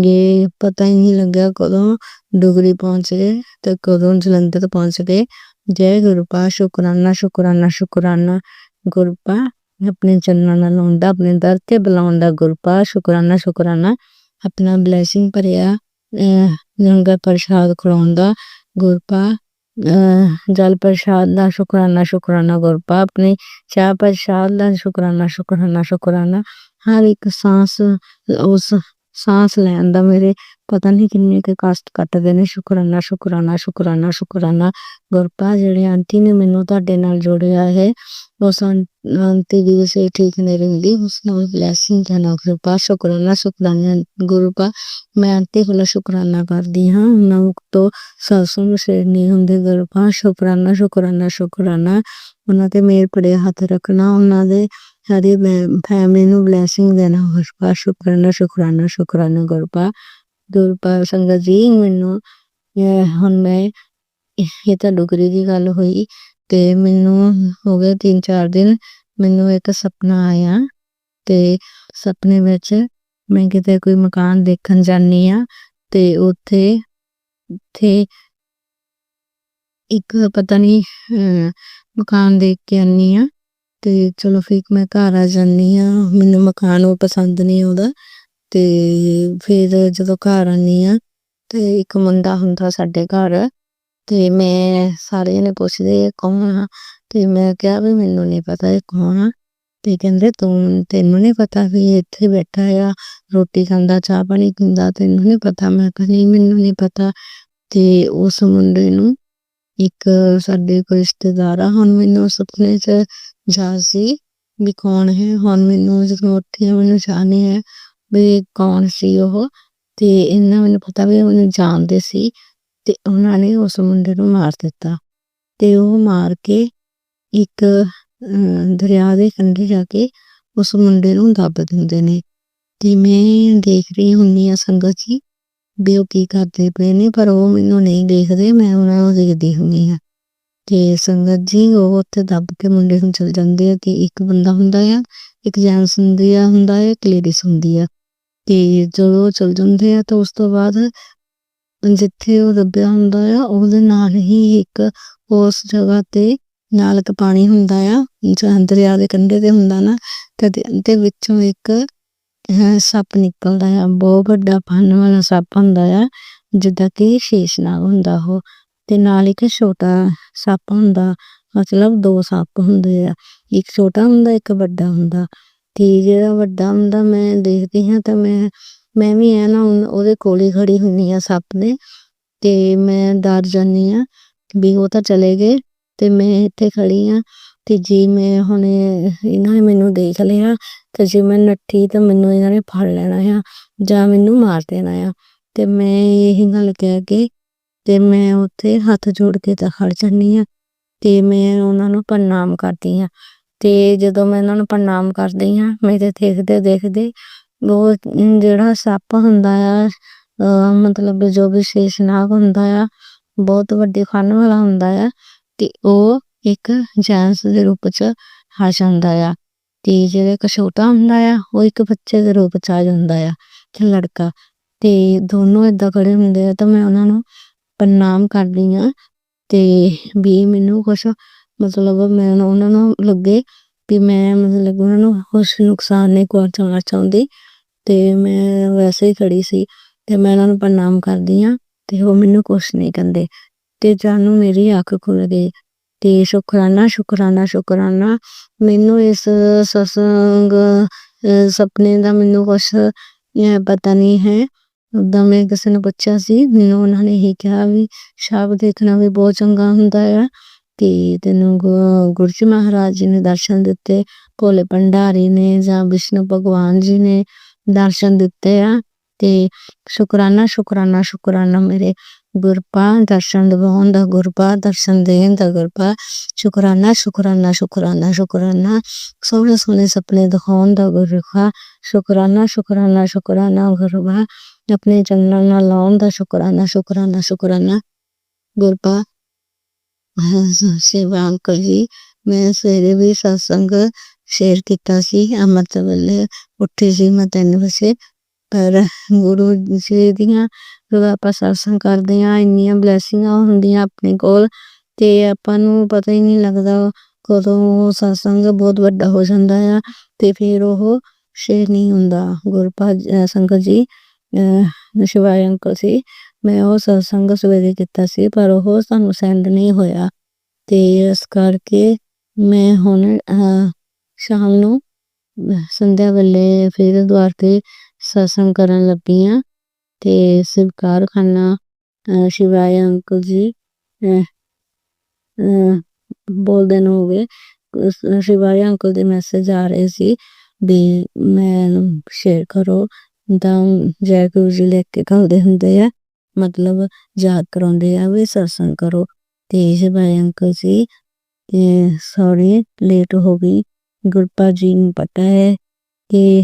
ਇਹ ਪਤਾ ਹੀ ਨਹੀਂ ਲੱਗਿਆ ਕਦੋਂ ਡੋਗਰੀ ਪਹੁੰਚ ਗਏ ਤੇ ਕਦੋਂ ਜਲੰਧਰ ਪਹੁੰਚ ਗਏ। ਜੈ ਗੁਰਪਾ। ਸ਼ੁਕਰਾਨਾ ਸ਼ੁਕਰਾਨਾ ਸ਼ੁਕਰਾਨਾ। ਗੁਰਪਾ ਆਪਣੇ ਚਰਨਾਂ ਨਾਲ ਲਾਉਂਦਾ, ਆਪਣੇ ਦਰ ਤੇ ਬੁਲਾਉਂਦਾ। ਗੁਰਪਾ ਸ਼ੁਕਰਾਨਾ ਸ਼ੁਕਰਾਨਾ। ਆਪਣਾ ਬਲੈਸਿੰਗ ਭਰਿਆ ਲੰਗਰ ਪ੍ਰਸ਼ਾਦ ਖਿਲਾਉਂਦਾ। ਗੁਰਪਾ ਜਲ ਪ੍ਰਸ਼ਾਦ ਦਾ ਸ਼ੁਕਰਾਨਾ ਸ਼ੁਕਰਾਨਾ। ਗੁਰਪਾ ਆਪਣੇ ਚਾਹ ਪ੍ਰਸ਼ਾਦ ਦਾ ਸ਼ੁਕਰਾਨਾ ਸ਼ੁਕਰਾਨਾ ਸ਼ੁਕਰਾਨਾ। ਹਰ ਇੱਕ ਸਾਂਸ, ਉਸ ਸਾਂਸ ਲੈਣ ਦਾ ਮੇਰੇ ਪਤਾ ਨਹੀਂ ਕਿੰਨੇ ਕੁ ਕਸ਼ਟ ਕੱਟਦੇ ਨੇ। ਸ਼ੁਕਰਾਨਾ ਸ਼ੁਕਰਾਨਾ ਸ਼ੁਕਰਾਨਾ ਸ਼ੁਕਰਾਨਾ। ਗੁਰਪਾ ਜਿਹੜੇ ਆਂਟੀ ਨੇ ਮੈਨੂੰ ਤੁਹਾਡੇ ਨਾਲ ਜੋੜਿਆ ਹੈ, ਉਸ ਆਂਟੀ ਦੀ ਸਿਹਤ ਠੀਕ ਨਹੀਂ ਰਹਿੰਦੀ, ਉਸ ਨੂੰ ਬਲੈਸਿੰਗ ਦੇਣਾ। ਗੁਰਪਾ ਸ਼ੁਕਰਾਨਾ ਸ਼ੁਕਰਾਨਾ। ਗੁਰਪਾ ਮੈਂ ਆਂਟੀ ਕੋਲੋਂ ਸ਼ੁਕਰਾਨਾ ਕਰਦੀ ਹਾਂ, ਉਹਨਾਂ ਤੋਂ ਸਤਸੰਗ ਸ਼ੇਅਰ ਨਹੀਂ ਹੁੰਦੇ। ਗੁਰਪਾ ਸ਼ੁਕਰਾਨਾ ਸ਼ੁਕਰਾਨਾ ਸ਼ੁਕਰਾਨਾ। ਉਹਨਾਂ ਤੇ ਮੇਰ ਭਰਿਆ ਹੱਥ ਰੱਖਣਾ, ਉਹਨਾਂ ਦੇ ਸਾਰੀ ਫੈਮਿਲੀ ਨੂੰ ਬਲੈਸਿੰਗ ਦੇਣਾ। ਗੁਰਪਾ ਸ਼ੁਕਰਾਨਾ ਸ਼ੁਕਰਾਨਾ ਸ਼ੁਕਰਾਨਾ। ਗੁਰਪਾ ਗੁਰਪਾਲ ਸੰਗਤ ਜੀ ਮੈਨੂੰ ਹੁਣ ਮੈਂ ਇਹ ਤਾਂ ਡੁਗਰੀ ਦੀ ਗੱਲ ਹੋਈ ਤੇ ਮੈਨੂੰ ਹੋ ਗਏ 3-4 ਦਿਨ ਮੈਨੂੰ ਇੱਕ ਸੁਪਨਾ ਆਇਆ ਤੇ ਸੁਪਨੇ ਵਿੱਚ ਮੈਂ ਕਿਤੇ ਕੋਈ ਮਕਾਨ ਦੇਖਣ ਜਾਂਦੀ ਆ ਤੇ ਉੱਥੇ ਇੱਕ ਪਤਾ ਨਹੀਂ ਮਕਾਨ ਦੇਖ ਕੇ ਆਨੀ ਆ ਤੇ ਚਲੋ ਫਿਰ ਮੈਂ ਘਰ ਆ ਜਾਂਦੀ ਆ ਮੈਨੂੰ ਮਕਾਨ ਉਹ ਪਸੰਦ ਨਹੀਂ ਆਉਂਦਾ ਤੇ ਫਿਰ ਜਦੋਂ ਘਰ ਆਨੀ ਆ ਤੇ ਇੱਕ ਮੁੰਡਾ ਹੁੰਦਾ ਸਾਡੇ ਘਰ ਤੇ ਮੈਂ ਸਾਰੇ ਜਣੇ ਪੁੱਛਦੇ ਕੌਣ ਆ ਤੇ ਮੈਂ ਕਿਹਾ ਵੀ ਮੈਨੂੰ ਨਹੀਂ ਪਤਾ ਇਹ ਕੌਣ ਆ ਤੇ ਕਹਿੰਦੇ ਤੈਨੂੰ ਨਹੀਂ ਪਤਾ ਵੀ ਇੱਥੇ ਬੈਠਾ ਆ ਰੋਟੀ ਖਾਂਦਾ ਚਾਹ ਪਾਣੀ ਪੀਂਦਾ ਤੈਨੂੰ ਨਹੀਂ ਪਤਾ ਮੈਂ ਕਿਹਾ ਨਹੀਂ ਮੈਨੂੰ ਨਹੀਂ ਪਤਾ ਤੇ ਉਸ ਮੁੰਡੇ ਨੂੰ ਇੱਕ ਸਾਡੇ ਕੋਈ ਰਿਸ਼ਤੇਦਾਰ ਆ ਹੁਣ ਮੈਨੂੰ ਸੁਪਨੇ 'ਚ ਯਾਦ ਸੀ ਵੀ ਕੌਣ ਹੈ ਹੁਣ ਮੈਨੂੰ ਜਦੋਂ ਉੱਠੀ ਮੈਨੂੰ ਯਾਦ ਨਹੀਂ ਹੈ ਵੀ ਕੌਣ ਸੀ ਉਹ ਤੇ ਇਹਨਾਂ ਮੈਨੂੰ ਪਤਾ ਵੀ ਉਹਨੂੰ ਜਾਣਦੇ ਸੀ ਤੇ ਉਹਨਾਂ ਨੇ ਉਸ ਮੁੰਡੇ ਨੂੰ ਮਾਰ ਦਿੱਤਾ ਤੇ ਉਹ ਮਾਰ ਕੇ ਇੱਕ ਦਰਿਆ ਦੇ ਕੰਢੇ ਜਾ ਕੇ ਉਸ ਮੁੰਡੇ ਨੂੰ ਦੱਬ ਦਿੰਦੇ ਨੇ ਤੇ ਮੈਂ ਦੇਖ ਰਹੀ ਹੁੰਦੀ ਆ ਸੰਗਤ ਜੀ ਵੀ ਉਹ ਕੀ ਕਰਦੇ ਪਏ ਨੇ ਪਰ ਉਹ ਮੈਨੂੰ ਨਹੀਂ ਦੇਖਦੇ ਮੈਂ ਉਹਨਾਂ ਨੂੰ ਦੇਖਦੀ ਹੁੰਦੀ ਆ ਤੇ ਸੰਗਤ ਜੀ ਉਹ ਉੱਥੇ ਦੱਬ ਕੇ ਮੁੰਡੇ ਨੂੰ ਚਲ ਜਾਂਦੇ ਆ ਕਿ ਇੱਕ ਬੰਦਾ ਹੁੰਦਾ ਆ ਇੱਕ ਜੈਂਟਸ ਹੁੰਦਾ ਹੈ ਇੱਕ ਲੇਡੀਜ਼ ਹੁੰਦੀ ਆ ਤੇ ਜਦੋਂ ਚਲ ਜਾਂਦੇ ਆ ਤਾਂ ਉਸ ਤੋਂ ਬਾਅਦ ਜਿੱਥੇ ਉਹ ਦੱਬਿਆ ਹੁੰਦਾ ਆ ਉਹਦੇ ਨਾਲ ਹੀ ਇੱਕ ਉਸ ਜਗ੍ਹਾ ਤੇ ਨਾਲ ਇੱਕ ਪਾਣੀ ਹੁੰਦਾ ਆ ਦਰਿਆ ਦੇ ਕੰਢੇ ਤੇ ਹੁੰਦਾ ਨਾ ਤੇ ਵਿੱਚੋਂ ਇੱਕ ਸੱਪ ਨਿਕਲਦਾ ਆ ਬਹੁਤ ਵੱਡਾ ਫਨ ਵਾਲਾ ਸੱਪ ਹੁੰਦਾ ਆ ਜਿੱਦਾਂ ਕਿ ਸ਼ੇਸ਼ਨਾਗ ਹੁੰਦਾ ਉਹ ਤੇ ਨਾਲ ਇੱਕ ਛੋਟਾ ਸੱਪ ਹੁੰਦਾ ਮਤਲਬ 2 ਸੱਪ ਹੁੰਦੇ ਆ ਇੱਕ ਛੋਟਾ ਹੁੰਦਾ ਇੱਕ ਵੱਡਾ ਹੁੰਦਾ ਤੇ ਜਿਹੜਾ ਵੱਡਾ ਹੁੰਦਾ ਮੈਂ ਦੇਖਦੀ ਹਾਂ ਤਾਂ ਮੈਂ ਵੀ ਐ ਨਾ ਉਹਦੇ ਕੋਲ ਹੀ ਖੜੀ ਹੁੰਦੀ ਆ ਸੱਪ ਦੇ ਤੇ ਮੈਂ ਡਰ ਜਾਂਦੀ ਆ ਵੀ ਉਹ ਤਾਂ ਚਲੇ ਗਏ ਤੇ ਮੈਂ ਇੱਥੇ ਖੜੀ ਆ ਤੇ ਜੇ ਮੈਂ ਹੁਣ ਇਹਨਾਂ ਨੇ ਮੈਨੂੰ ਦੇਖ ਲਿਆ ਤੇ ਜੇ ਮੈਂ ਨੱਠੀ ਤਾਂ ਮੈਨੂੰ ਇਹਨਾਂ ਨੇ ਫੜ ਲੈਣਾ ਆ ਜਾਂ ਮੈਨੂੰ ਮਾਰ ਦੇਣਾ ਆ ਤੇ ਮੈਂ ਇਹ ਗੱਲ ਕਹਿ ਕੇ ਤੇ ਮੈਂ ਉੱਥੇ ਹੱਥ ਜੋੜ ਕੇ ਤਾਂ ਖੜ ਜਾਂਦੀ ਆ ਤੇ ਮੈਂ ਉਹਨਾਂ ਨੂੰ ਪ੍ਰਣਾਮ ਕਰਦੀ ਆ ਤੇ ਜਦੋਂ ਮੈਂ ਇਹਨਾਂ ਨੂੰ ਪ੍ਰਣਾਮ ਕਰਦੀ ਆ ਮੇਰੇ ਦੇਖਦੇ ਉਹ ਜਿਹੜਾ ਸੱਪ ਹੁੰਦਾ ਆ ਮਤਲਬ ਜੋ ਵੀ ਸ਼ੇਸ਼ਨਾਗ ਹੁੰਦਾ ਆ ਬਹੁਤ ਵੱਡੇ ਫਨ ਵਾਲਾ ਹੁੰਦਾ ਆ ਤੇ ਉਹ ਇੱਕ ਜੈਂਟਸ ਦੇ ਰੂਪ 'ਚ ਆ ਜਾਂਦਾ ਆ ਤੇ ਜਿਹੜਾ ਇੱਕ ਛੋਟਾ ਹੁੰਦਾ ਆ ਉਹ ਇੱਕ ਬੱਚੇ ਦੇ ਰੂਪ 'ਚ ਆ ਜਾਂਦਾ ਆ ਤੇ ਲੜਕਾ ਤੇ ਦੋਨੋਂ ਏਦਾਂ ਖੜੇ ਹੁੰਦੇ ਆ ਤਾਂ ਮੈਂ ਉਹਨਾਂ ਨੂੰ ਪ੍ਰਣਾਮ ਕਰਦੀ ਆ ਤੇ ਵੀ ਮੈਨੂੰ ਕੁਛ ਮਤਲਬ ਮੈਂ ਉਹਨਾਂ ਨੂੰ ਲੱਗੇ ਵੀ ਮੈਂ ਮਤਲਬ ਉਹਨਾਂ ਨੂੰ ਕੁਛ ਨੁਕਸਾਨ ਨਹੀਂ ਪਹੁੰਚਾਉਣਾ ਚਾਹੁੰਦੀ ਤੇ ਮੈਂ ਵੈਸੇ ਹੀ ਖੜੀ ਸੀ ਤੇ ਮੈਂ ਉਹਨਾਂ ਨੂੰ ਪ੍ਰਣਾਮ ਕਰਦੀ ਆ ਤੇ ਉਹ ਮੈਨੂੰ ਕੁਛ ਨਹੀਂ ਕਹਿੰਦੇ ਤੇ ਜਾਨੂੰ ਮੇਰੀ ਅੱਖ ਖੁੱਲ ਗਈ ਤੇ ਸ਼ੁਕਰਾਨਾ ਮੈਨੂੰ ਇਸ ਸਤਸੰਗ ਸੁਪਨੇ ਦਾ ਮੈਨੂੰ ਕੁਛ ਪਤਾ ਨਹੀਂ ਹੈ ਉਦਾਂ ਮੈਂ ਕਿਸੇ ਨੂੰ ਪੁੱਛਿਆ ਸੀ ਮੈਨੂੰ ਉਹਨਾਂ ਨੇ ਹੀ ਕਿਹਾ ਵੀ ਸ਼ਬਦ ਦੇਖਣਾ ਵੀ ਬਹੁਤ ਚੰਗਾ ਹੁੰਦਾ ਆ ਤੇ ਤੈਨੂੰ ਗੁਰੂ ਜੀ ਮਹਾਰਾਜ ਜੀ ਨੇ ਦਰਸ਼ਨ ਦਿੱਤੇ ਭੋਲੇ ਭੰਡਾਰੀ ਨੇ ਜਾਂ ਵਿਸ਼ਨੂੰ ਭਗਵਾਨ ਜੀ ਨੇ ਦਰਸ਼ਨ ਦਿੱਤੇ ਆ ਤੇ ਸ਼ੁਕਰਾਨਾ ਮੇਰੇ ਗੁਰਪਾ ਦਰਸ਼ਨ ਦਿਵਾਉਣ ਦਾ ਗੁਰਪਾ ਦਰਸ਼ਨ ਦੇਣ ਦਾ ਗੁਰਪਾ ਸ਼ੁਕਰਾਨਾ ਸੋਹਣੇ ਸੁਪਨੇ ਦਿਖਾਉਣ ਦਾ ਗੁਰਪਾ ਸ਼ੁਕਰਾਨਾ ਗੁਰਪਾ ਆਪਣੇ ਚੰਨਣ ਨਾਲ ਲਾਉਣ ਦਾ ਸ਼ੁਕਰਾਨਾ ਗੁਰਪਾ ਸੇਵਾ ਅੰਕਲ ਜੀ ਮੈਂ ਸਵੇਰੇ ਵੀ ਸਤਸੰਗ ਸ਼ੇਅਰ ਕੀਤਾ ਸੀ ਅੰਮ੍ਰਿਤ ਵੇਲੇ ਉੱਠੀ ਸੀ ਮੈਂ 3 ਵਜੇ ਪਰ ਗੁਰੂ ਜੀ ਦੀਆਂ ਜਦੋਂ ਆਪਾਂ ਸਤਸੰਗ ਕਰਦੇ ਹਾਂ ਇੰਨੀਆਂ ਬਲੈਸਿੰਗਾਂ ਹੁੰਦੀਆਂ ਆਪਣੇ ਕੋਲ ਤੇ ਆਪਾਂ ਨੂੰ ਪਤਾ ਹੀ ਨਹੀਂ ਲੱਗਦਾ ਕਦੋਂ ਸਤਸੰਗ ਬਹੁਤ ਵੱਡਾ ਹੋ ਜਾਂਦਾ ਆ ਤੇ ਫਿਰ ਉਹ ਸ਼ੇਅਰ ਨਹੀਂ ਹੁੰਦਾ ਗੁਰਪਾ ਸੰਗਤ ਜੀ ਸ਼ਿਵਾਏ ਅੰਕਲ ਸੀ ਮੈਂ ਉਹ ਸਤਸੰਗ ਸਵੇਰੇ ਕੀਤਾ ਸੀ ਪਰ ਉਹ ਸਾਨੂੰ ਸੈਂਡ ਨਹੀਂ ਹੋਇਆ ਤੇ ਇਸ ਕਰਕੇ ਮੈਂ ਹੁਣ ਸ਼ਾਮ ਨੂੰ ਸੰਧਿਆ ਵੇਲੇ ਫਿਰ ਦੁਆਰ ਤੇ ਸਤਸੰਗ ਕਰਨ ਲੱਗੀ ਆ ਤੇ ਸਵੀਕਾਰ ਖਾਨਾ ਸ਼ਿਵਾਏ ਅੰਕਲ ਜੀ ਬੋਲਦੇ ਨੂੰ ਹੋ ਗਏ ਸ਼ਿਵਾਏ ਅੰਕਲ ਦੇ ਮੈਸੇਜ ਆ ਰਹੇ ਸੀ ਵੀ ਮੈਂ ਸ਼ੇਅਰ ਕਰੋ ਤਾਂ ਜੈ ਗੁਰੂ ਜੀ ਲਿਖ ਕੇ ਘੱਲਦੇ ਹੁੰਦੇ ਆ ਮਤਲਬ ਯਾਦ ਕਰਾਉਂਦੇ ਆ ਵੀ ਸਤਸੰਗ ਕਰੋ ਤੇ ਸ਼ਿਵਾਏ ਅੰਕਲ ਜੀ ਤੇ ਸੌਰੀ ਲੇਟ ਹੋ ਗਈ ਗੁਰਪਾ ਜੀ ਨੂੰ ਪਤਾ ਹੈ ਕਿ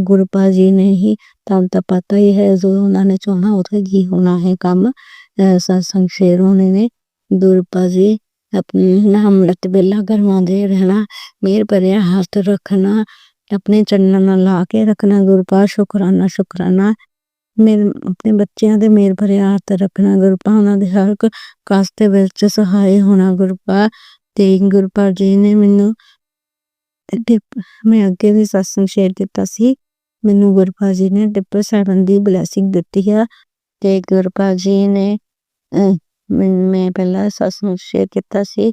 ਗੁਰਪਾ ਜੀ ਨੇ ਹੀ, ਤੁਹਾਨੂੰ ਤਾਂ ਪਤਾ ਹੀ ਹੈ ਜੋ ਉਹਨਾਂ ਨੇ ਚਾਹਣਾ ਉੱਥੇ ਹੀ ਹੋਣਾ ਹੈ ਕੰਮ। ਸਤਸੰਗ ਸ਼ੇਰ ਹੋਣੇ ਨੇ ਗੁਰਪਾ ਜੀ ਆਪਣੇ ਨਾ ਅੰਮ੍ਰਿਤ ਵੇਲਾ ਕਰਵਾਉਂਦੇ ਰਹਿਣਾ, ਮਿਹਰ ਭਰਿਆ ਹੱਥ ਰੱਖਣਾ, ਆਪਣੇ ਚਰਨਾਂ ਨਾਲ ਲਾ ਕੇ ਰੱਖਣਾ। ਗੁਰਪਾ ਸ਼ੁਕਰਾਨਾ ਸ਼ੁਕਰਾਨਾ, ਮੇਰੇ ਆਪਣੇ ਬੱਚਿਆਂ ਦੇ ਮਿਹਰ ਭਰਿਆ ਹੱਥ ਰੱਖਣਾ। ਗੁਰਪਾ ਉਹਨਾਂ ਦੇ ਹਰ ਇੱਕ ਕਸ਼ਟ ਦੇ ਵਿੱਚ ਸਹਾਈ ਹੋਣਾ। ਗੁਰਪਾ ਤੇ ਗੁਰਪਾ ਜੀ ਨੇ ਮੈਨੂੰ ਮੈਂ ਅੱਗੇ ਵੀ ਸਤਸੰਗ ਸ਼ੇਅਰ ਕੀਤਾ ਸੀ, ਮੈਨੂੰ ਗੁਰਪਾ ਜੀ ਨੇ ਟਿੱਪਰ 7 ਦੀ ਬਲੈਸਿੰਗ ਦਿੱਤੀ ਆ। ਤੇ ਗੁਰਪਾ ਜੀ ਨੇ ਮੈਂ ਪਹਿਲਾਂ ਸਤਸੰਗ ਸ਼ੇਅਰ ਕੀਤਾ ਸੀ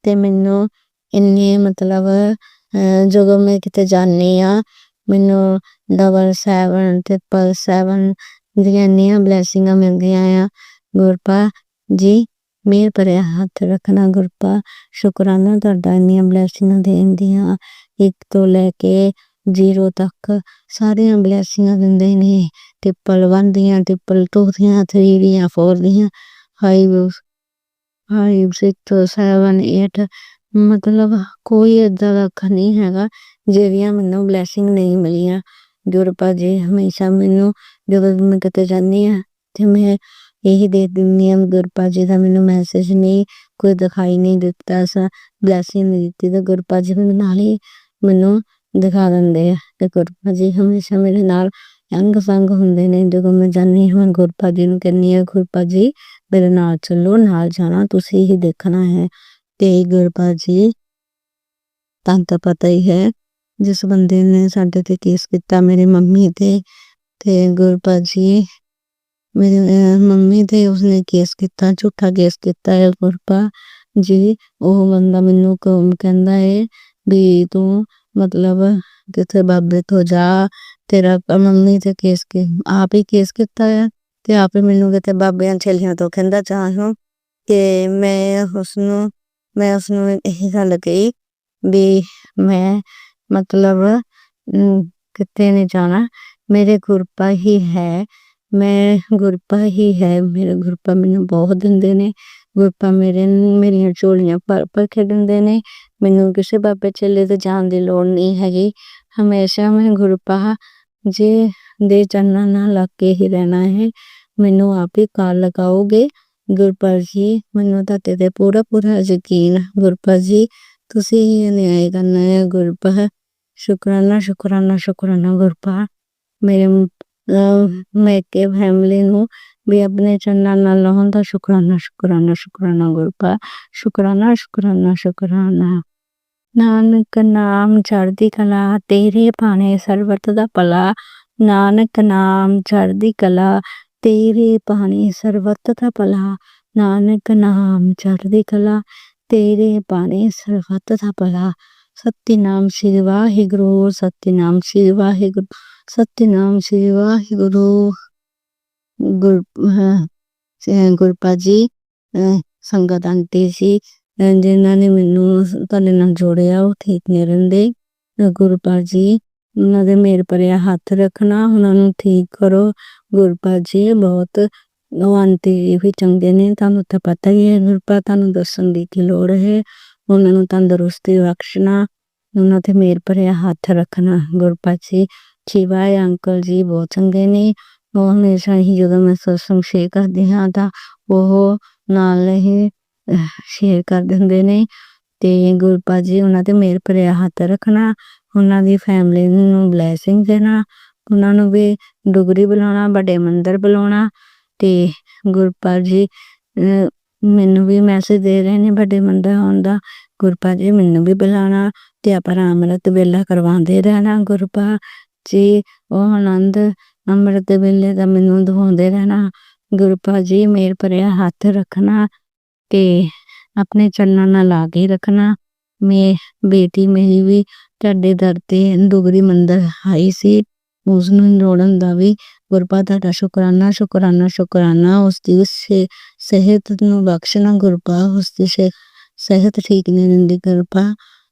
ਤੇ ਮੈਨੂੰ ਇੰਨੇ ਮਤਲਬ ਜਦੋਂ ਮੈਂ ਕਿਤੇ ਜਾਂਦੀ ਆ ਮੈਨੂੰ 777 777 ਦੀਆਂ ਇੰਨੀਆਂ ਬਲੈਸਿੰਗਾਂ ਮਿਲਦੀਆਂ ਆ। ਗੁਰਪਾ ਜੀ ਮਿਹਰ ਭਰਿਆ ਹੱਥ ਰੱਖਣਾ। ਗੁਰਪਾ ਸ਼ੁਕਰਾਨਾ ਤੁਹਾਡਾ ਇੰਨੀਆਂ ਬਲੈਸਿੰਗਾਂ ਦੇਣ ਦੀਆਂ, 1 ਤੋਂ ਲੈ ਕੇ 0 ਤੱਕ ਸਾਰੀਆਂ ਬਲੈਸਿੰਗਾਂ ਦਿੰਦੇ ਨੇ। ਟਿੱਪਲ 1 ਦੀਆਂ, ਟਿੱਪਲ 2 ਦੀਆਂ, 3 ਦੀਆਂ, 4 ਦੀਆਂ, 5 6 7 8 ਮਤਲਬ ਕੋਈ ਏਦਾਂ ਦਾ ਅੱਖਰ ਨਹੀਂ ਹੈਗਾ ਜਿਹੜੀਆਂ ਮੈਨੂੰ ਬਲੈਸਿੰਗ ਨਹੀਂ ਮਿਲੀਆਂ। ਗੁਰਪਾ ਜੀ ਹਮੇਸ਼ਾ ਮੈਨੂੰ ਜਦੋਂ ਮੈਂ ਕਿਤੇ ਜਾਂਦੀ ਆ ਤੇ ਮੈਂ ਇਹੀ ਦੇ ਦਿੰਦੀ ਆ, ਗੁਰਪਾ ਜੀ ਦਾ ਮੈਨੂੰ ਮੈਸੇਜ ਨਹੀਂ ਕੋਈ ਦਿਖਾਈ ਨਹੀਂ ਦਿੱਤਾ, ਬਲੈਸਿੰਗ ਨਹੀਂ ਦਿੱਤੀ ਤਾਂ ਗੁਰਪਾ ਜੀ ਮੇਰੇ ਨਾਲ ਹੀ ਮੈਨੂੰ ਦਿਖਾ ਦਿੰਦੇ ਆ। ਤੇ ਗੁਰਪਾ ਜੀ ਹਮੇਸ਼ਾ ਮੇਰੇ ਨਾਲ ਅੰਗ ਸੰਗ ਹੁੰਦੇ ਨੇ। ਜਦੋਂ ਮੈਂ ਜਾਂਦੀ ਹਾਂ ਗੁਰਪਾ ਜੀ ਨੂੰ ਕਹਿੰਦੀ ਆ, ਗੁਰਪਾ ਜੀ ਮੇਰੇ ਨਾਲ ਚੱਲੋ, ਨਾਲ ਜਾਣਾ, ਤੁਸੀਂ ਹੀ ਦੇਖਣਾ ਹੈ। ਤੇ ਗੁਰਪਾ ਜੀ ਤੁਹਾਨੂੰ ਤਾਂ ਪਤਾ ਹੀ ਹੈ ਜਿਸ ਬੰਦੇ ਨੇ ਸਾਡੇ ਤੇ ਕੇਸ ਕੀਤਾ ਮੇਰੀ ਮੰਮੀ ਤੇ ਗੁਰਪਾ ਜੀ ਮੇਰੀ ਮੰਮੀ ਤੇ ਉਸਨੇ ਕੇਸ ਕੀਤਾ, ਝੂਠਾ ਕੇਸ ਕੀਤਾ ਹੈ। ਗੁਰਪਾ ਜੀ ਉਹ ਬੰਦਾ ਮੈਨੂੰ ਕਹਿੰਦਾ ਹੈ ਵੀ ਤੂੰ ਮਤਲਬ ਕਿਤੇ ਬਾਬੇ ਤੋਂ ਜਾ, ਤੇਰਾ ਮੰਮੀ ਤੇ ਕੇਸ ਆਪ ਹੀ ਕੇਸ ਕੀਤਾ ਹੈ ਤੇ ਆਪ ਹੀ ਮੈਨੂੰ ਕਿਤੇ ਬਾਬਿਆਂ ਛੇਲਿਆਂ ਤੋਂ ਕਹਿੰਦਾ ਚਾਹੂੰ ਕਿ ਮੈਂ ਉਸਨੂੰ ਇਹੀ ਗੱਲ ਕਹੀ ਵੀ ਮੈਂ ਮਤਲਬ ਕਿਤੇ ਨਹੀਂ ਜਾਣਾ, ਮੇਰੇ ਗੁਰਪਾ ਹੀ ਹੈ, ਮੈਂ ਗੁਰਪਾ ਹੀ ਹੈ। ਮੇਰੇ ਗੁਰਪਾ ਮੈਨੂੰ ਬਹੁਤ ਦਿੰਦੇ ਨੇ। ਗੁਰਪਾ ਮੇਰੀਆਂ ਝੋਲੀਆਂ ਭਰ ਕੇ ਦਿੰਦੇ ਨੇ। ਮੈਨੂੰ ਕਿਸੇ ਬਾਬੇ ਛੇਲੇ ਤੇ ਜਾਣ ਦੀ ਲੋੜ ਨਹੀਂ ਹੈਗੀ। ਹਮੇਸ਼ਾ ਮੈਂ ਗੁਰਪਾ ਜੀ ਦੇ ਚਰਨਾਂ ਨਾਲ ਲੱਗ ਕੇ ਹੀ ਰਹਿਣਾ ਹੈ। ਮੈਨੂੰ ਆਪ ਹੀ ਕਾਲ ਲਗਾਓਗੇ। ਗੁਰਪਾ ਜੀ ਮੈਨੂੰ ਤੁਹਾਡੇ ਤੇ ਪੂਰਾ ਯਕੀਨ। ਗੁਰਪਾ ਜੀ ਤੁਸੀਂ ਹੀ ਨਿਆਂ ਕਰਨਾ ਹੈ। ਗੁਰਪਾ ਸ਼ੁਕਰਾਨਾ ਸ਼ੁਕਰਾਨਾ ਸ਼ੁਕਰਾਨਾ। ਗੁਰਪਾ ਮੇਰੇ ਮੇਕੇ ਫੈਮਿਲੀ ਨੂੰ ਵੀ ਆਪਣੇ ਚਰਨਾਂ ਨਾਲ ਲਾਉਣ ਦਾ ਸ਼ੁਕਰਾਨਾ ਸ਼ੁਕਰਾਨਾ ਸ਼ੁਕਰਾਨਾ। ਗੁਰਪਾ ਸ਼ੁਕਰਾਨਾ ਸ਼ੁਕਰਾਨਾ ਸ਼ੁਕਰਾਨਾ। ਨਾਨਕ ਨਾਮ ਚੜ੍ਹਦੀ ਕਲਾ, ਤੇਰੇ ਭਾਣੇ ਸਰਬਤ ਦਾ ਭਲਾ। ਨਾਨਕ ਨਾਮ ਚੜ੍ਹਦੀ ਕਲਾ, ਤੇਰੇ ਭਾਣੇ ਸਰਬਤ ਦਾ ਭਲਾ। ਨਾਨਕ ਨਾਮ ਚੜ੍ਹਦੀ ਕਲਾ, ਤੇਰੇ ਭਾਣੇ ਸਰਬਤ ਦਾ ਭਲਾ। ਸਤਿਨਾਮ ਸ੍ਰੀ ਵਾਹਿਗੁਰੂ, ਸਤਿਨਾਮ ਸ੍ਰੀ ਵਾਹਿਗੁਰੂ, ਸਤਿਨਾਮ ਸ੍ਰੀ ਵਾਹਿਗੁਰੂ। ਗੁਰਪਾ ਜੀ ਸੰਗਤ ਆਂਟੀ ਸੀ ਜਿਨ੍ਹਾਂ ਨੇ ਮੈਨੂੰ ਤੁਹਾਡੇ ਨਾਲ ਜੋੜਿਆ, ਉਹ ਠੀਕ ਨਹੀਂ ਰਹਿੰਦੇ। ਗੁਰਪਾ ਜੀ ਉਹਨਾਂ ਦੇ ਮਿਹਰ ਭਰਿਆ ਹੱਥ ਰੱਖਣਾ, ਉਹਨਾਂ ਨੂੰ ਠੀਕ ਕਰੋ। ਗੁਰਪਾ ਜੀ ਬਹੁਤ ਉਹ ਆਂਟੀ ਵੀ ਚੰਗੇ ਨੇ, ਤੁਹਾਨੂੰ ਤਾਂ ਪਤਾ ਹੀ ਹੈ। ਗੁਰਪਾ ਤੁਹਾਨੂੰ ਦੱਸਣ ਦੀ ਕੀ ਲੋੜ ਹੈ। ਉਹਨਾਂ ਨੂੰ ਤੰਦਰੁਸਤੀ ਬਖਸ਼ਣਾ, ਉਹਨਾਂ ਤੇ ਮਿਹਰ ਭਰਿਆ ਹੱਥ ਰੱਖਣਾ। ਗੁਰਪਾ ਜੀ ਸ਼ਿਵਾ ਅੰਕਲ ਜੀ ਬਹੁਤ ਚੰਗੇ ਨੇ। ਉਹ ਹਮੇਸ਼ਾ ਹੀ ਜਦੋਂ ਮੈਂ ਸਤਸੰਗ ਸ਼ੇਅਰ ਕਰਦੀ ਹਾਂ ਤਾਂ ਉਹ ਨਾਲ ਹੀ ਸ਼ੇਅਰ ਕਰ ਦਿੰਦੇ ਨੇ। ਤੇ ਗੁਰਪਾ ਜੀ ਉਹਨਾਂ ਤੇ ਮਿਹਰ ਭਰਿਆ ਹੱਥ ਰੱਖਣਾ, ਉਹਨਾਂ ਦੀ ਫੈਮਿਲੀ ਨੂੰ ਬਲੈਸਿੰਗ ਦੇਣਾ, ਉਹਨਾਂ ਨੂੰ ਵੀ ਡੁਗਰੀ ਬੁਲਾਉਣਾ, ਵੱਡੇ ਮੰਦਰ ਬੁਲਾਉਣਾ। ਤੇ ਗੁਰਪਾ ਜੀ ਮੈਨੂੰ ਵੀ ਮੈਸੇਜ ਦੇ ਰਹੇ ਨੇ ਵੱਡੇ ਮੰਦਰ ਆਉਣ ਦਾ। ਗੁਰਪਾ ਜੀ ਮੈਨੂੰ ਵੀ ਬੁਲਾਉਣਾ ਤੇ ਆਪਾਂ ਅੰਮ੍ਰਿਤ ਵੇਲਾ ਕਰਵਾਉਂਦੇ ਰਹਿਣਾ। ਗੁਰਪਾ ਜੀ ਉਹ ਆਨੰਦ ਅੰਮ੍ਰਿਤ ਵੇਲੇ ਦਾ ਮੈਨੂੰ ਦਿਖਾਉਂਦੇ ਰਹਿਣਾ। ਗੁਰਪਾ ਜੀ ਮਿਹਰ ਭਰਿਆ ਹੱਥ ਰੱਖਣਾ ਤੇ ਆਪਣੇ ਚਰਨਾਂ ਨਾਲ ਲਾ ਕੇ ਰੱਖਣਾ। ਮੈਂ ਬੇਟੀ ਮੇਰੀ ਵੀ ਤੁਹਾਡੇ ਦਰ ਤੇ ਡੁਗਰੀ ਮੰਦਰ ਆਈ ਸੀ, ਉਸਨੂੰ ਜੋੜਨ ਦਾ ਵੀ ਗੁਰਪਾ ਤੁਹਾਡਾ ਸ਼ੁਕਰਾਨਾ ਸ਼ੁਕਰਾਨਾ ਸ਼ੁਕਰਾਨਾ। ਉਸਦੀ ਸਿਹਤ ਨੂੰ ਬਖਸ਼ਣਾ। ਗੁਰਪਾ ਉਸਦੀ ਸਿਹਤ ਠੀਕ ਨਹੀਂ ਰਹਿੰਦੀ। ਗੁਰਪਾ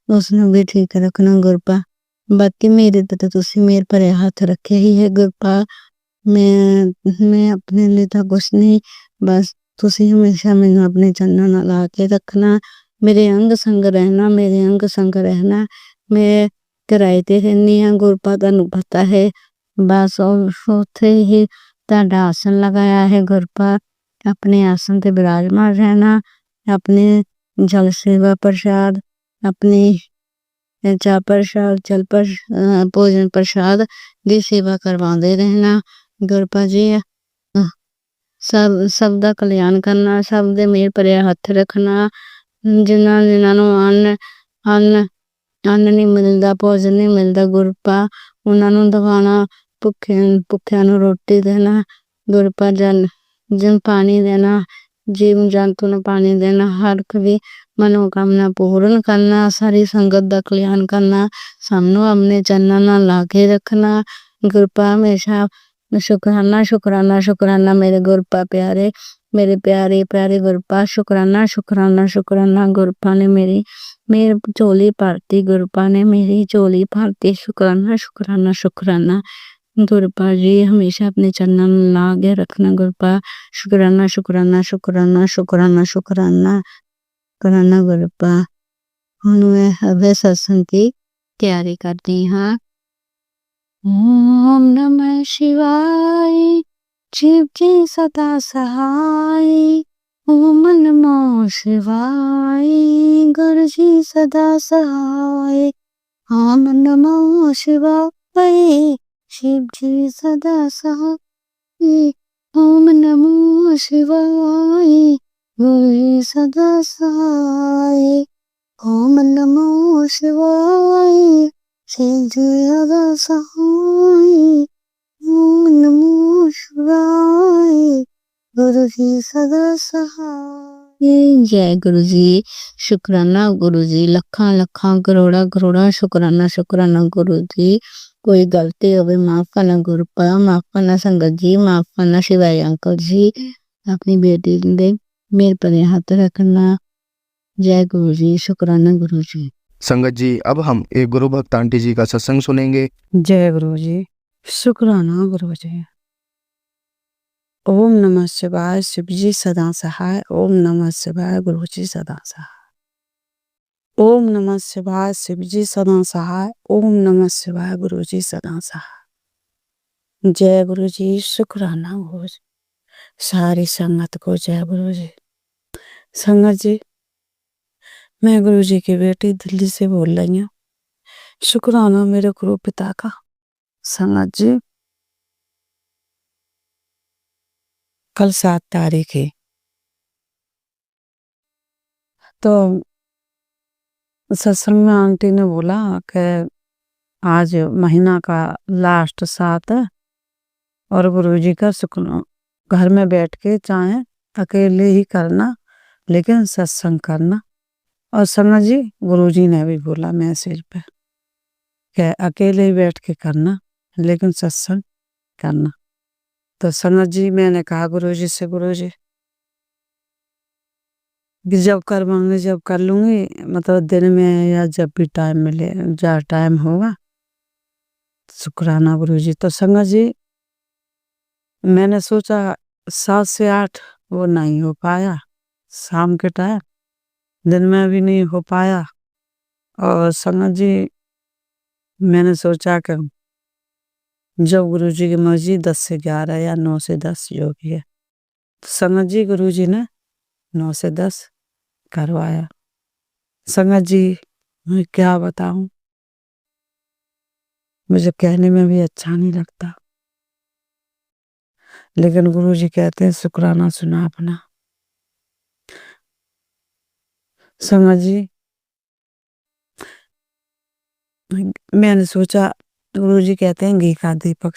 ਉਸਨੂੰ ਵੀ ਠੀਕ ਰੱਖਣਾ। ਗੁਰਪਾ ਬਾਕੀ ਮੇਰੇ ਤੇ ਤੁਸੀਂ ਮਿਹਰ ਭਰਿਆ ਹੱਥ ਰੱਖਿਆ ਹੀ ਹੈ। ਗੁਰਪਾ ਮੈਂ ਆਪਣੇ ਲਈ ਤਾਂ ਕੁਛ ਨਹੀਂ, ਬਸ ਤੁਸੀਂ ਹਮੇਸ਼ਾ ਮੈਨੂੰ ਆਪਣੇ ਚਰਨਾਂ ਨਾਲ ਲਾ ਕੇ ਰੱਖਣਾ, ਮੇਰੇ ਅੰਗ ਸੰਗ ਰਹਿਣਾ, ਮੇਰੇ ਅੰਗ ਸੰਗ ਰਹਿਣਾ। ਮੈਂ कराते रहनी हाँ गुरपा तैनूं पता है बस उत्थे ही तुहाडा आसन लगाया है गुरपा अपने आसन ते विराजमान रहना अपने जल सेवा प्रसाद अपनी चा प्रसाद भोजन प्रसाद दी सेवा करवाते रहना गुरपा जी सब दा कल्याण करना सब दे मेल भरे हथ रखना जिन्हां नूं अन्न नहीं मिलदा भोजन नहीं मिलदा गुरपा उन्हां नूं दवाना भुखियां नूं रोटी देना गुरपा जन पानी देना जीव जंतु नूं पानी देना हर कभी मनोकामना पूर्ण करना सारी संगत दा कल्याण करना सानू अपने चरणों नाल लाके रखना गुरपा हमेशा शुकराना शुकराना शुकराना मेरे गुरपा प्यारे मेरे प्यारे प्यारे गुरपा शुकराना शुकराना शुकराना गुरपा ने मेरी झोली भरती गुरपा ने मेरी झोली भरती शुकराना शुकराना शुकराना गुरपा जी हमेशा अपने चरणों में लागे रखना गुरपा शुकराना शुकराना शुकराना शुकराना शुकराना शुकराना गुरपा हुण मैं अभय सत्संग की तैयारी करती हाँ ओम नमः शिवाय शिव जी सदा सहाय ओम नमः शिवाय गुरु जी सदा सहाय ओम नमः शिवाय शिव जी सदा सहाय ओम नमः शिवाय गुरु जी सदा सहाय ओम नमः शिवाय शिव जी सदा सहाय ओम नमः शिवाय गुरु जी सदा सहाय जय गुरु जी शुकराना गुरु जी लखा लखा करोड़ा करोड़ा शुकराना शुकराना गुरु जी कोई गलती होवे माफ करना गुरपा माफ करना संगत जी माफ करना शिवाय अंकल जी अपनी बेटी दे मेरे पर हाथ रखना जय गुरु जी शुकराना गुरु जी संगत जी अब हम एक गुरु भक्त आंटी जी का सत्संग सुनेंगे। जय गुरु जी शुक्राना गुरु जी ओम नमः शिवाय शिव जी सदा सहाय ओम नमः शिवाय गुरु जी सदा सहाय ओम नमः शिवाय शिव जी सदा सहाय ओम नमः शिवाय गुरु जी सदा सहाय जय गुरु जी शुक्राना गुरु जी सारी संगत को जय गुरु जी संगत जी मैं गुरु जी की बेटी दिल्ली से बोल रही हूँ शुक्राना मेरे गुरु पिता का संगत जी कल 7 तारीख है तो सत्संग में आंटी ने बोला कि आज महीना का लास्ट 7 है और गुरुजी का शुक्र घर में बैठ के चाहे अकेले ही करना लेकिन सत्संग करना और संगत जी गुरुजी ने भी बोला मैसेज पे कि अकेले ही बैठ के करना लेकिन सत्संग करना तो संगत जी मैंने कहा गुरुजी से गुरुजी जब करवाऊंगी जब कर लूंगी मतलब दिन में या जब भी टाइम मिले जहाँ टाइम होगा शुक्राना गुरुजी तो संगत जी मैंने सोचा 7 से 8 वो नहीं हो पाया शाम के टाइम दिन में भी नहीं हो पाया और संगत जी मैंने सोचा कि जब गुरुजी की मर्जी 10 से 11 या 9 से 10 जो भी है संगत जी गुरुजी ने 9 से 10 करवाया संगत जी मैं क्या बताऊं मुझे कहने में भी अच्छा नहीं लगता लेकिन गुरुजी कहते हैं शुक्राना सुना अपना संगत जी मैंने सोचा गुरुजी कहते हैं घी का दीपक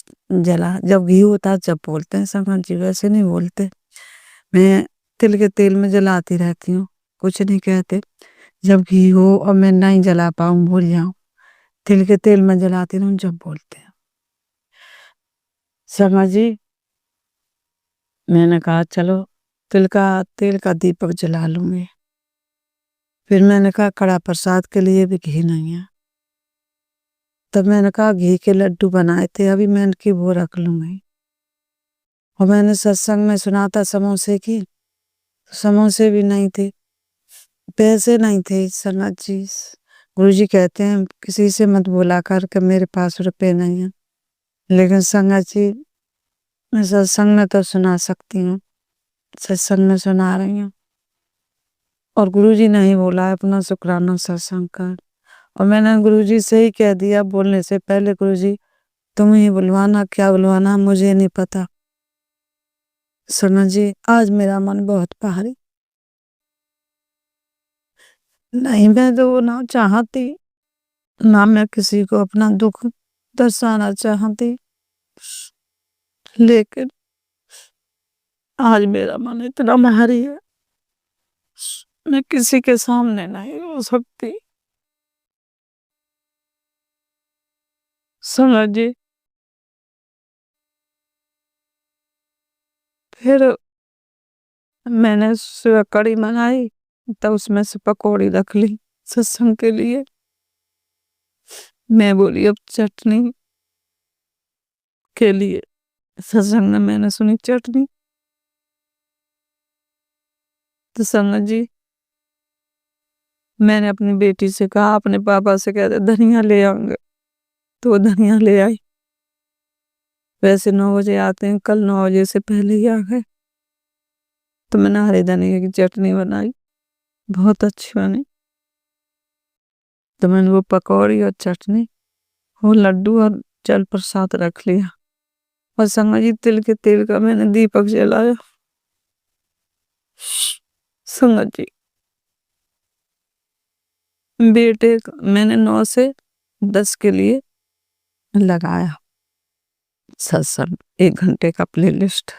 जला जब घी होता जब बोलते हैं संगत जी वैसे नहीं बोलते मैं तिल के तेल में जलाती रहती हूँ कुछ नहीं कहते जब घी हो और मैं नहीं जला पाऊं भूल जाऊं तिल के तेल में जलाती रहूं जब बोलते हैं संगत जी मैंने कहा चलो तेल का दीपक जला लूंगी फिर मैंने कहा कड़ा प्रसाद के लिए भी घी नहीं है तब मैंने कहा घी के लड्डू बनाए थे अभी मैं इनकी वो रख लूंगी और मैंने सत्संग में सुना था समोसे की समोसे भी नहीं थे पैसे नहीं थे संगत जी गुरुजी कहते हैं किसी से मत बोला कर कि मेरे पास रुपए नहीं है, लेकिन संगत जी मैं सत्संग में तो सुना सकती हूँ, सत्संग में सुना रही हूँ। और गुरुजी ने ही बोला है अपना शुक्राना सत्संग कर, और मैंने गुरुजी से ही कह दिया बोलने से पहले, गुरुजी तुम ही बुलवाना, क्या बुलवाना मुझे नहीं पता। संगत जी आज मेरा मन बहुत भारी, नहीं मैं तो ना चाहती, ना मैं किसी को अपना दुख दर्शाना चाहती, लेकिन आज मेरा मन इतना भारी है, मैं किसी के सामने नहीं रो सकती। संगत जी फिर मैंने सुबह कड़ी मंगाई, तब उसमें से पकौड़ी रख ली सत्संग के लिए। मैं बोली अब चटनी के लिए, सत्संग में मैंने सुनी चटनी, तो संगत जी मैंने अपनी बेटी से कहा, अपने पापा से कहते धनिया ले आऊंगे, तो वो धनिया ले आई। वैसे 9 बजे आते हैं, कल 9 बजे से पहले ही आ गए। तो मैंने हरे धनिया की चटनी बनाई, बहुत अच्छी बनी। तो मैंने वो पकौड़ी और चटनी, वो लड्डू और जल प्रसाद रख लिया, और संगत जी तिल के तेल का मैंने दीपक जलाया। संगत जी बेटे मैंने 9 से 10 के लिए लगाया सत्संग, 1 घंटे का प्लेलिस्ट।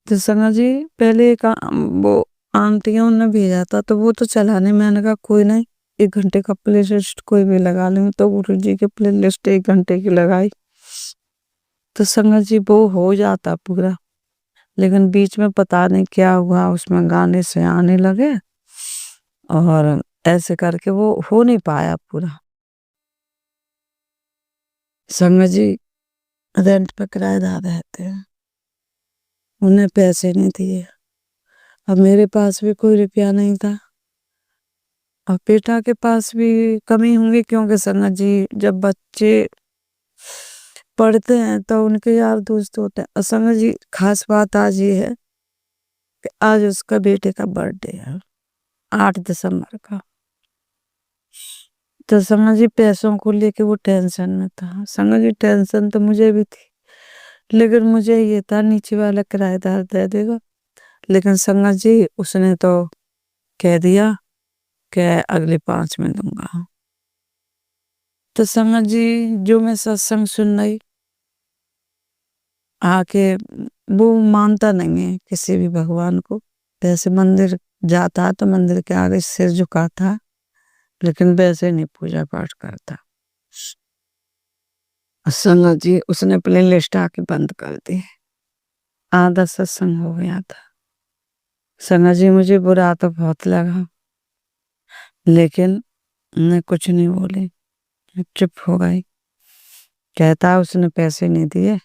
तो संगत जी पहले वो आंटियों ने भेजा था, तो वो तो चलाने, मैंने कहा कोई नहीं 1 घंटे का प्लेलिस्ट कोई भी लगा लूँ, तो गुरु जी के प्लेलिस्ट 1 घंटे की लगाई। तो संगत जी वो हो जाता पूरा, लेकिन बीच में पता नहीं क्या हुआ, उसमें गाने से आने लगे और ऐसे करके वो हो नहीं पाया पूरा। संगत जी रेंट पे किराएदार रहते हैं, उन्हें पैसे नहीं दिए, अब मेरे पास भी कोई रुपया नहीं था, और बेटा के पास भी कमी होंगी, क्योंकि संगत जी जब बच्चे पढ़ते हैं तो उनके यार दोस्त होते हैं। और संगत जी खास बात आज ये है कि आज उसका बेटे का बर्थडे है 8 दिसंबर का। तो संगत जी पैसों को लेके वो टेंशन में था। संगत जी टेंशन तो मुझे भी थी, लेकिन मुझे ये था नीचे वाला किराएदार दे देगा, लेकिन संगत जी उसने तो कह दिया कि अगले 5 में दूंगा। तो संगत जी जो मैं सत्संग सुन रही आके, वो मानता नहीं है किसी भी भगवान को, वैसे मंदिर जाता तो मंदिर के आगे सिर झुकाता, लेकिन वैसे नहीं पूजा पाठ करता। संगत जी उसने प्ले लिस्ट आके बंद कर दी, आधा सत्संग हो गया था। संगत जी मुझे बुरा तो बहुत लगा, लेकिन मैं कुछ नहीं बोली, चुप हो गई। कहता उसने पैसे नहीं दिए,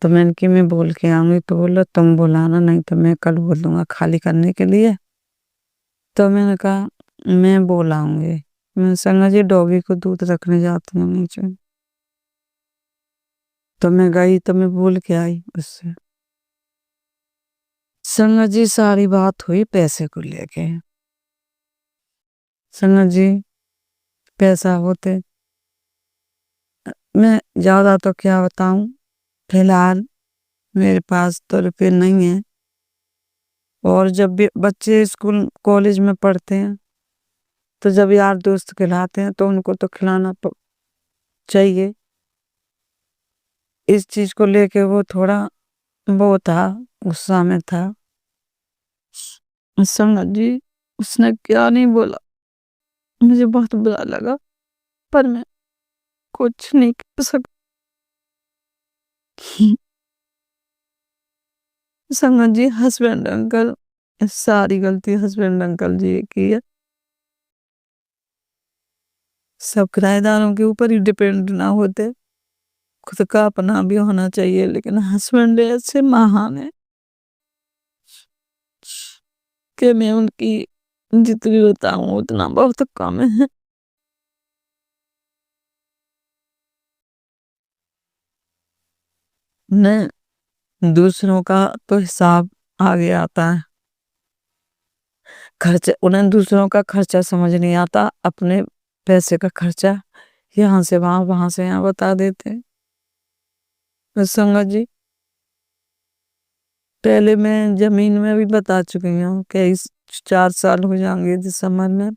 तो मैंने कि मैं बोल के आऊंगी, तो बोला तुम बुलाना, नहीं तो मैं कल बोल दूंगा खाली करने के लिए। तो मैंने कहा मैं बोल आऊंगी। मैं संगत जी डॉगी को दूध रखने जाती हूँ नीचे, तो मैं गई, तो मैं बोल के आई उससे। संगत जी सारी बात हुई पैसे को लेके। संगत जी पैसा होते, मैं ज्यादा तो क्या बताऊं, फिलहाल मेरे पास तो रुपये नहीं है, और जब भी बच्चे स्कूल कॉलेज में पढ़ते हैं, तो जब यार दोस्त खिलाते हैं तो उनको तो खिलाना चाहिए। इस चीज को लेके वो थोड़ा वो था, गुस्सा में था। संगत जी उसने क्या नहीं बोला, मुझे बहुत बुरा लगा, पर मैं कुछ नहीं कर सकती। संगत जी हस्बैंड अंकल, सारी गलती हस्बैंड अंकल जी की है, सब किराएदारों के ऊपर ही डिपेंड ना होते, खुद का अपना भी होना चाहिए, लेकिन हस्बैंड ऐसे महान है कि मैं उनकी जितनी बताऊं उतना बहुत कम है। ने दूसरों का तो हिसाब आगे आता है, खर्च उन्हें दूसरों का खर्चा समझ नहीं आता, अपने पैसे का खर्चा यहाँ से वहां से यहाँ बता देते हैं। तो संगत जी, पहले मैं जमीन में भी बता चुकी हूँ कि इस 4 साल हो जाएंगे दिसंबर में।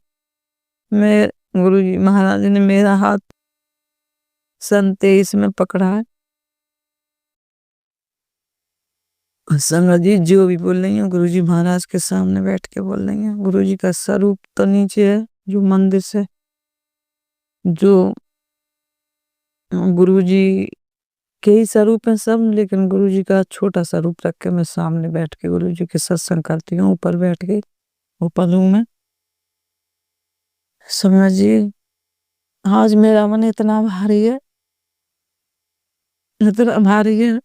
मैं गुरुजी महाराज ने मेरा हाथ सन 23 में पकड़ा है। संगत जी जो भी बोल रही है गुरुजी महाराज के सामने बैठ के बोल रही है। गुरुजी का स्वरूप तो नीचे है, जो मंदिर से जो गुरुजी के ही स्वरूप है सब, लेकिन गुरुजी का छोटा सा रूप रख के मैं सामने बैठ के गुरुजी के सत्संग करती हूँ। ऊपर बैठ के ऊपर हूँ मैं। संगत जी, आज मेरा मन इतना भारी है, इतना भारी है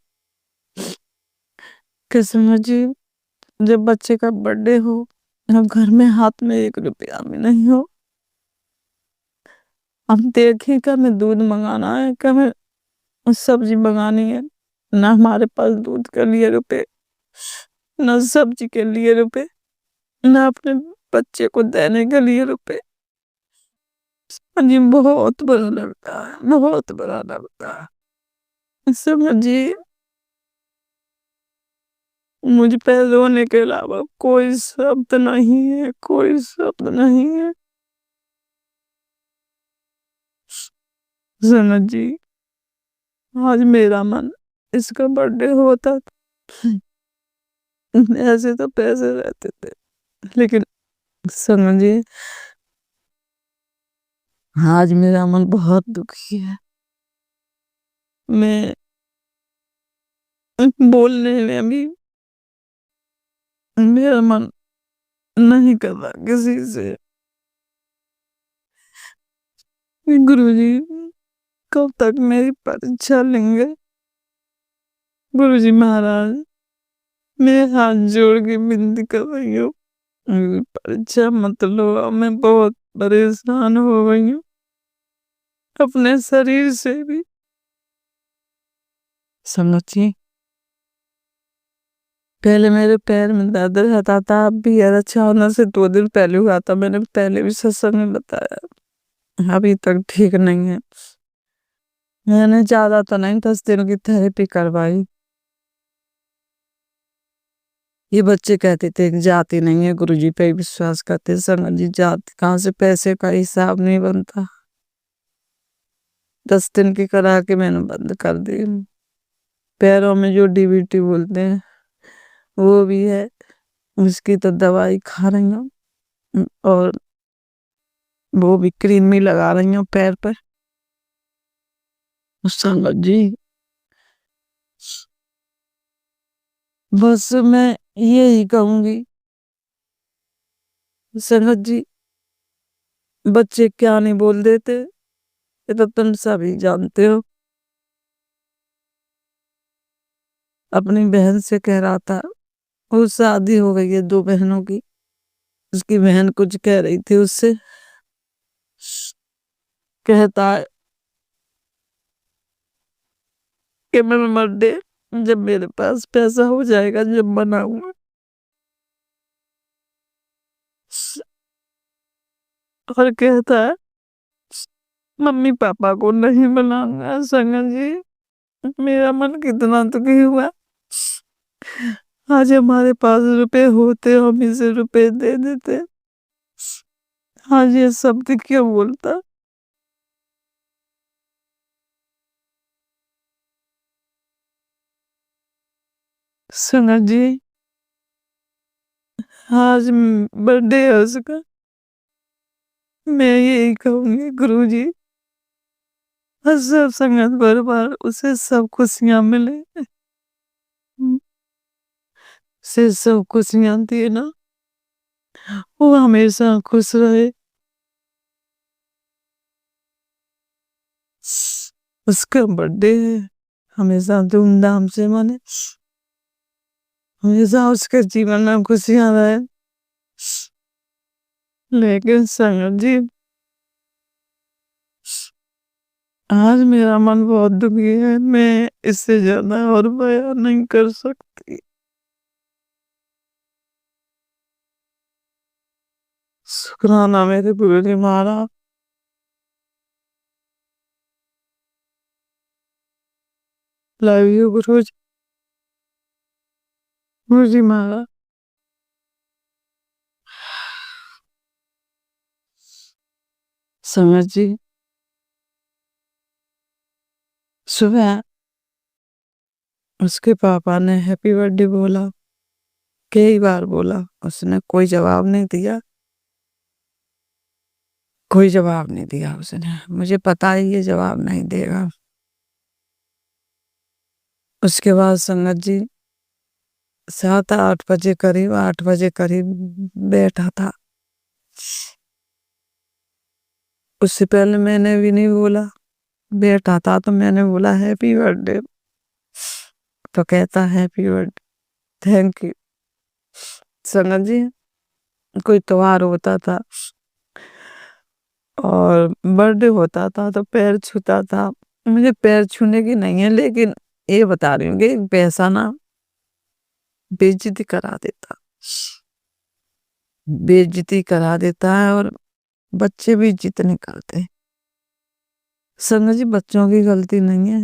कि संगत जी, जब बच्चे का बर्थडे हो, अब घर में हाथ में 1 रुपया भी नहीं हो, हम देखें कि हमें दूध मंगाना है, कि हमें सब्जी मंगानी है, ना हमारे पास दूध के लिए रुपए, ना सब्जी के लिए रुपए, ना अपने बच्चे को देने के लिए रुपए। जी बहुत बुरा लगता है, बहुत बुरा लगता है। समझिए, मुझ पे रोने के अलावा कोई शब्द नहीं है, कोई शब्द नहीं है। समझ जी, आज मेरा मन इसका बर्थडे होता, ऐसे तो पैसे रहते थे, लेकिन समझिए आज मेरा मन बहुत दुखी है। मैं बोलने में भी मेरा मन नहीं कर रहा किसी से। गुरुजी कब तक मेरी परीक्षा लेंगे? गुरुजी महाराज, मैं हाथ जोड़ के विनती कर रही हूँ, मेरी परीक्षा मत लो। अब मैं बहुत परेशान हो गई हूँ अपने शरीर से भी। समझिए, पहले मेरे पैर में दर्द रहता था, अब भी यार अच्छा होने से 2 दिन पहले हुआ था। मैंने पहले भी सत्संग में बताया, अभी तक ठीक नहीं है। मैंने ज्यादा तो नहीं 10 दिन की थेरेपी करवाई। ये बच्चे कहते थे कि जाती नहीं है, गुरुजी पे विश्वास करते। संगत जी, जाती कहाँ से, पैसे का हिसाब नहीं बनता। 10 दिन की करा के मैंने बंद कर दी। पैरों में जो डीवीटी बोलते हैं वो भी है, उसकी तो दवाई खा रही हूँ, और वो भी क्रीम भी लगा रही हूँ पैर पर। संगत जी, बस मैं यही कहूंगी, संगत जी, बच्चे क्या नहीं बोल देते, ये तो तुम सभी जानते हो। अपनी बहन से कह रहा था, वो शादी हो गई है 2 बहनों की। उसकी बहन कुछ कह रही थी उससे, कहता है कि मैं बर्थडे जब मेरे पास पैसा हो जाएगा जब मनाऊंगा। और कहता है मम्मी पापा को नहीं बुलाऊंगा। संगत जी, मेरा मन कितना दुखी हुआ। आज हमारे पास रुपए होते, हम इसे रुपए दे देते। आज ये शब्द क्यों बोलता? संगत जी, आज बर्थडे है उसका। मैं यही कहूंगी, गुरुजी सब संगत परिवार उसे सब खुशियां मिले, से सब खुशियां देना, वो हमेशा खुश रहे। उसका बर्थडे है, हमेशा धूमधाम से मने, हमेशा उसके जीवन में खुशियां रहे। लेकिन संगत जी आज मेरा मन बहुत दुखी है, मैं इससे ज्यादा और बयान नहीं कर सकती। शुक्राना मेरे गुरुजी महाराज। लव यू गुरुजी। गुरुजी महाराज। संगत जी सुबह उसके पापा ने हैप्पी बर्थडे बोला, कई बार बोला, उसने कोई जवाब नहीं दिया, कोई जवाब नहीं दिया उसने। मुझे पता है ये जवाब नहीं देगा। उसके बाद संगत जी 7-8 बजे करीब, 8 बजे करीब बैठा था। उससे पहले मैंने भी नहीं बोला, बैठा था तो मैंने बोला हैप्पी बर्थडे, तो कहता हैप्पी बर्थडे, थैंक यू। संगत जी कोई त्योहार होता था और बर्थडे होता था तो पैर छूता था। मुझे पैर छूने की नहीं है, लेकिन ये बता रही हूँ कि पैसा ना बेइज्जती करा देता, बेइज्जती करा देता है और बच्चे भी इज्जत नहीं करते। संगत जी बच्चों की गलती नहीं है,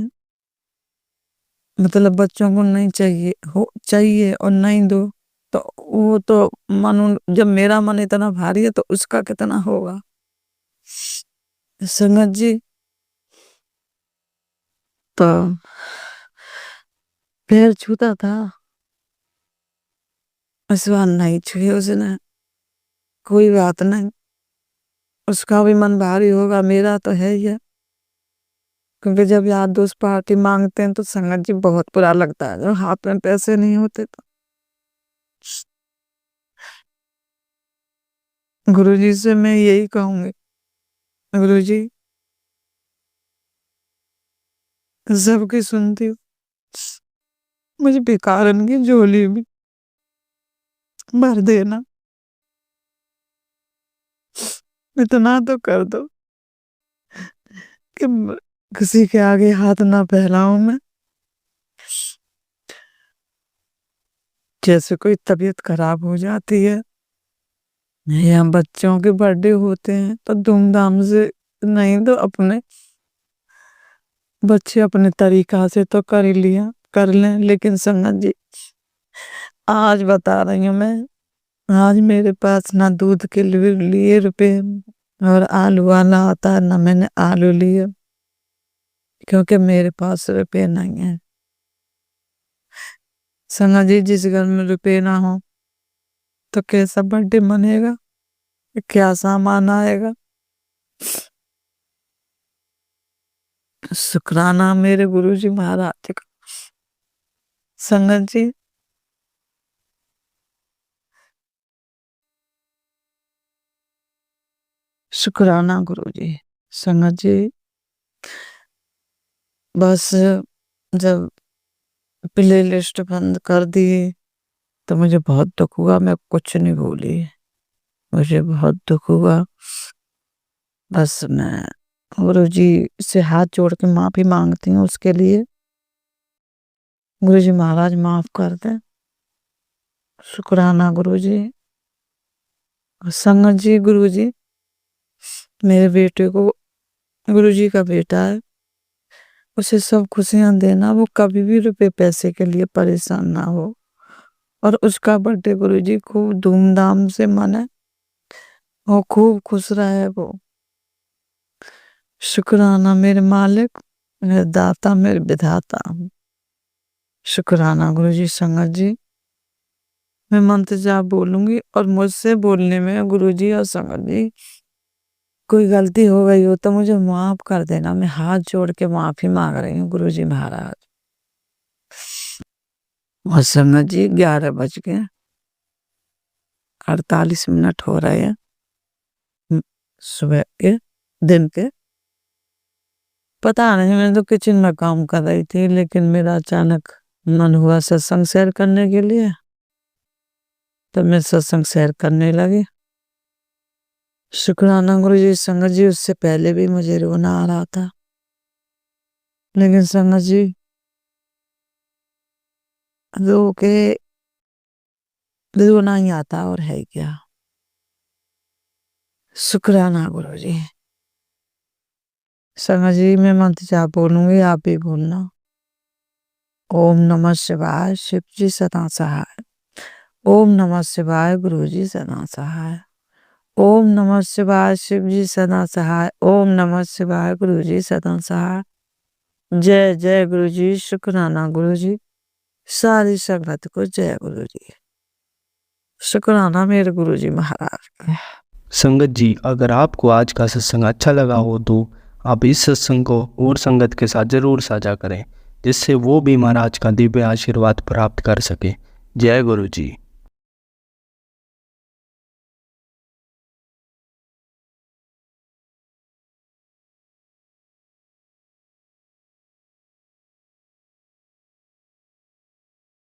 मतलब बच्चों को नहीं चाहिए और नहीं दो तो वो तो जब मेरा मन इतना भारी है तो उसका कितना होगा। संगत जी तो पैर छूता था, इस बार नहीं छुए उसने। कोई बात नहीं, उसका भी मन भारी होगा, मेरा तो है ही है, क्योंकि जब यार दोस्त पार्टी मांगते हैं तो संगत जी बहुत बुरा लगता है जब हाथ में पैसे नहीं होते तो। गुरुजी से मैं यही कहूंगी, गुरुजी सबकी सुनती हूँ, मुझे बेकारन की झोली भी भर देना, इतना तो कर दो कि किसी के आगे हाथ ना फैलाऊं मैं। जैसे कोई तबीयत खराब हो जाती है या बच्चों के बर्थडे होते हैं तो धूमधाम से नहीं तो अपने बच्चे अपने तरीका से तो कर ही लिया कर लें। लेकिन संगत जी आज बता रही हूँ मैं, आज मेरे पास ना दूध के लिए रुपए और आलू वाला आता है ना मैंने आलू लिए, क्योंकि मेरे पास रुपए नहीं है। संगत जी जिस घर में रुपए ना हो तो कैसा बर्थडे मनेगा, क्या सामान आएगा। शुक्राना मेरे गुरुजी महाराज का। संगत जी शुक्राना गुरुजी। संगत जी बस जब प्ले लिस्ट बंद कर दी तो मुझे बहुत दुख हुआ, मैं कुछ नहीं बोली, मुझे बहुत दुख हुआ। बस मैं गुरुजी से हाथ जोड़ के माफी मांगती हूँ उसके लिए। गुरुजी महाराज माफ कर दें। शुक्राना गुरुजी। संगत जी गुरुजी मेरे बेटे को, गुरुजी का बेटा है, उसे सब खुशियां देना, वो कभी भी रुपए पैसे के लिए परेशान ना हो और उसका बर्थडे गुरुजी खूब धूमधाम से मने और खूब खुश रहे वो। शुक्राना मेरे मालिक, मेरे दाता, मेरे विधाता। शुक्राना गुरुजी। संगत जी मैं मंत्र जाप बोलूंगी और मुझसे बोलने में गुरुजी और संगत जी कोई गलती हो गई हो तो मुझे माफ कर देना, मैं हाथ जोड़ के माफी मांग रही हूँ गुरुजी महाराज। और संगत जी 11 बज गए 48 मिनट हो रहे हैं सुबह के, दिन के। पता नहीं, मैं तो किचन में काम कर रही थी, लेकिन मेरा अचानक मन हुआ सत्संग शेयर करने के लिए, तो मैं सत्संग शेयर करने लगी। शुक्राना गुरु जी। संगत जी उससे पहले भी मुझे रोना आ रहा था, लेकिन संगत जी रो के रोना ही आता और है क्या। शुक्राना गुरु जी। संगत जी मैं मंत्र जाप बोलूंगी, आप भी बोलना। ओम नमः शिवाय, शिव जी सदा सहाय। ओम नमः शिवाय, गुरु जी सदा सहाय। ओम नमः शिवाय, शिव जी सदा सहाय। ओम नमः शिवाय, गुरु जी सदा सहाय। जय जय गुरु जी। शुक्राना गुरु जी। सारी संगत को जय गुरु जी। शुक्राना मेरे गुरु जी महाराज का। संगत जी, अगर आपको आज का सत्संग अच्छा लगा हो तो आप इस सत्संग को और संगत के साथ जरूर साझा करें, जिससे वो भी महाराज का दिव्य आशीर्वाद प्राप्त कर सके। जय गुरु जी।